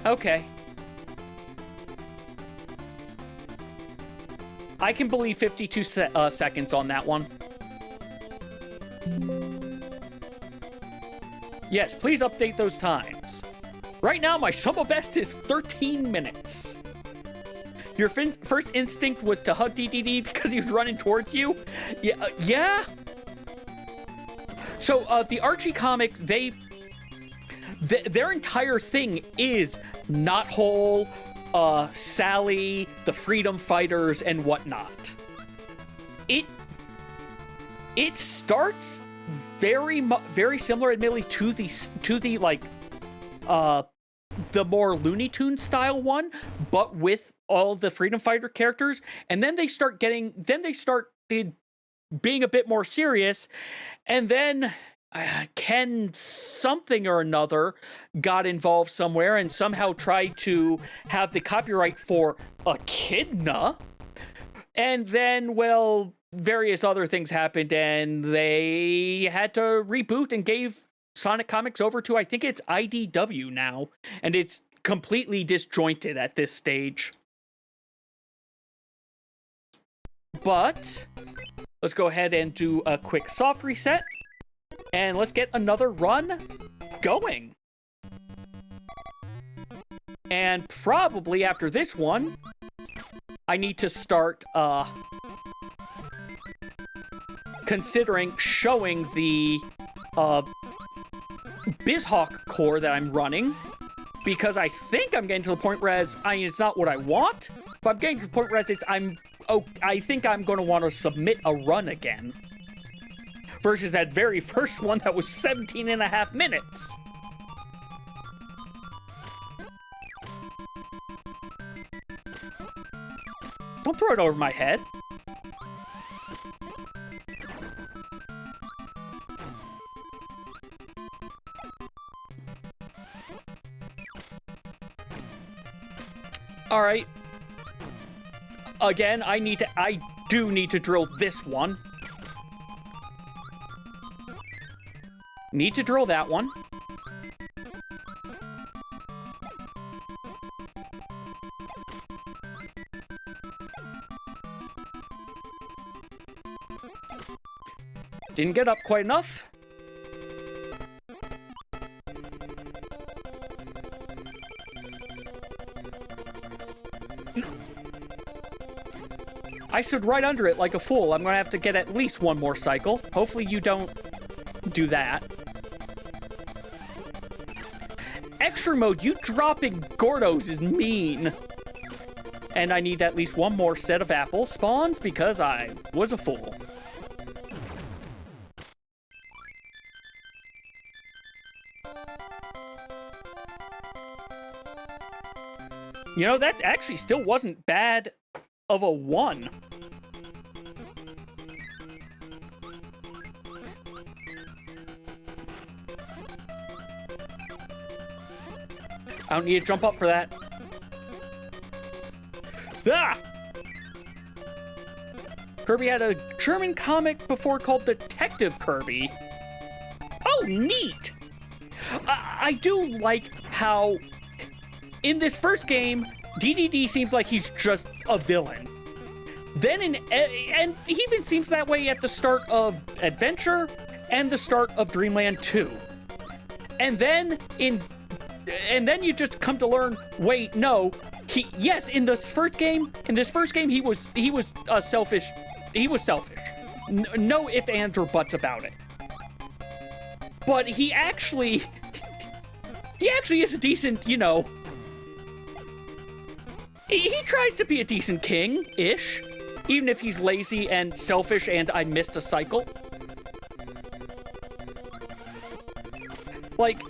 S1: Okay. I can believe 52 seconds on that one. Yes, please update those times. Right now, my summer best is 13 minutes. Your first instinct was to hug DDD because he was running towards you? Yeah, yeah? So, the Archie comics, their entire thing is Knothole, Sally, the Freedom Fighters, and whatnot. It starts very similar, admittedly, to the like, the more Looney Tunes style one, but with all the Freedom Fighter characters, and then they started being a bit more serious, and then Ken something or another got involved somewhere and somehow tried to have the copyright for Echidna, and then, well, various other things happened, and they had to reboot and gave Sonic Comics over to, I think it's IDW now, and it's completely disjointed at this stage. But let's go ahead and do a quick soft reset, and let's get another run going. And probably after this one, I need to start considering showing the BizHawk core that I'm running, because I think I'm getting to the point where it's not what I want, but I'm getting to the point where I think I'm going to want to submit a run again. Versus that very first one that was 17 and a half minutes. Don't throw it over my head. All right. Again, I do need to drill this one. Need to drill that one. Didn't get up quite enough. I stood right under it like a fool. I'm gonna have to get at least one more cycle. Hopefully you don't do that. Extra mode, you dropping Gordos is mean. And I need at least one more set of apple spawns because I was a fool. You know, that actually still wasn't bad of a 1. I don't need to jump up for that. Ah! Kirby had a German comic before called Detective Kirby. Oh, neat! I do like how in this first game, DDD seems like he's just a villain. Then and he even seems that way at the start of Adventure and the start of Dreamland 2. And then you just come to learn, wait, no, yes, in this first game he was selfish. He was selfish. No ifs, ands, or buts about it. But he actually is a decent, you know, he tries to be a decent king-ish, even if he's lazy and selfish and I missed a cycle. Like,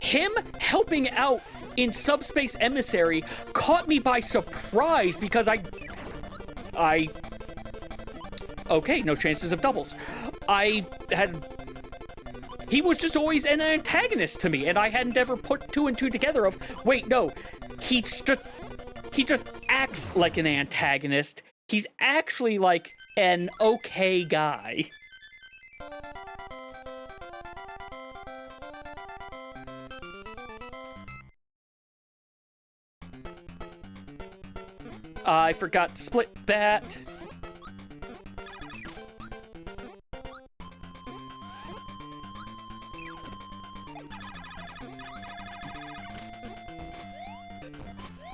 S1: him helping out in Subspace Emissary caught me by surprise because okay, no chances of doubles. He was just always an antagonist to me, and I hadn't ever put 2 and 2 together of, wait, no, he just acts like an antagonist. He's actually like an okay guy. I forgot to split that.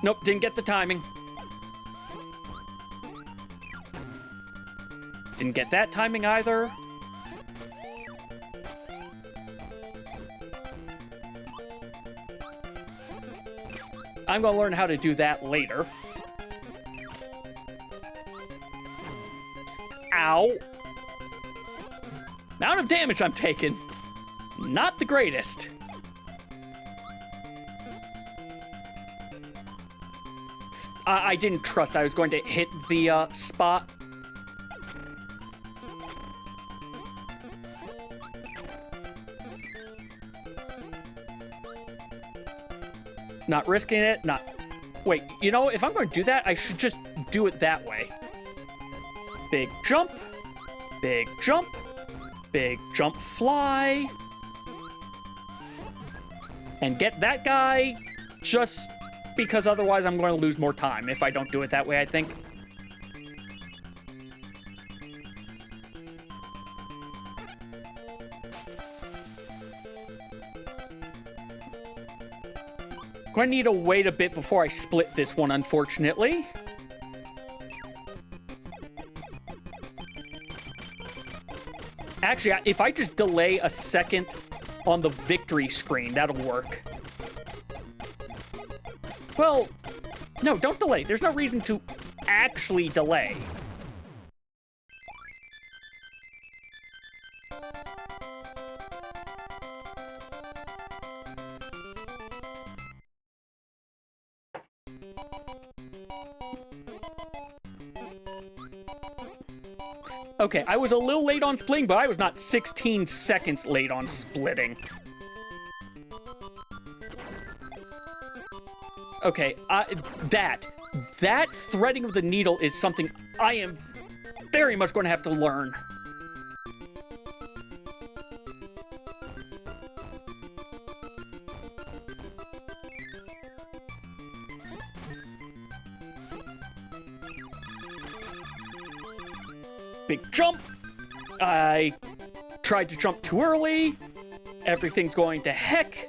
S1: Nope, didn't get the timing. Didn't get that timing either. I'm gonna learn how to do that later. Ow! Amount of damage I'm taking, not the greatest. I didn't trust I was going to hit the spot. Not risking it, not... Wait, you know, if I'm going to do that, I should just do it that way. Big jump, big jump, big jump fly. And get that guy just because otherwise I'm going to lose more time if I don't do it that way, I think. Going to need to wait a bit before I split this one, unfortunately. Actually, if I just delay a second on the victory screen, that'll work. Well, no, don't delay. There's no reason to actually delay. Okay, I was a little late on splitting, but I was not 16 seconds late on splitting. Okay, that threading of the needle is something I am very much going to have to learn. Big jump. I tried to jump too early. Everything's going to heck.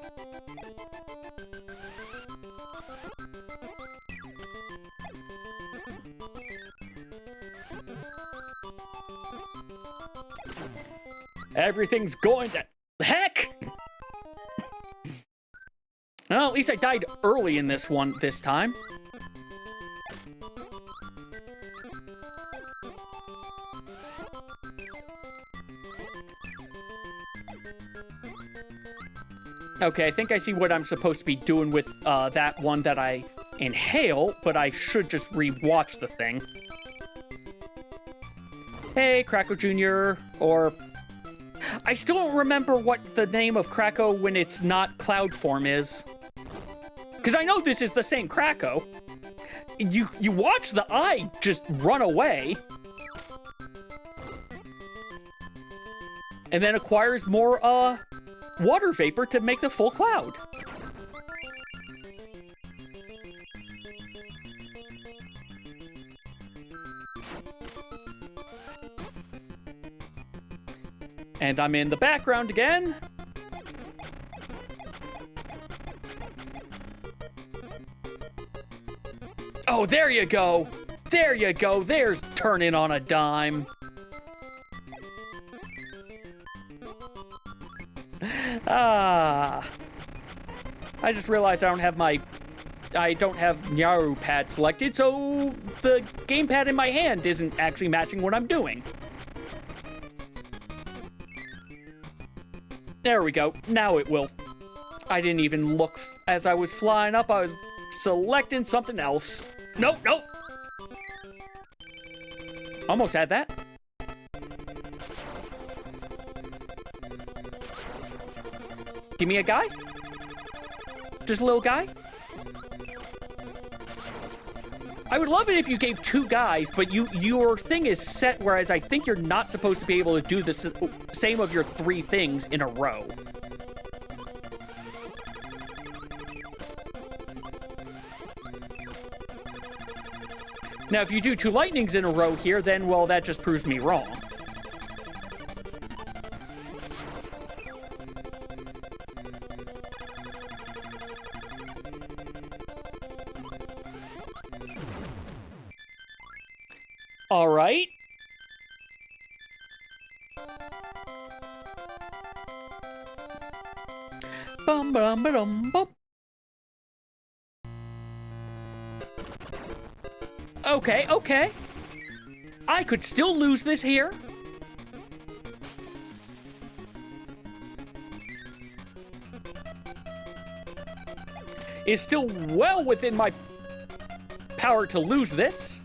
S1: Everything's going to heck. Well, at least I died early in this one this time. Okay, I think I see what I'm supposed to be doing with that one that I inhale, but I should just re-watch the thing. Hey, Kracko Jr., or... I still don't remember what the name of Kracko when it's not cloud form is. Because I know this is the same Kracko. You watch the eye just run away. And then acquires more, water vapor to make the full cloud. And I'm in the background again. Oh, there you go. There you go. There's turning on a dime. I just realized I don't have Nyaru pad selected, so the gamepad in my hand isn't actually matching what I'm doing. There we go. Now it will. I didn't even look as I was flying up. I was selecting something else. Nope, nope. Almost had that. Give me a guy? Just a little guy? I would love it if you gave two guys, but your thing is set, whereas I think you're not supposed to be able to do the same of your three things in a row. Now, if you do two lightnings in a row here, then, well, that just proves me wrong. All right. Bum bum bum bum. Okay, okay. I could still lose this here. It's still well within my power to lose this.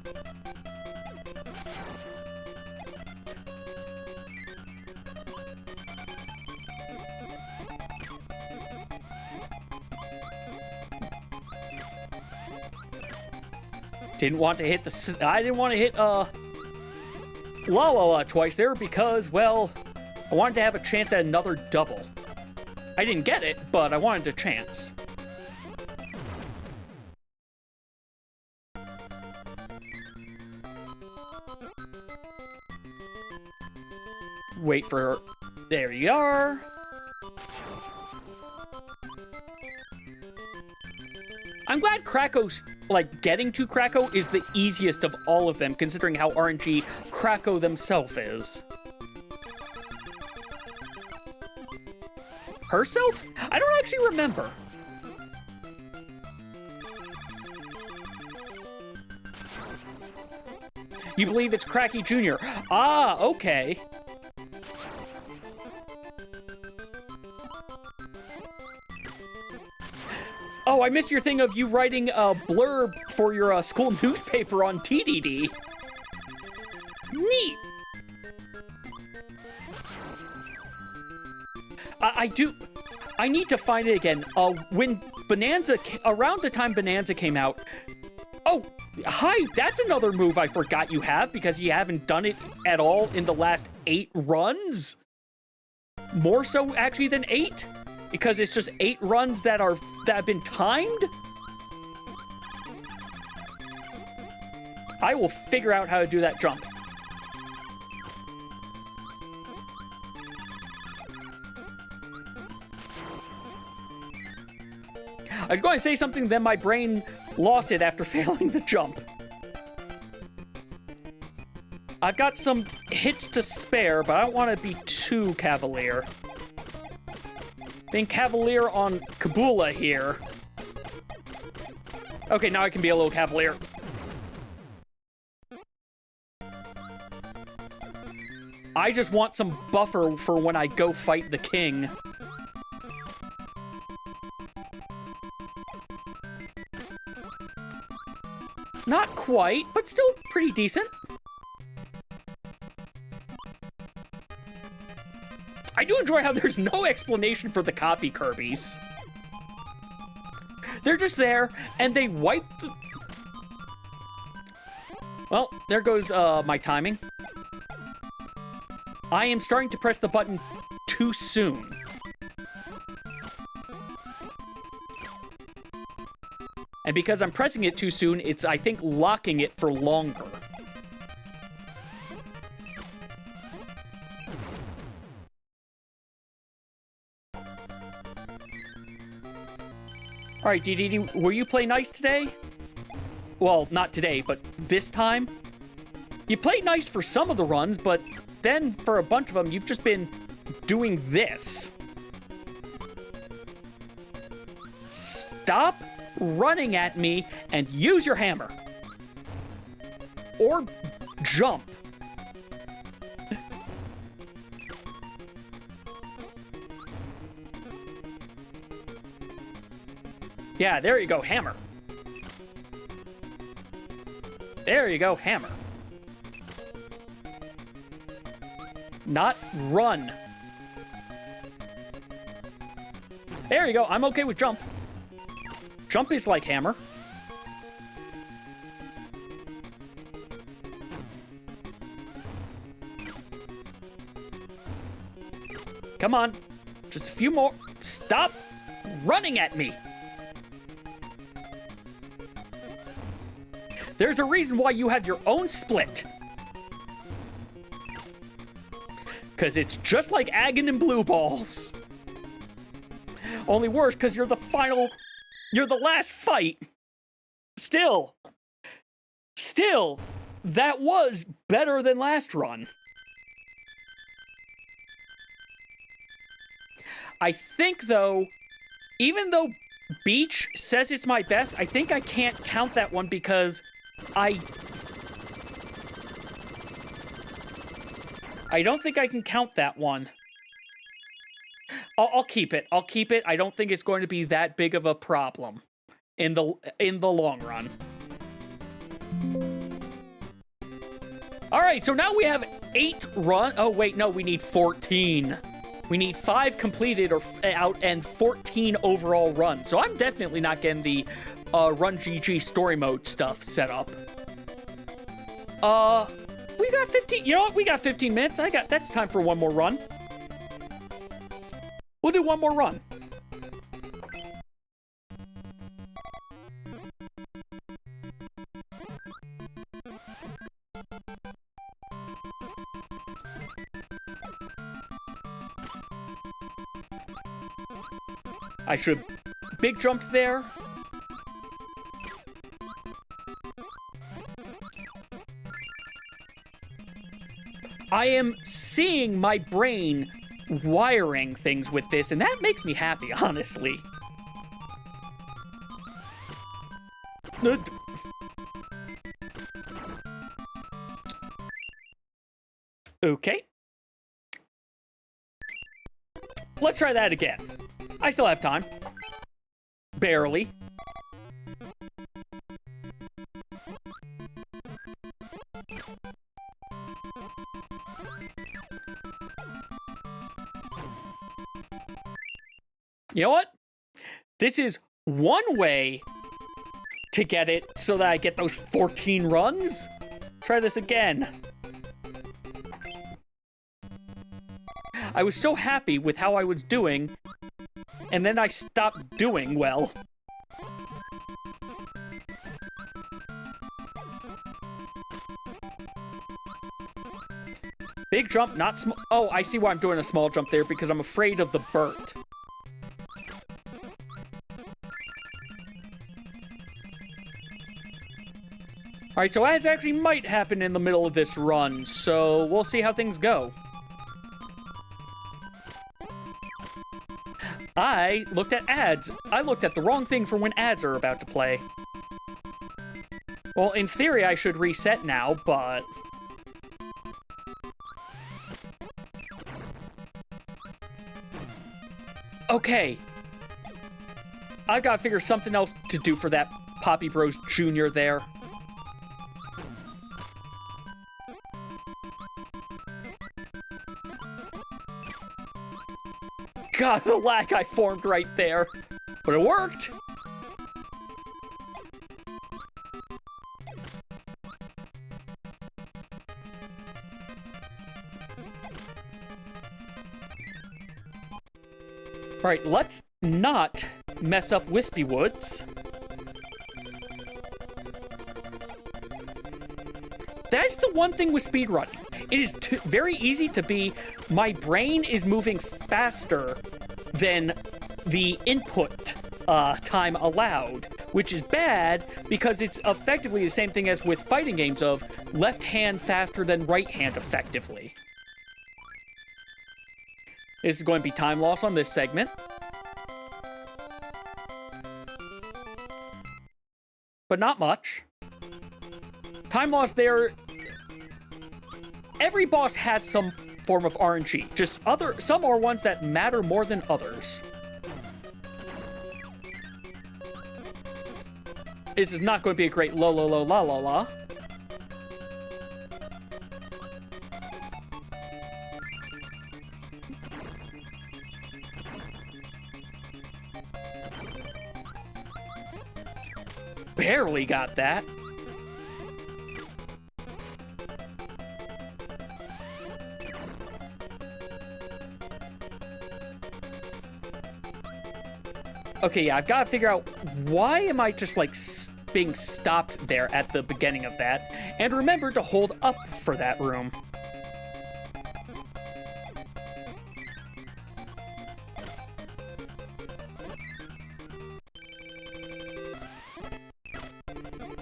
S1: Didn't want to hit I didn't want to hit, La La La twice there because, well, I wanted to have a chance at another double. I didn't get it, but I wanted a chance. Wait for... There you are. I'm glad Kracko's, like, getting to Kracko is the easiest of all of them, considering how RNG Kracko themselves is. Herself? I don't actually remember. You believe it's Cracky Jr. Ah, okay. Oh, I missed your thing of you writing a blurb for your school newspaper on TDD. Neat. I need to find it again. When around the time Bonanza came out. Oh, hi, that's another move I forgot you have because you haven't done it at all in the last 8 runs. More so actually than 8, because it's just 8 runs that have been timed. I will figure out how to do that jump. I was going to say something, then my brain lost it after failing the jump. I've got some hits to spare, but I don't want to be too cavalier. Being cavalier on Kabula here. Okay, now I can be a little cavalier. I just want some buffer for when I go fight the king. Not quite, but still pretty decent. I do enjoy how there's no explanation for the copy Kirbys. They're just there, and they wipe the... Well, there goes my timing. I am starting to press the button too soon. And because I'm pressing it too soon, it's, I think, locking it for longer. Alright, DDD, will you play nice today? Well, not today, but this time? You played nice for some of the runs, but then for a bunch of them, you've just been doing this. Stop running at me and use your hammer. Or jump. Yeah, there you go, hammer. There you go, hammer. Not run. There you go, I'm okay with jump. Jump is like hammer. Come on. Just a few more. Stop running at me. There's a reason why you have your own split. Because it's just like Agon and Blue Balls. Only worse, because you're the final... You're the last fight. Still, that was better than last run. I think, though, even though Beach says it's my best, I think I can't count that one because I don't think I can count that one. I'll keep it. I'll keep it. I don't think it's going to be that big of a problem in the long run. All right, so now we have 8 run. Oh wait, no, we need 14. We need 5 completed or out and 14 overall runs. So I'm definitely not getting the Run GG story mode stuff set up. We got 15. You know what? We got 15 minutes. That's time for one more run. We'll do one more run. I should have big jumped there. I am seeing my brain wiring things with this, and that makes me happy, honestly. Okay. Let's try that again. I still have time. Barely. You know what? This is one way to get it so that I get those 14 runs. Try this again. I was so happy with how I was doing, and then I stopped doing well. Big jump, not small. Oh, I see why I'm doing a small jump there, because I'm afraid of the Burt. Alright, so as actually might happen in the middle of this run, so we'll see how things go. I looked at ads. I looked at the wrong thing for when ads are about to play. Well, in theory, I should reset now, but... Okay. I gotta figure something else to do for that Poppy Bros Jr. there. God, the lag I formed right there. But it worked. Alright, let's not mess up Wispy Woods. That's the one thing with speedrunning. It is very easy to be, my brain is moving faster than the input time allowed, which is bad because it's effectively the same thing as with fighting games of left hand faster than right hand effectively. This is going to be time loss on this segment. But not much. Time loss there. Every boss has some form of RNG. Just some are ones that matter more than others. This is not going to be a great la la la la la la. Barely got that. Okay, yeah, I've got to figure out why am I just like being stopped there at the beginning of that, and remember to hold up for that room.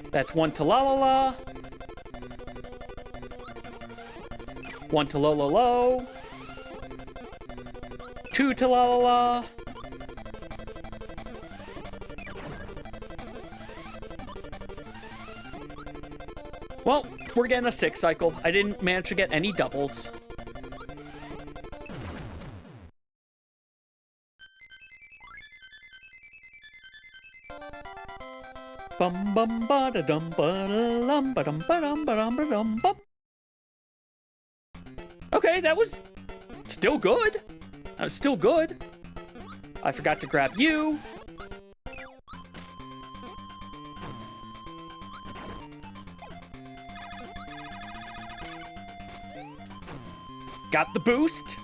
S1: That's one to la la la. One to lo lo lo. Two to la la la. Well, we're getting a 6 cycle. I didn't manage to get any doubles. Bum bum ba da dum ba da lum ba dum ba dum ba dum ba dum bum. Okay, that was still good. That was still good. I forgot to grab you. Got the boost.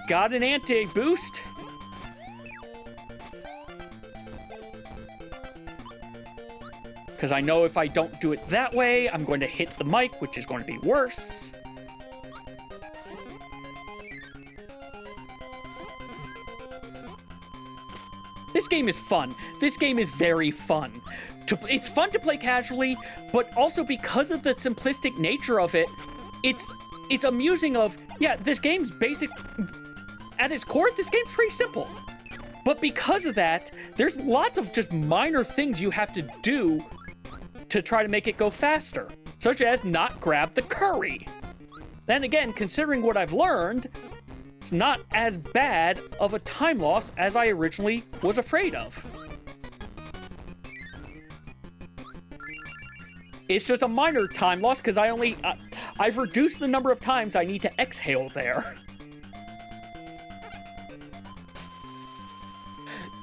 S1: Got an anti-boost. Because I know if I don't do it that way, I'm going to hit the mic, which is going to be worse. This game is fun. This game is very fun. It's fun to play casually, but also because of the simplistic nature of it, it's amusing of, yeah, this game's basic, at its core, this game's pretty simple. But because of that, there's lots of just minor things you have to do to try to make it go faster, such as not grab the curry. Then again, considering what I've learned, it's not as bad of a time loss as I originally was afraid of. It's just a minor time loss because I've reduced the number of times I need to exhale there.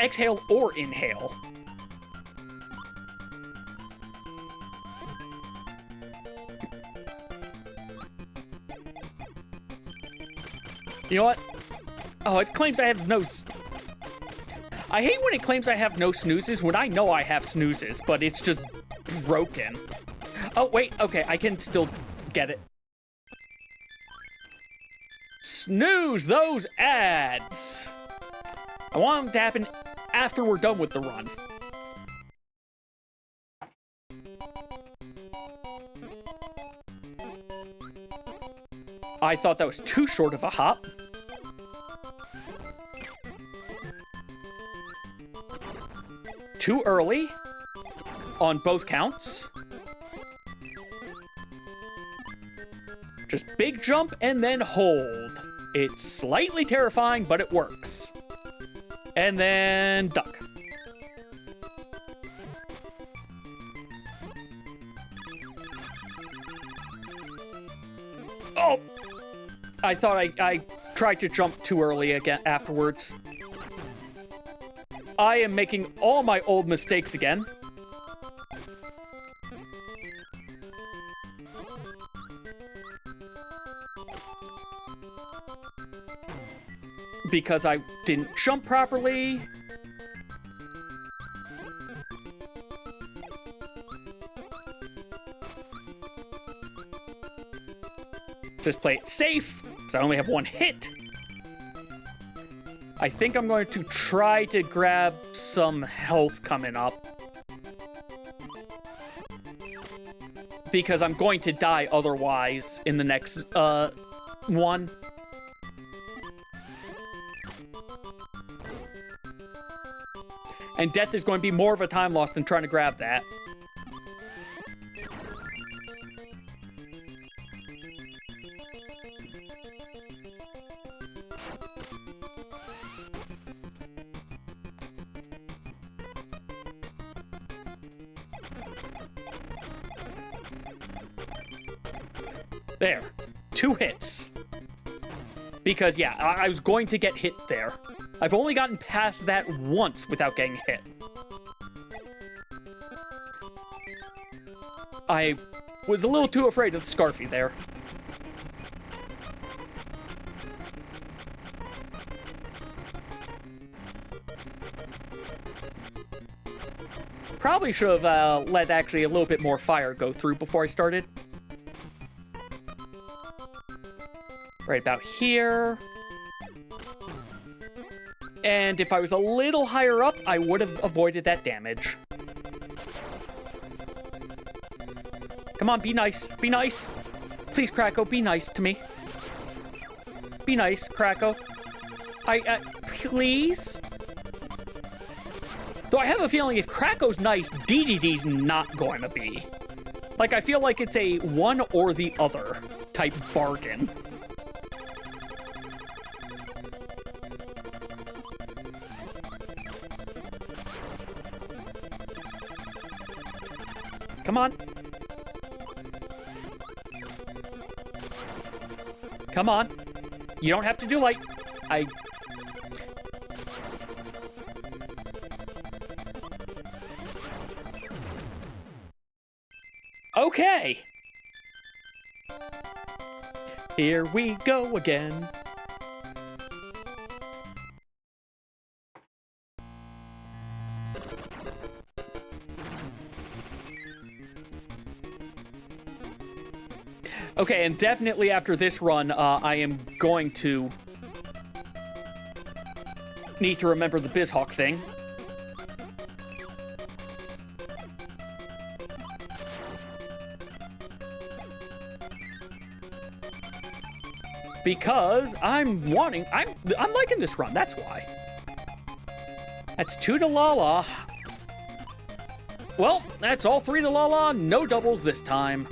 S1: exhale or inhale. You know what? Oh, it claims I have no... I hate when it claims I have no snoozes when I know I have snoozes, but it's just broken. Oh, wait. Okay, I can still get it. Snooze those ads! I want them to happen after we're done with the run. I thought that was too short of a hop. Too early on both counts. Just big jump and then hold. It's slightly terrifying, but it works. And then duck. Oh! I thought I tried to jump too early again afterwards. I am making all my old mistakes again. Because I didn't jump properly. Just play it safe, because I only have one hit. I think I'm going to try to grab some health coming up. Because I'm going to die otherwise in the next, one. And death is going to be more of a time loss than trying to grab that. There. 2 hits. Because, yeah, I was going to get hit there. I've only gotten past that once without getting hit. I was a little too afraid of the Scarfy there. Probably should have let actually a little bit more fire go through before I started. Right about here. And if I was a little higher up, I would have avoided that damage. Come on, be nice. Be nice. Please, Kracko, be nice to me. Be nice, Kracko. Please? Though I have a feeling if Kracko's nice, DDD's not going to be. Like, I feel like it's a one or the other type bargain. Come on. Come on. You don't have to do light. Okay. Here we go again. Okay, and definitely after this run, I am going to need to remember the BizHawk thing. Because I'm liking this run, that's why. That's 2 to Lala. Well, that's all 3 to Lala, no doubles this time.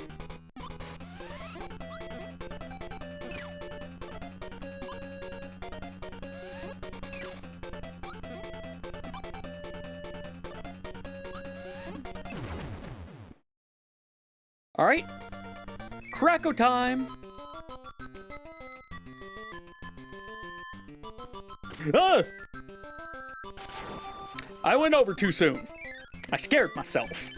S1: All right, Kracko time. Ah! I went over too soon. I scared myself.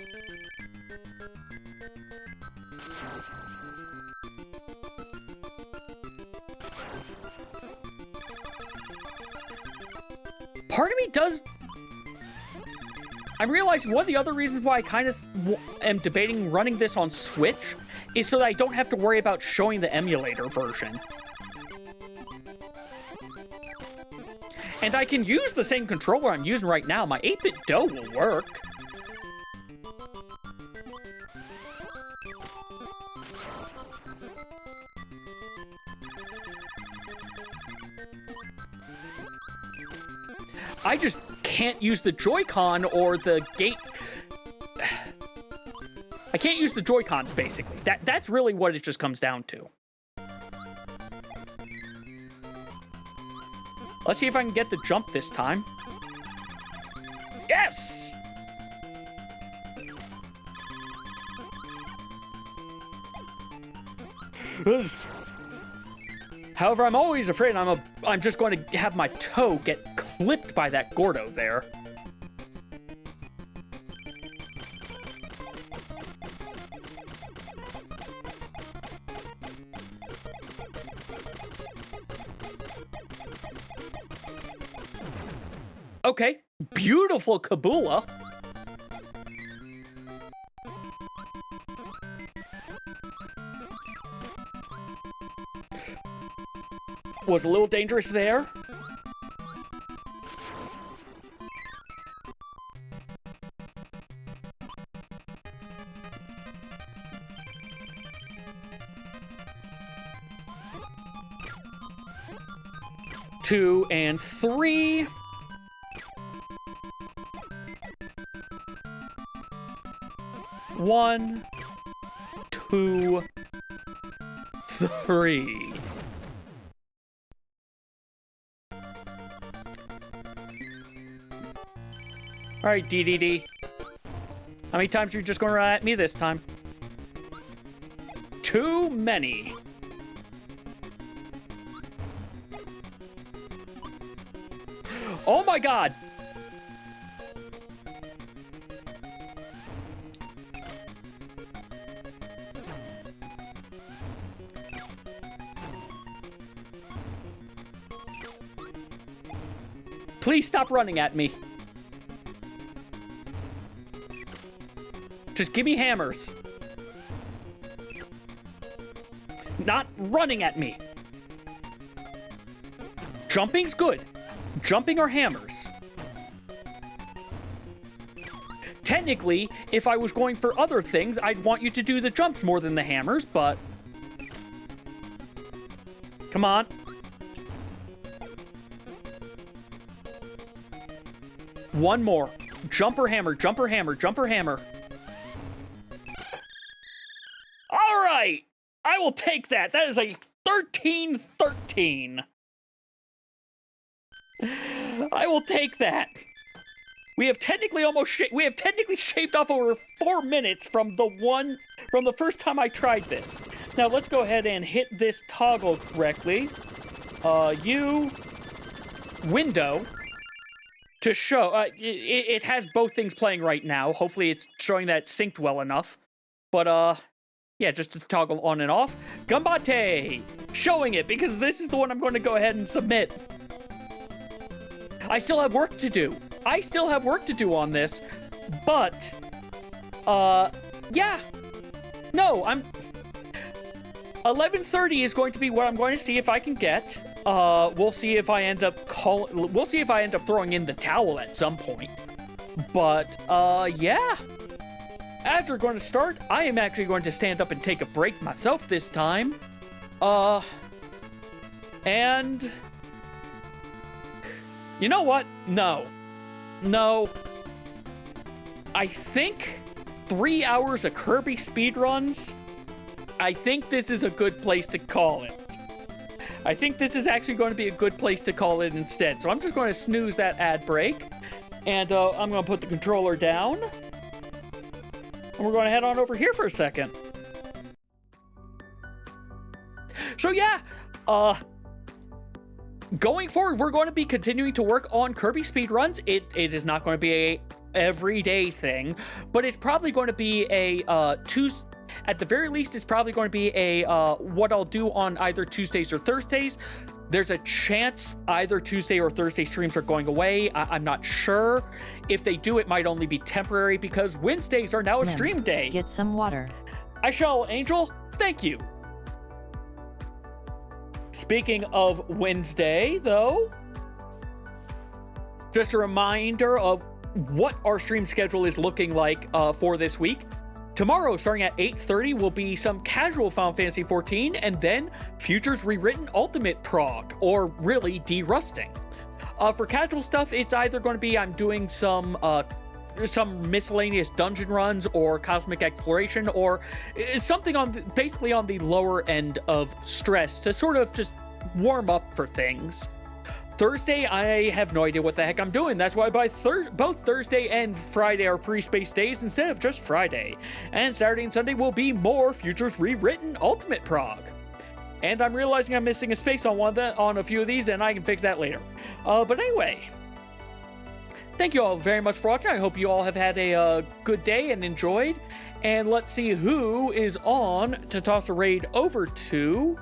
S1: Part of me does... I'm realizing one of the other reasons why I kind of am debating running this on Switch is so that I don't have to worry about showing the emulator version. And I can use the same controller I'm using right now. My 8-bit dough will work. I just can't use the Joy-Con or the gate. I can't use the Joy-Cons, basically. That's really what it just comes down to. Let's see if I can get the jump this time. Yes! However, I'm always afraid I'm just going to have my toe get clipped by that Gordo there. Okay, beautiful Kabula. Was a little dangerous there. Two and three. One, two, three. All right, DDD. How many times are you just going to run at me this time? Too many. Oh my God. Please stop running at me. Just give me hammers. Not running at me. Jumping's good. Jumping or hammers. Technically, if I was going for other things, I'd want you to do the jumps more than the hammers, but... Come on. One more. Jumper hammer, jumper hammer, jumper hammer. All right. I will take that. That is a 13-13. I will take that. We have technically shaved off over 4 minutes from the first time I tried this. Now let's go ahead and hit this toggle correctly. Window to show. It has both things playing right now. Hopefully it's showing that it's synced well enough. But yeah, just to toggle on and off. Gambate! Showing it because this is the one I'm going to go ahead and submit. I still have work to do. I still have work to do on this, but, yeah. No, 11:30 is going to be what I'm going to see if I can get. We'll see if I end up throwing in the towel at some point. But, yeah. As we're going to start, I am actually going to stand up and take a break myself this time. And... You know what? No. I think 3 hours of Kirby speedruns, I think this is a good place to call it. I think this is actually going to be a good place to call it instead. So I'm just going to snooze that ad break. And I'm going to put the controller down. And we're going to head on over here for a second. So yeah, going forward, we're going to be continuing to work on Kirby speedruns. It is not going to be a everyday thing, but it's probably going to be a Tuesday. At the very least, it's probably going to be a what I'll do on either Tuesdays or Thursdays. There's a chance either Tuesday or Thursday streams are going away. I'm not sure. If they do, it might only be temporary because Wednesdays are now a stream day.
S2: Get some water.
S1: I shall, Angel. Thank you. Speaking of Wednesday, though, just a reminder of what our stream schedule is looking like for this week. Tomorrow, starting at 8:30, will be some casual Final Fantasy XIV, and then Futures Rewritten Ultimate Prog, or really de-rusting. For casual stuff, it's either going to be I'm doing some miscellaneous dungeon runs or cosmic exploration, or something basically on the lower end of stress to sort of just warm up for things. Thursday, I have no idea what the heck I'm doing. That's why both Thursday and Friday are free space days instead of just Friday. And Saturday and Sunday will be more Futures Rewritten Ultimate Prog. And I'm realizing I'm missing a space on a few of these, and I can fix that later. But anyway, thank you all very much for watching. I hope you all have had a good day and enjoyed. And let's see who is on to toss a raid over to.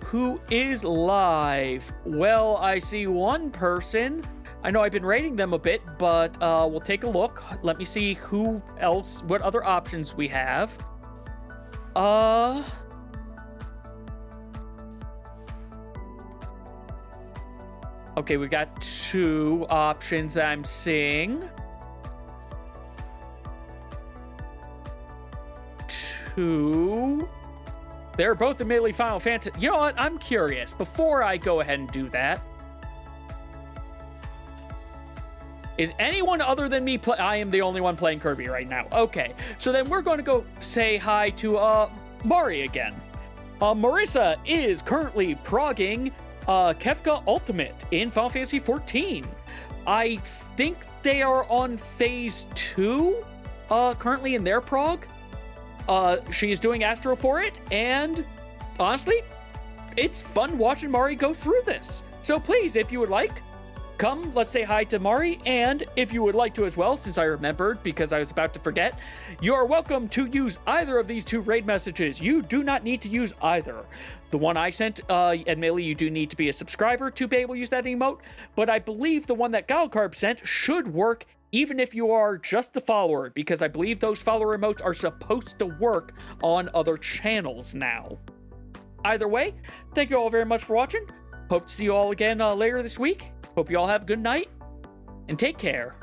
S1: Who is live? Well, I see one person. I know I've been rating them a bit, but we'll take a look. Let me see who else, what other options we have. Okay, we got 2 options that I'm seeing. 2. They're both admittedly Final Fantasy. You know what? I'm curious. Before I go ahead and do that, is anyone other than me I am the only one playing Kirby right now. Okay, so then we're going to go say hi to Mari again. Marissa is currently progging Kefka Ultimate in Final Fantasy XIV. I think they are on phase 2 currently in their prog. She is doing Astro for it, and honestly, it's fun watching Mari go through this. So please, if you would like, come, let's say hi to Mari, and if you would like to as well, since I remembered because I was about to forget, you are welcome to use either of these 2 raid messages. You do not need to use either. The one I sent, admittedly, you do need to be a subscriber to be able to use that emote, but I believe the one that Galcarb sent should work even if you are just a follower, because I believe those follower emotes are supposed to work on other channels now. Either way, thank you all very much for watching. Hope to see you all again later this week. Hope you all have a good night, and take care.